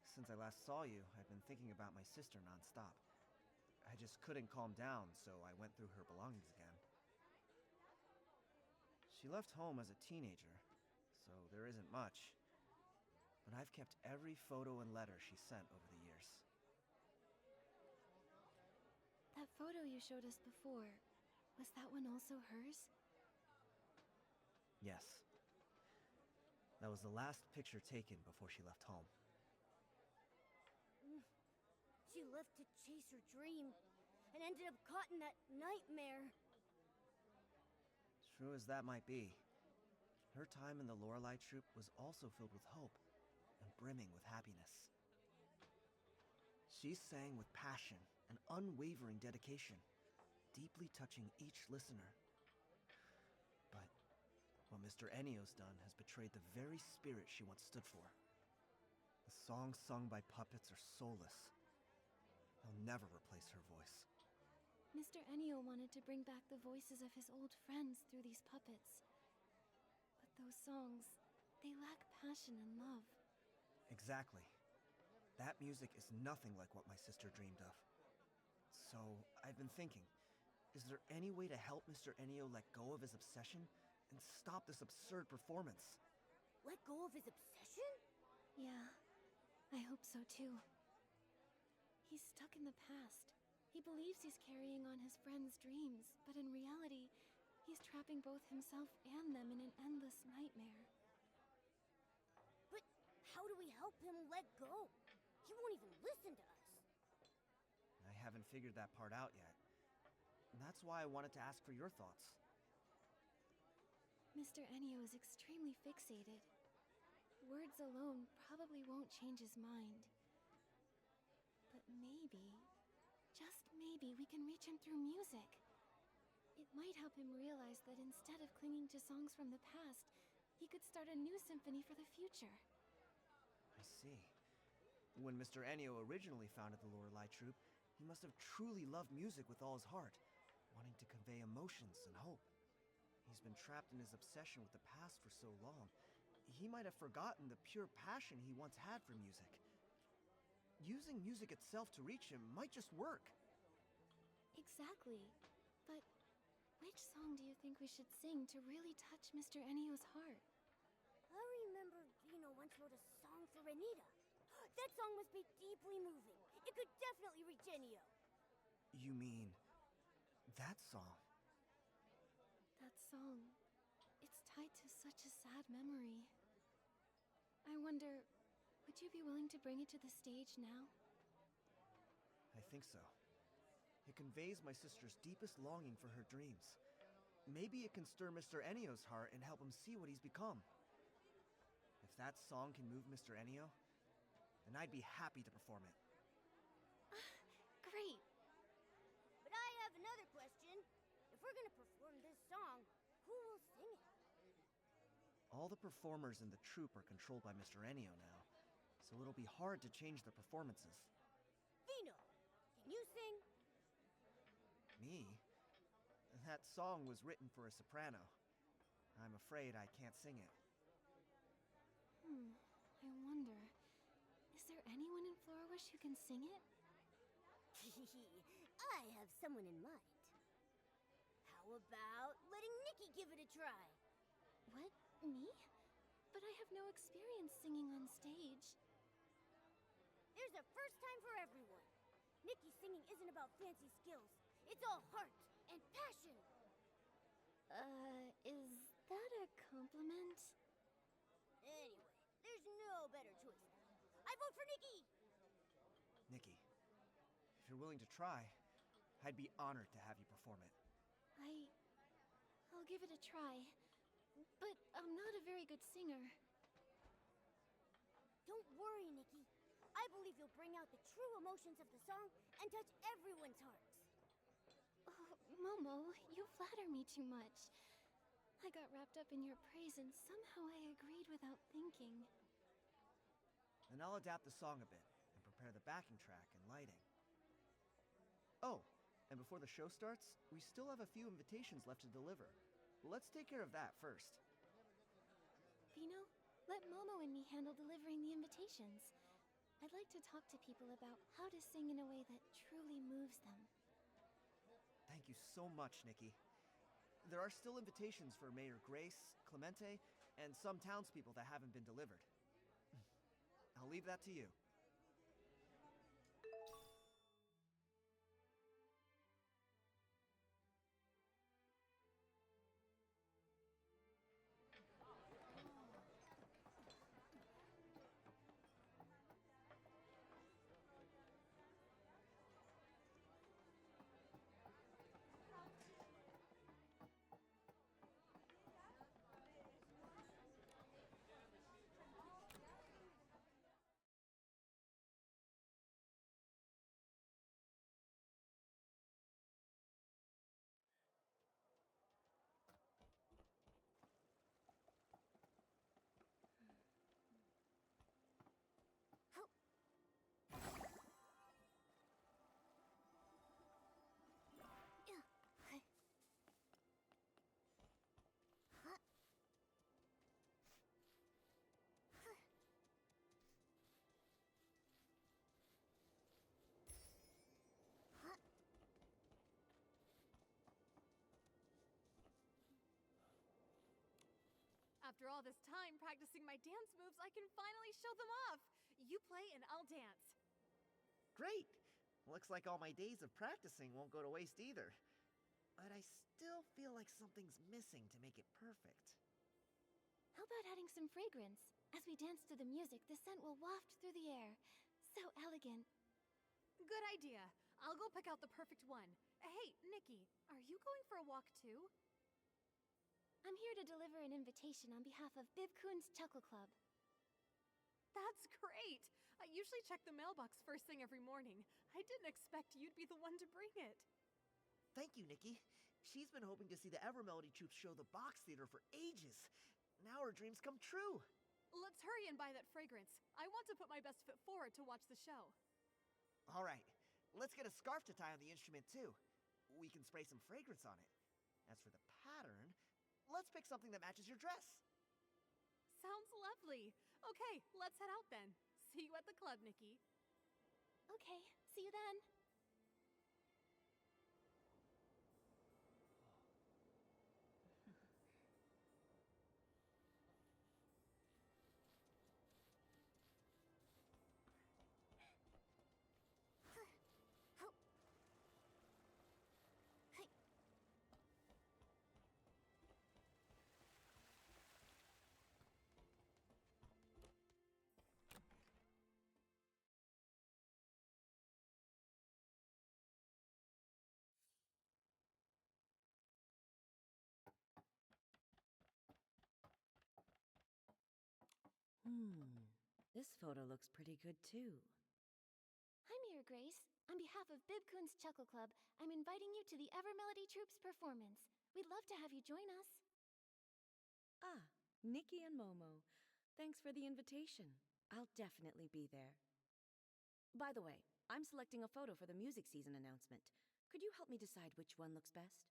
Since I last saw you, I've been thinking about my sister nonstop. I just couldn't calm down, so I went through her belongings again. She left home as a teenager, so there isn't much. But I've kept every photo and letter she sent over the years. That photo you showed us before, was that one also hers? Yes. That was the last picture taken before she left home. She left to chase her dream and ended up caught in that nightmare. True as that might be, her time in the Lorelei troupe was also filled with hope and brimming with happiness. She sang with passion and unwavering dedication, deeply touching each listener. But what Mr. Enio's done has betrayed the very spirit she once stood for. The songs sung by puppets are soulless. They'll never replace her voice. Mr. Enio wanted to bring back the voices of his old friends through these puppets. But those songs, they lack passion and love. Exactly. That music is nothing like what my sister dreamed of. So, I've been thinking, is there any way to help Mr. Enio let go of his obsession and stop this absurd performance? Let go of his obsession? Yeah, I hope so too. He's stuck in the past. He believes he's carrying on his friends' dreams, but in reality, he's trapping both himself and them in an endless nightmare. But how do we help him let go? He won't even listen to us. I haven't figured that part out yet. And that's why I wanted to ask for your thoughts. Mr. Enio is extremely fixated. Words alone probably won't change his mind. But maybe, just maybe, we can reach him through music. It might help him realize that instead of clinging to songs from the past, he could start a new symphony for the future. I see. When Mr. Enio originally founded the Lorelei troupe, he must have truly loved music with all his heart, wanting to convey emotions and hope. He's been trapped in his obsession with the past for so long, he might have forgotten the pure passion he once had for music. Using music itself to reach him might just work. Exactly. But which song do you think we should sing to really touch Mr. Enio's heart? I remember Vino once wrote a song for Renita. That song must be deeply moving. It could definitely reach Enio. You mean that song? That song. It's tied to such a sad memory. I wonder, would you be willing to bring it to the stage now? I think so. It conveys my sister's deepest longing for her dreams. Maybe it can stir Mr. Enio's heart and help him see what he's become. If that song can move Mr. Enio, then I'd be happy to perform it. Great! But I have another question. If we're gonna perform this song, who will sing it? All the performers in the troupe are controlled by Mr. Enio now, so it'll be hard to change their performances. Vino, can you sing? Me? That song was written for a soprano. I'm afraid I can't sing it. I wonder, is there anyone in Florawish who can sing it? I have someone in mind. How about letting Nikki give it a try? What? Me? But I have no experience singing on stage. There's a first time for everyone. Nikki's singing isn't about fancy skills. It's all heart and passion. Is that a compliment? Anyway, there's no better choice now. I vote for Nikki! Nikki, if you're willing to try, I'd be honored to have you perform it. I'll give it a try. But I'm not a very good singer. Don't worry, Nikki. I believe you'll bring out the true emotions of the song and touch everyone's hearts. Oh, Momo, you flatter me too much. I got wrapped up in your praise and somehow I agreed without thinking. Then I'll adapt the song a bit and prepare the backing track and lighting. Oh, and before the show starts, we still have a few invitations left to deliver. Let's take care of that first. Vino, Let Momo and me handle delivering the invitations. I'd like to talk to people about how to sing in a way that truly moves them. Thank you so much, Nikki. There are still invitations for Mayor Grace, Clemente, and some townspeople that haven't been delivered. I'll leave that to you. After all this time practicing my dance moves, I can finally show them off! You play and I'll dance. Great! Looks like all my days of practicing won't go to waste either. But I still feel like something's missing to make it perfect. How about adding some fragrance? As we dance to the music, the scent will waft through the air. So elegant. Good idea. I'll go pick out the perfect one. Hey, Nikki, are you going for a walk too? I'm here to deliver an invitation on behalf of Bibkun's Chuckle Club. That's great! I usually check the mailbox first thing every morning. I didn't expect you'd be the one to bring it. Thank you, Nikki. She's been hoping to see the Evermelody Troupe show the box theater for ages. Now her dreams come true. Let's hurry and buy that fragrance. I want to put my best foot forward to watch the show. All right, let's get a scarf to tie on the instrument too. We can spray some fragrance on it. As for the pattern, let's pick something that matches your dress. Sounds lovely. Okay, let's head out then. See you at the club, Nikki. Okay, see you then. This photo looks pretty good too. Hi, Mira Grace. On behalf of Bibkun's Chuckle Club, I'm inviting you to the Evermelody Troupe's performance. We'd love to have you join us. Ah, Nikki and Momo. Thanks for the invitation. I'll definitely be there. By the way, I'm selecting a photo for the music season announcement. Could you help me decide which one looks best?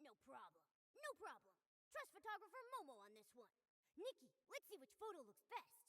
No problem. No problem. Trust photographer Momo on this one. Nikki, let's see which photo looks best.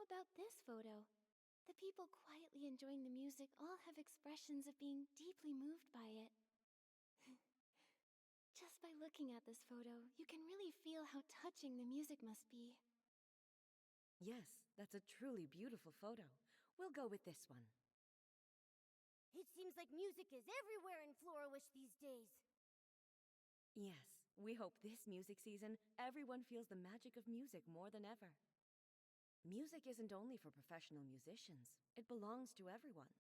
How about this photo? The people quietly enjoying the music all have expressions of being deeply moved by it. Just by looking at this photo, you can really feel how touching the music must be. Yes, that's a truly beautiful photo. We'll go with this one. It seems like music is everywhere in Florawish these days. Yes, we hope this music season, everyone feels the magic of music more than ever. Music isn't only for professional musicians. It belongs to everyone.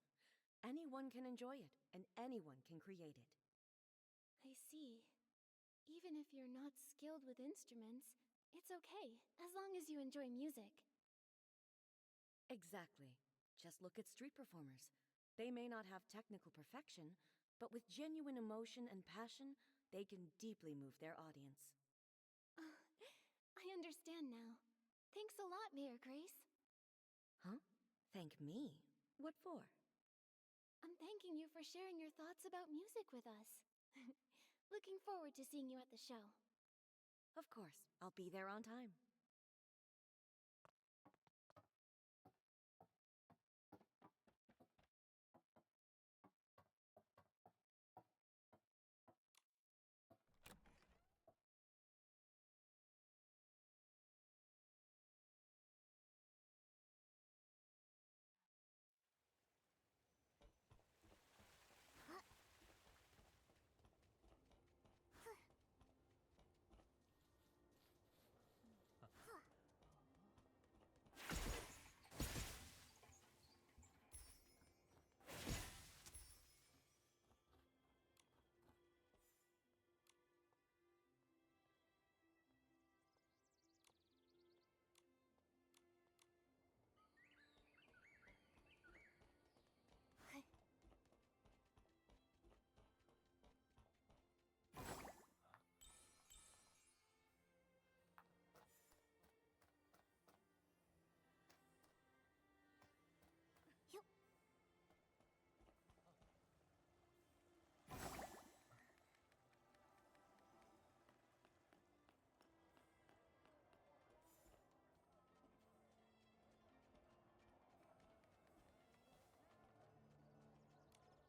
Anyone can enjoy it, and anyone can create it. I see. Even if you're not skilled with instruments, it's okay, as long as you enjoy music. Exactly. Just look at street performers. They may not have technical perfection, but with genuine emotion and passion, they can deeply move their audience. I understand now. Thanks a lot, Mayor Grace. Huh? Thank me? What for? I'm thanking you for sharing your thoughts about music with us. Looking forward to seeing you at the show. Of course, I'll be there on time.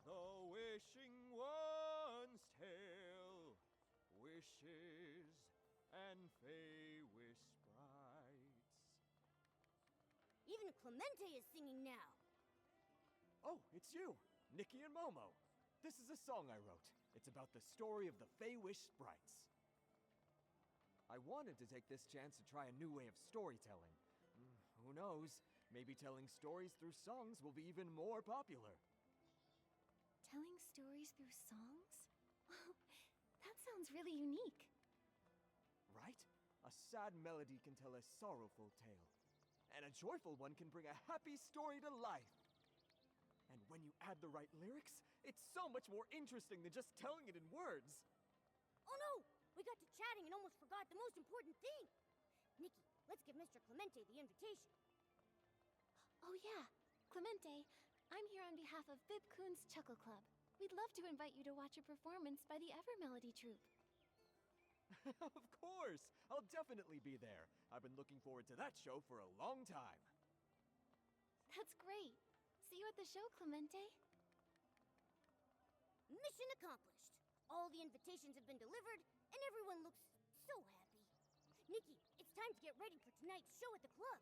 The wishing one's tale, wishes and fey wish sprites. Even Clemente is singing now. Oh, it's you, Nikki and Momo. This is a song I wrote. It's about the story of the Fey Wish sprites. I wanted to take this chance to try a new way of storytelling. Who knows? Maybe telling stories through songs will be even more popular. Telling stories through songs? Wow, that sounds really unique. Right? A sad melody can tell a sorrowful tale. And a joyful one can bring a happy story to life. And when you add the right lyrics, it's so much more interesting than just telling it in words. Oh no! We got to chatting and almost forgot the most important thing. Nikki, let's give Mr. Clemente the invitation. Oh yeah, Clemente, I'm here on behalf of Bib Kun's Chuckle Club. We'd love to invite you to watch a performance by the Evermelody Troupe. Of course! I'll definitely be there. I've been looking forward to that show for a long time. That's great. See you at the show, Clemente. Mission accomplished. All the invitations have been delivered, and everyone looks so happy. Nikki, it's time to get ready for tonight's show at the club.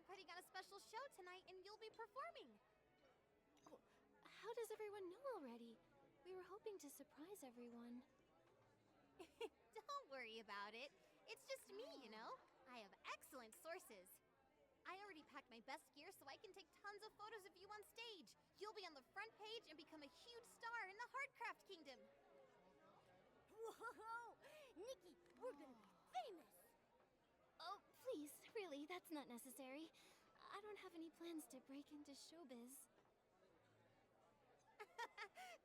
putting on a special show tonight and you'll be performing. Oh, how does everyone know already? We were hoping to surprise everyone. Don't worry about it. It's just me, you know? I have excellent sources. I already packed my best gear so I can take tons of photos of you on stage. You'll be on the front page and become a huge star in the Heartcraft Kingdom. Whoa! Nikki, we're gonna be famous! Oh, please, really, that's not necessary. I don't have any plans to break into showbiz.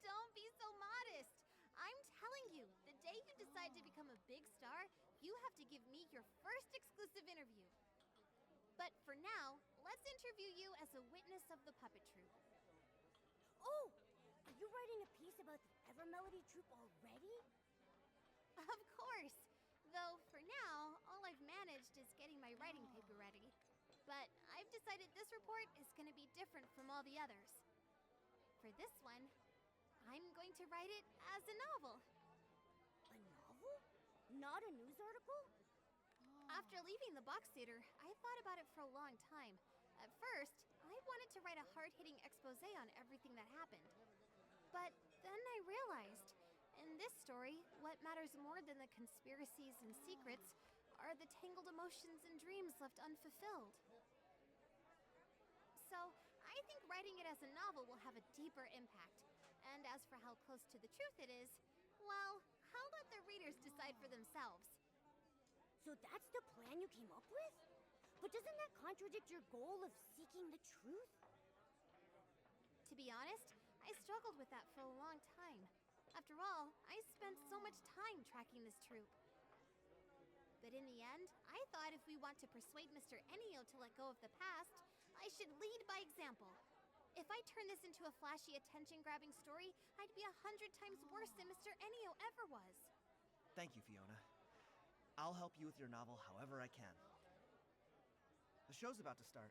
Don't be so modest. I'm telling you, the day you decide to become a big star, you have to give me your first exclusive interview. But for now, let's interview you as a witness of the puppet troupe. Oh! Are you writing a piece about the Evermelody troupe already? Of course. Though, for now, all I've managed is getting my writing paper ready. But I've decided this report is going to be different from all the others. For this one, I'm going to write it as a novel. A novel? Not a news article? After leaving the box theater, I thought about it for a long time. At first, I wanted to write a hard-hitting expose on everything that happened. But then I realized, in this story, what matters more than the conspiracies and secrets are the tangled emotions and dreams left unfulfilled. So, I think writing it as a novel will have a deeper impact. And as for how close to the truth it is, well, I'll let the readers decide for themselves. So that's the plan you came up with? But doesn't that contradict your goal of seeking the truth? To be honest, I struggled with that for a long time. After all, I spent so much time tracking this troupe. But in the end, I thought if we want to persuade Mr. Enio to let go of the past, I should lead by example. If I turn this into a flashy, attention-grabbing story, I'd be 100 times worse than Mr. Enio ever was. Thank you, Fiona. I'll help you with your novel however I can. The show's about to start.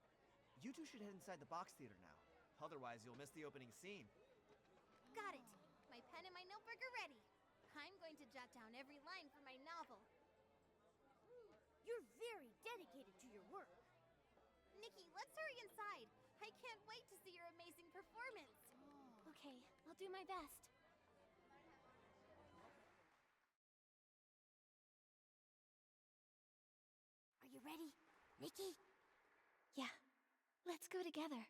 You two should head inside the box theater now. Otherwise, you'll miss the opening scene. Got it. My pen and my notebook are ready. I'm going to jot down every line for my novel. You're very dedicated to your work. Nikki, let's hurry inside. I can't wait to see your amazing performance. Okay, I'll do my best. Are you ready, Nikki? Yeah, let's go together.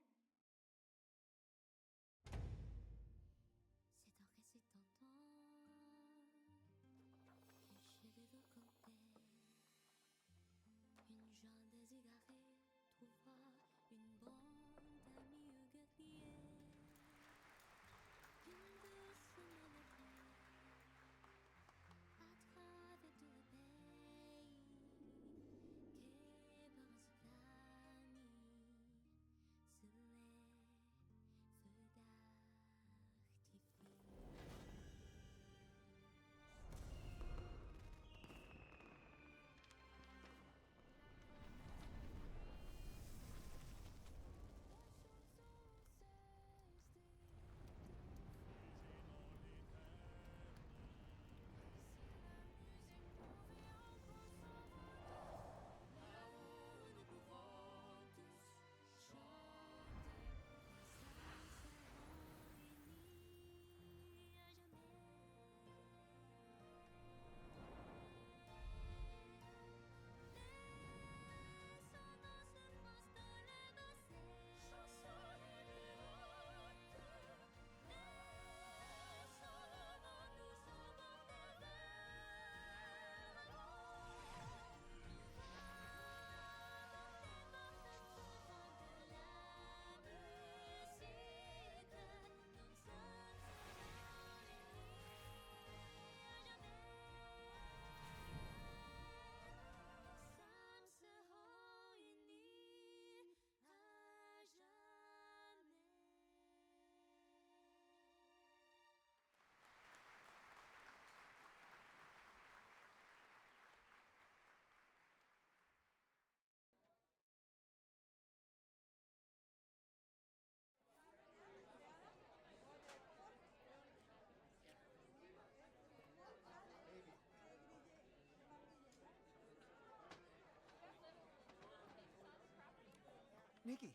Nikki,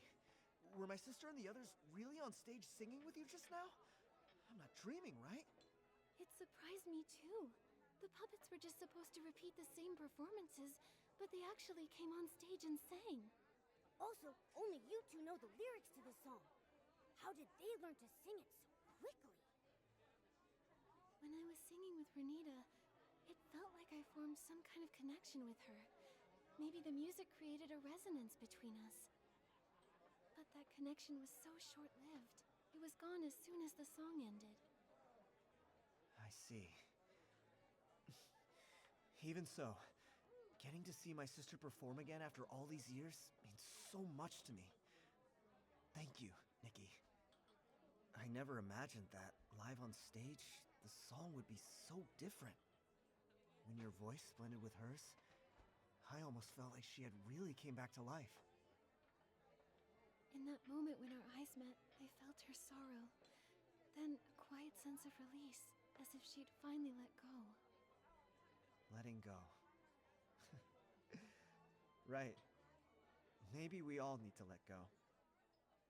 were my sister and the others really on stage singing with you just now? I'm not dreaming, right? It surprised me too. The puppets were just supposed to repeat the same performances, but they actually came on stage and sang. Also, only you two know the lyrics to this song. How did they learn to sing it so quickly? When I was singing with Renita, it felt like I formed some kind of connection with her. Maybe the music created a resonance between us. But that connection was so short-lived. It was gone as soon as the song ended. I see. Even so, getting to see my sister perform again after all these years means so much to me. Thank you, Nikki. I never imagined that, live on stage, the song would be so different. When your voice blended with hers, I almost felt like she had really came back to life. In that moment when our eyes met, I felt her sorrow. Then a quiet sense of release, as if she'd finally let go. Letting go. Right. Maybe we all need to let go.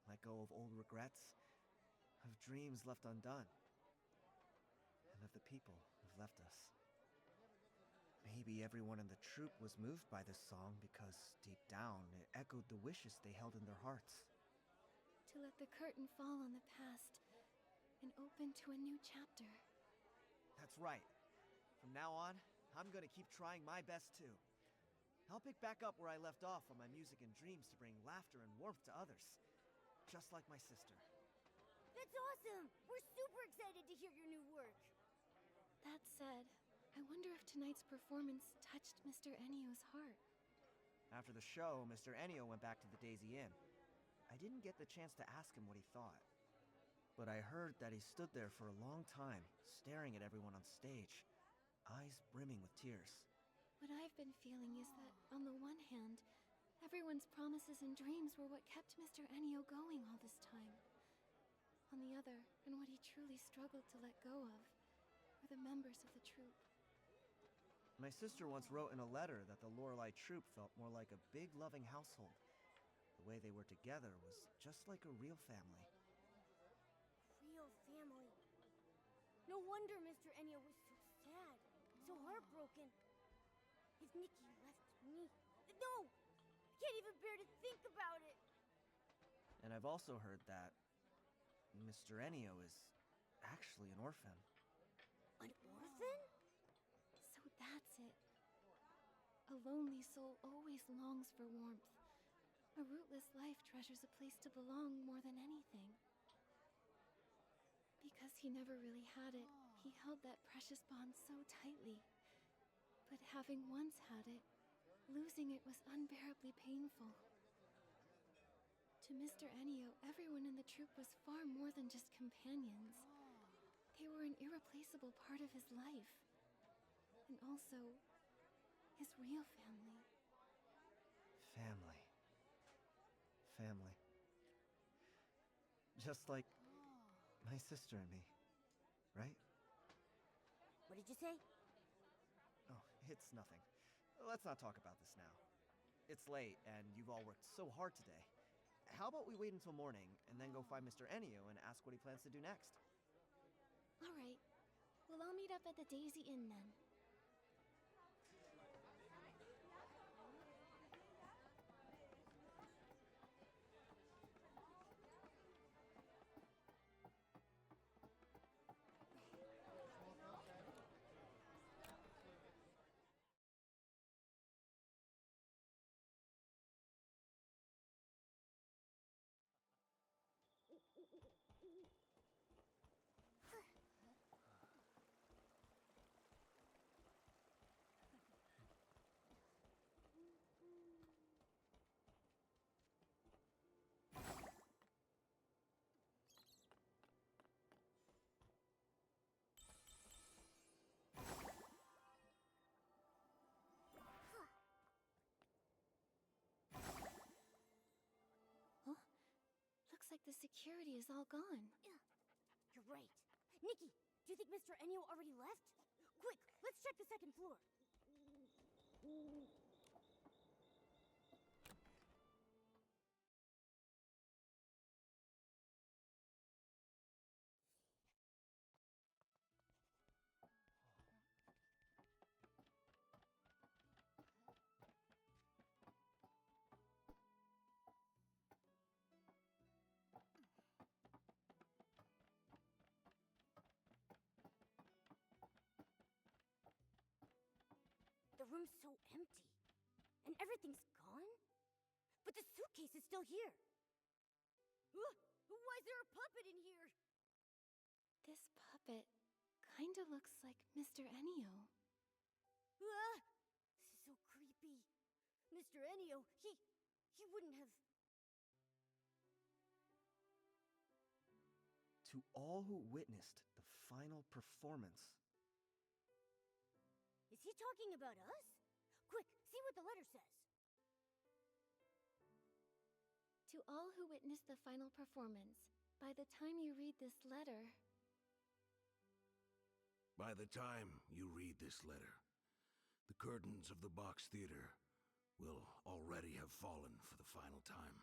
Let go of old regrets, of dreams left undone, and of the people who've left us. Maybe everyone in the troupe was moved by this song because, deep down, it echoed the wishes they held in their hearts. To let the curtain fall on the past and open to a new chapter. That's right. From now on, I'm gonna keep trying my best too. I'll pick back up where I left off on my music and dreams to bring laughter and warmth to others. Just like my sister. That's awesome! We're super excited to hear your new work. That said, I wonder if tonight's performance touched Mr. Ennio's heart. After the show, Mr. Ennio went back to the Daisy Inn. I didn't get the chance to ask him what he thought. But I heard that he stood there for a long time, staring at everyone on stage, eyes brimming with tears. What I've been feeling is that, on the one hand, everyone's promises and dreams were what kept Mr. Ennio going all this time. On the other, and what he truly struggled to let go of, were the members of the troupe. My sister once wrote in a letter that the Lorelei troupe felt more like a big, loving household. The way they were together was just like a real family. Real family. No wonder Mr. Ennio was so sad, so heartbroken. If Nikki left me... No! I can't even bear to think about it! And I've also heard that Mr. Ennio is actually an orphan. An orphan? So that's it. A lonely soul always longs for warmth. A rootless life treasures a place to belong more than anything. Because he never really had it, he held that precious bond so tightly. But having once had it, losing it was unbearably painful. To Mr. Ennio, everyone in the troupe was far more than just companions. They were an irreplaceable part of his life. And also, his real family. Family. Family. Just like my sister and me, right? What did you say? Oh, it's nothing. Let's not talk about this now. It's late, and you've all worked so hard today. How about we wait until morning, and then go find Mr. Ennio and ask what he plans to do next? All right. Well, I'll meet up at the Daisy Inn then. Looks like the security is all gone. Yeah, you're right. Nikki, do you think Mr. Ennio already left? Quick, let's check the second floor. room's so empty. And everything's gone? But the suitcase is still here. Why is there a puppet in here? This puppet kinda looks like Mr. Enio. This is so creepy. Mr. Enio, he wouldn't have... To all who witnessed the final performance. Is he talking about us? Quick, see what the letter says. To all who witnessed the final performance, by the time you read this letter... By the time you read this letter, the curtains of the box theater will already have fallen for the final time.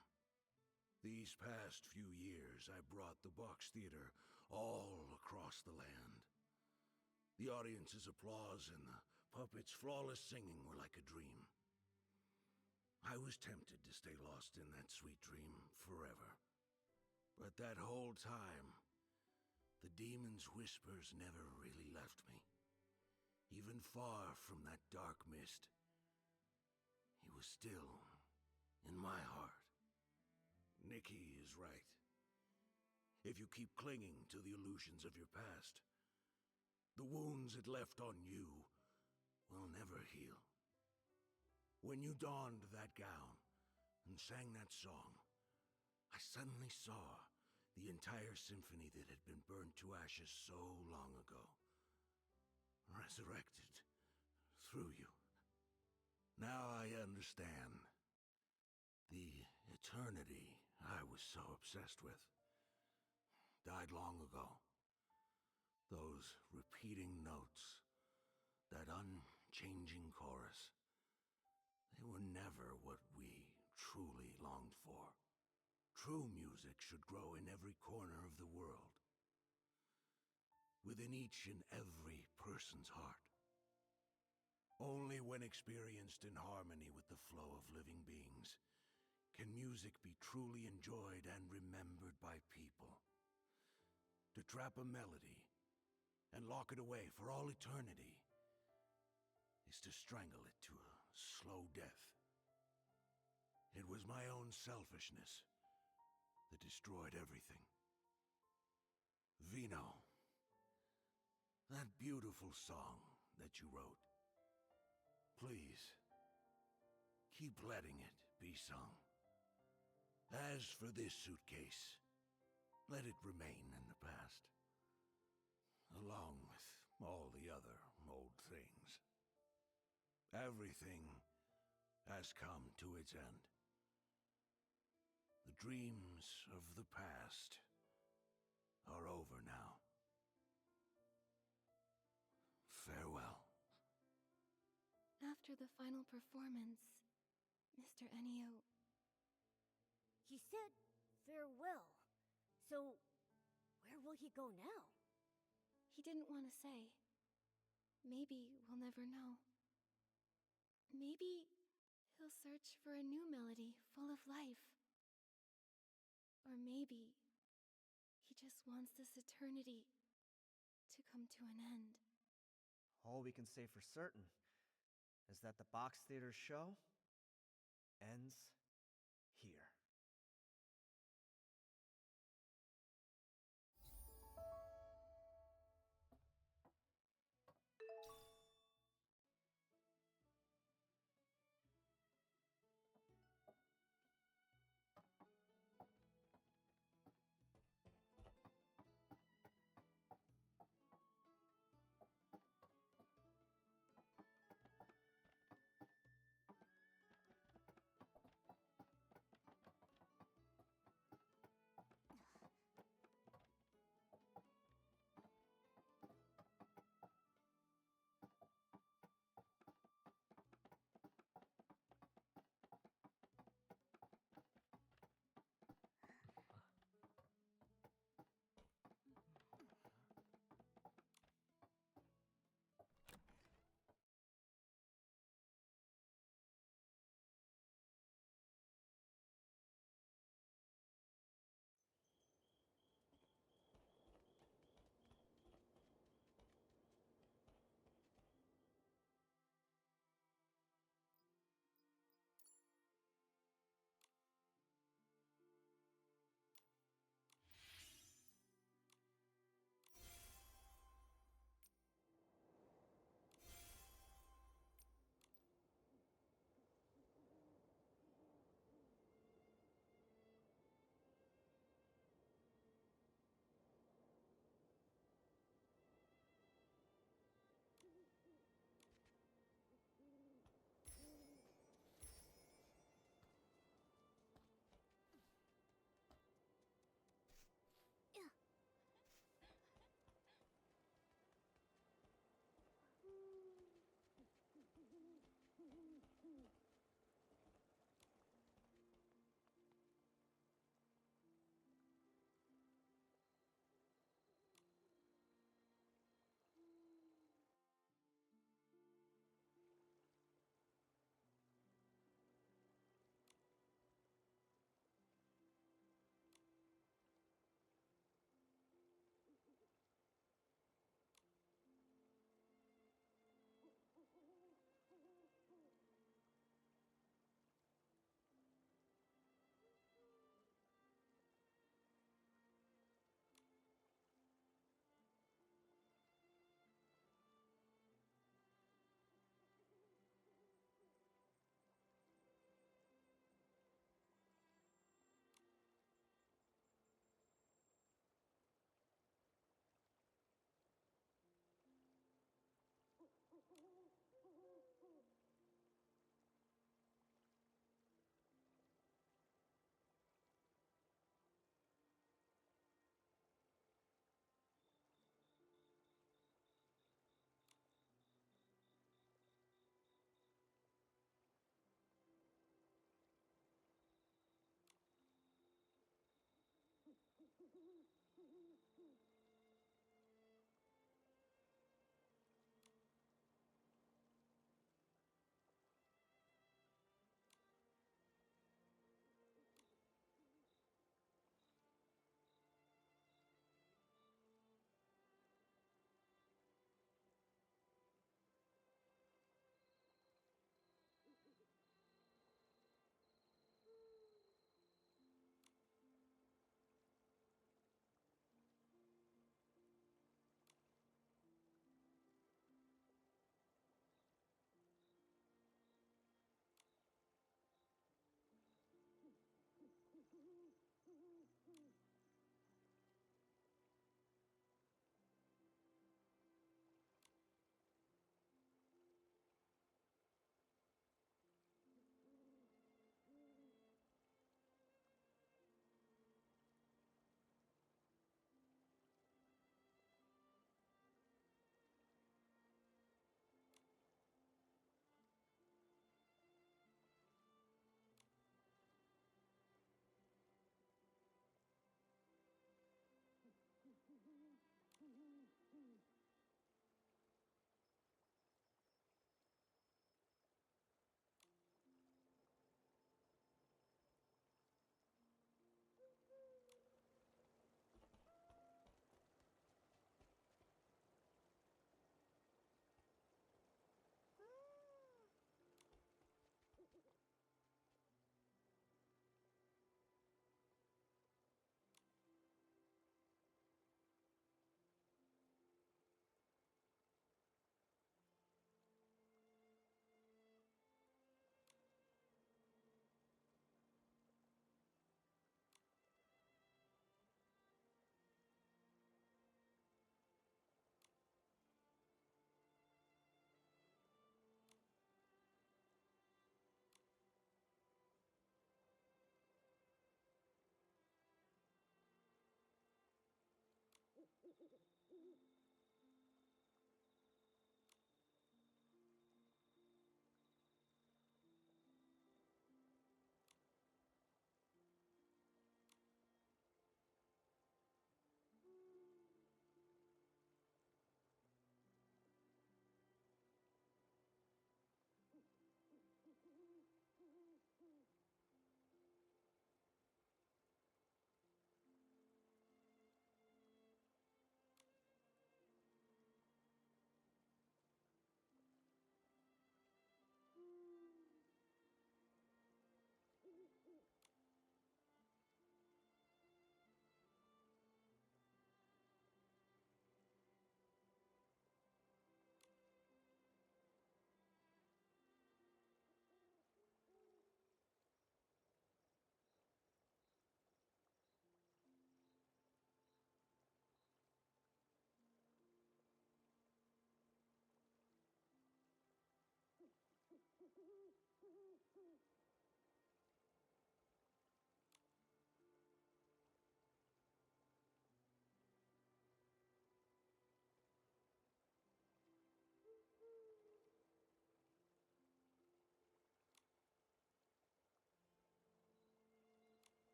These past few years, I brought the box theater all across the land. The audience's applause and the puppets' flawless singing were like a dream. I was tempted to stay lost in that sweet dream forever. But that whole time, the demon's whispers never really left me. Even far from that dark mist, he was still in my heart. Nikki is right. If you keep clinging to the illusions of your past, the wounds it left on you will never heal. When you donned that gown and sang that song, I suddenly saw the entire symphony that had been burned to ashes so long ago, resurrected through you. Now I understand. The eternity I was so obsessed with died long ago. Those repeating notes, that unchanging chorus, they were never what we truly longed for. True music should grow in every corner of the world, within each and every person's heart. Only when experienced in harmony with the flow of living beings can music be truly enjoyed and remembered by people. To trap a melody and lock it away for all eternity is to strangle it to a slow death. It was my own selfishness that destroyed everything. Vino, that beautiful song that you wrote, please, keep letting it be sung. As for this suitcase, let it remain in the past, along with all the other old things. Everything has come to its end. The dreams of the past are over now. Farewell. After the final performance, Mr. Enio... He said farewell. So, where will he go now? He didn't want to say. Maybe we'll never know. Maybe he'll search for a new melody full of life. Or maybe he just wants this eternity to come to an end. All we can say for certain is that the box theater show ends here.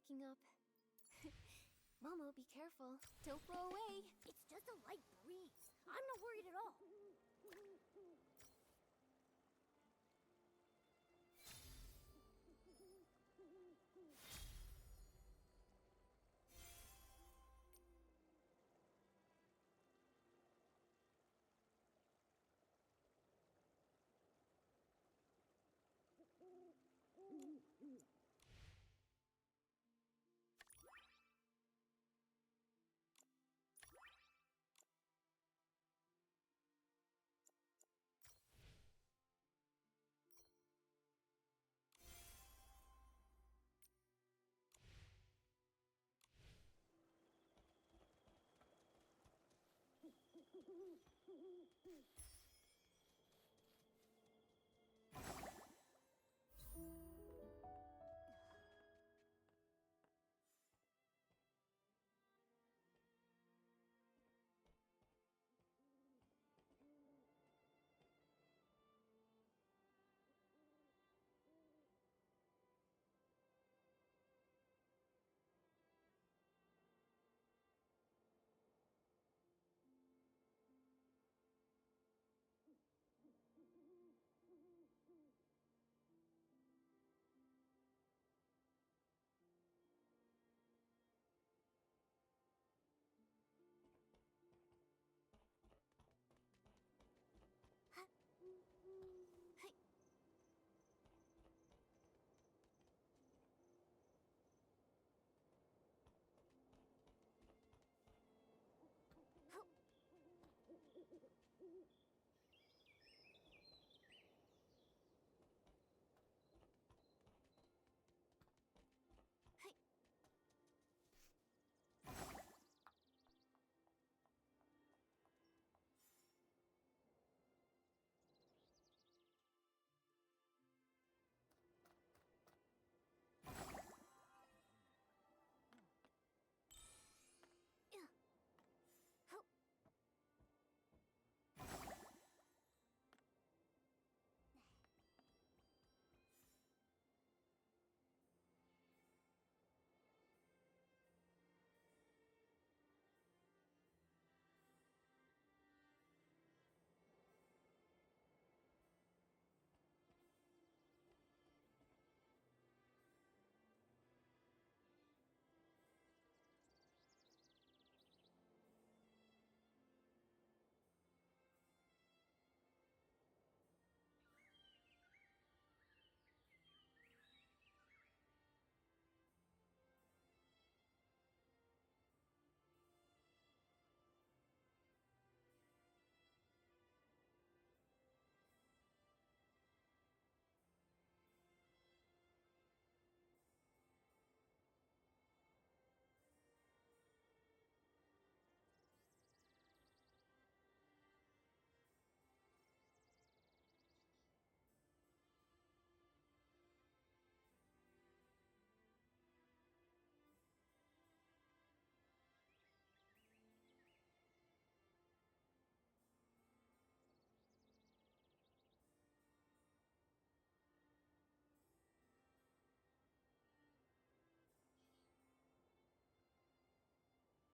waking up. Momo, be careful. Don't blow away. It's just a light breeze. I'm not worried at all.